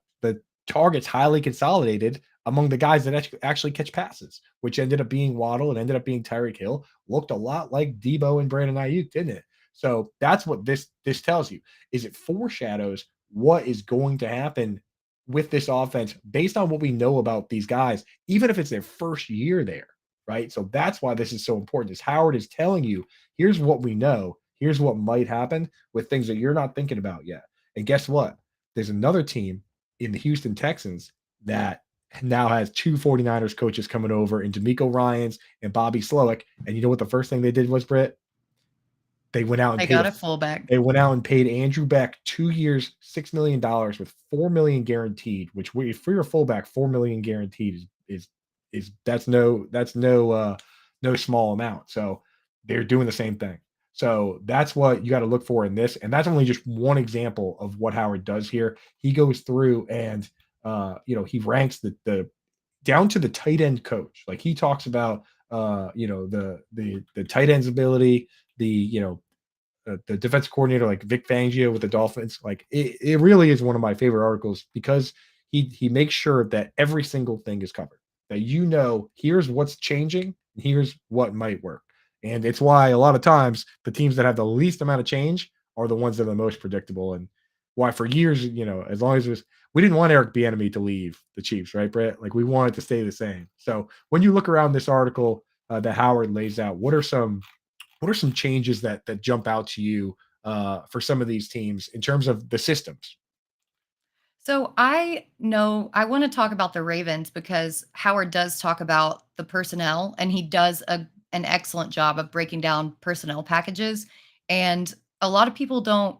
targets highly consolidated among the guys that actually catch passes, which ended up being Waddle and ended up being Tyreek Hill. Looked a lot like Debo and Brandon Ayuk, didn't it? So that's what this tells you. Is it foreshadows what is going to happen with this offense based on what we know about these guys, even if it's their first year there, right? So that's why this is so important. Is Howard is telling you, here's what we know, here's what might happen with things that you're not thinking about yet. And guess what? There's another team in the Houston Texans that now has 2 49ers coaches coming over in D'Amico Ryans and Bobby Slowick. And you know what the first thing they did was, Britt? They went out and
They got a fullback.
They went out and paid Andrew Beck 2 years, $6 million with $4 million guaranteed, which for your fullback, $4 million guaranteed is that's no small amount. So they're doing the same thing. So that's what you got to look for in this. And that's only just one example of what Howard does here. He goes through and he ranks the down to the tight end coach. Like he talks about the tight end's ability, the defensive coordinator like Vic Fangio with the Dolphins. Like it really is one of my favorite articles because he makes sure that every single thing is covered. That here's what's changing, and here's what might work. And it's why a lot of times the teams that have the least amount of change are the ones that are the most predictable. And why for years, as long as we didn't want Eric Bieniemy to leave the Chiefs, right, Brett? Like we want it to stay the same. So when you look around this article that Howard lays out, what are some changes that jump out to you for some of these teams in terms of the systems?
So I want to talk about the Ravens because Howard does talk about the personnel and he does an excellent job of breaking down personnel packages. And a lot of people don't,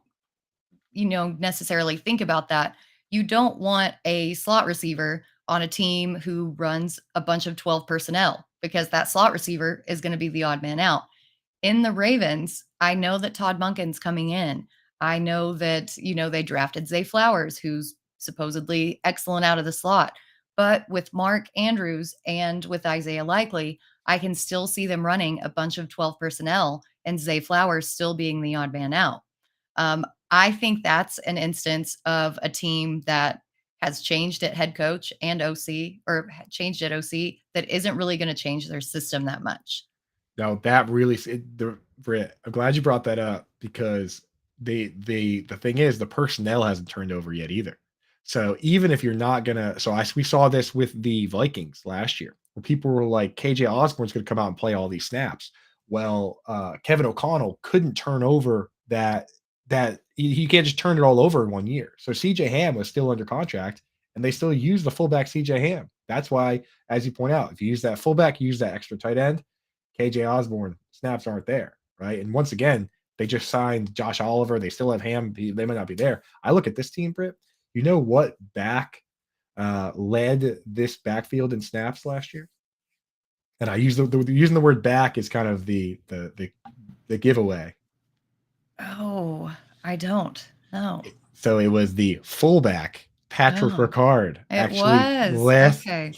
necessarily think about that. You don't want a slot receiver on a team who runs a bunch of 12 personnel because that slot receiver is going to be the odd man out. In the Ravens, I know that Todd Monken's coming in. I know that, they drafted Zay Flowers, who's supposedly excellent out of the slot. But with Mark Andrews and with Isaiah Likely, I can still see them running a bunch of 12 personnel and Zay Flowers still being the odd man out. I think that's an instance of a team that has changed at head coach and OC or changed at OC that isn't really going to change their system that much.
Now that really, Britt, I'm glad you brought that up because the thing is the personnel hasn't turned over yet either. So even if you're not gonna, we saw this with the Vikings last year, where people were like, KJ Osborne's going to come out and play all these snaps. Well, Kevin O'Connell couldn't turn over that that you can't just turn it all over in 1 year. So CJ Ham was still under contract, and they still use the fullback CJ Ham. That's why, as you point out, if you use that fullback, you use that extra tight end. KJ Osborne snaps aren't there, right? And once again, they just signed Josh Oliver. They still have Ham. They might not be there. I look at this team, Britt. You know what back led this backfield in snaps last year? And I use using the word back is kind of the giveaway.
Oh, I don't know.
So it was the fullback Patrick
Oh,
Ricard.
it was. Okay.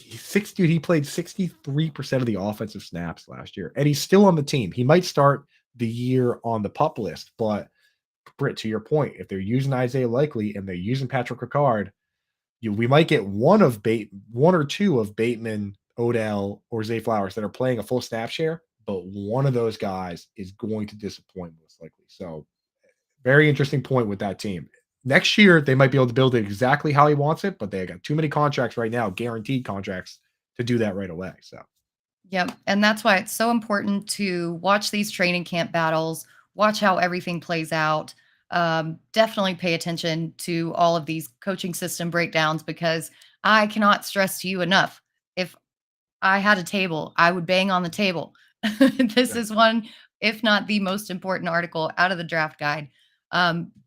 Dude, he played 63% of the offensive snaps last year, and he's still on the team. He might start the year on the pup list, but Britt, to your point, if they're using Isaiah Likely and they're using Patrick Ricard, we might get one or two of Bateman, Odell, or Zay Flowers that are playing a full snap share, but one of those guys is going to disappoint most likely. So very interesting point with that team. Next year, they might be able to build it exactly how he wants it, but they got too many contracts right now, guaranteed contracts, to do that right away. So,
Yep. And that's why it's so important to watch these training camp battles, watch how everything plays out. Definitely pay attention to all of these coaching system breakdowns because I cannot stress to you enough. If I had a table, I would bang on the table. This
yeah.
is one, if not the most important article out of the draft guide.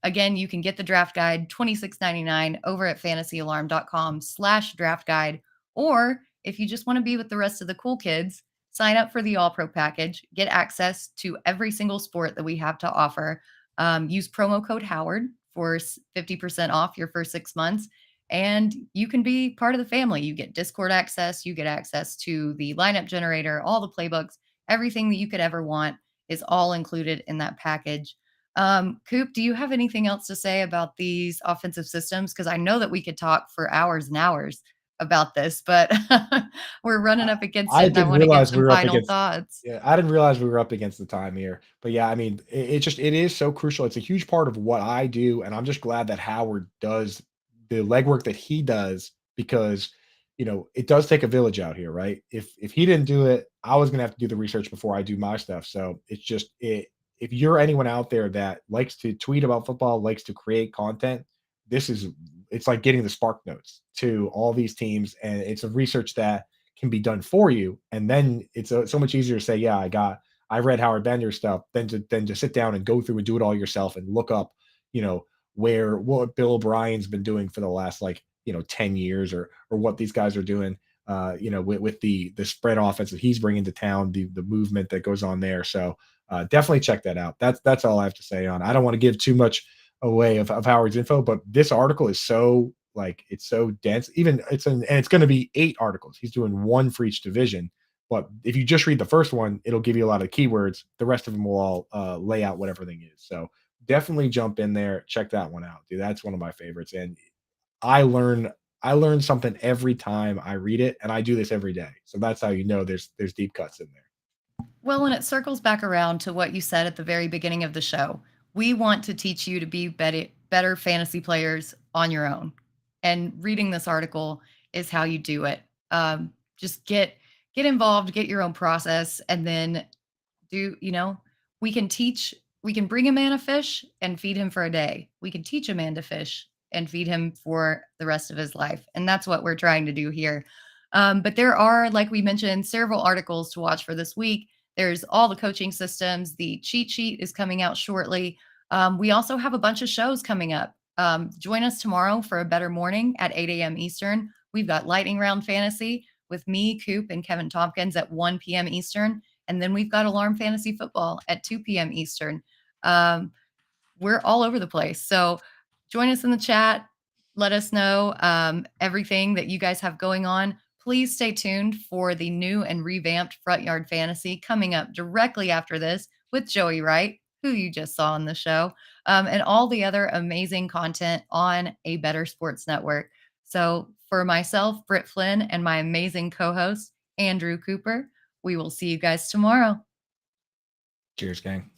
Again, you can get the draft guide $26.99 over at fantasyalarm.com/draft guide. Or if you just want to be with the rest of the cool kids, sign up for the All Pro package, get access to every single sport that we have to offer. Use promo code Howard for 50% off your first 6 months. And you can be part of the family. You get Discord access, you get access to the lineup generator, all the playbooks, everything that you could ever want is all included in that package. Coop, do you have anything else to say about these offensive systems? Because I know that we could talk for hours and hours about this, but we're running up against it,
I
and I
didn't
want to get
realize we
some
were up
final
against.
thoughts.
Yeah, I didn't realize we were up against the time here. But yeah, I mean, it is so crucial. It's a huge part of what I do, and I'm just glad that Howard does the legwork that he does because it does take a village out here, right? If he didn't do it, I was gonna have to do the research before I do my stuff. So it's just it. If you're anyone out there that likes to tweet about football, likes to create content, it's like getting the spark notes to all these teams, and it's a research that can be done for you. And then it's so much easier to say, yeah, I read Howard Bender's stuff than to sit down and go through and do it all yourself and look up, what Bill O'Brien's been doing for the last 10 years or what these guys are doing, with the spread offense that he's bringing to town, the movement that goes on there. So definitely check that out. That's all I have to say on. I don't want to give too much away of Howard's info, but this article is so it's so dense. Even and it's going to be 8 articles. He's doing one for each division. But if you just read the first one, it'll give you a lot of keywords. The rest of them will all lay out what everything is. So definitely jump in there, check that one out, dude. That's one of my favorites, and I learn something every time I read it, and I do this every day. So that's how there's deep cuts in there.
Well, and it circles back around to what you said at the very beginning of the show. We want to teach you to be better fantasy players on your own. And reading this article is how you do it. Just get involved, get your own process, and then we can bring a man a fish and feed him for a day. We can teach a man to fish and feed him for the rest of his life. And that's what we're trying to do here. But there are, like we mentioned, several articles to watch for this week. There's all the coaching systems. The cheat sheet is coming out shortly. We also have a bunch of shows coming up. Join us tomorrow for a better morning at 8 a.m. Eastern. We've got Lightning Round Fantasy with me, Coop, and Kevin Tompkins at 1 p.m. Eastern. And then we've got Alarm Fantasy Football at 2 p.m. Eastern. We're all over the place. So join us in the chat. Let us know everything that you guys have going on. Please stay tuned for the new and revamped Front Yard Fantasy coming up directly after this with Joey Wright, who you just saw on the show, and all the other amazing content on A Better Sports Network. So for myself, Britt Flinn, and my amazing co-host, Andrew Cooper, we will see you guys tomorrow.
Cheers, gang.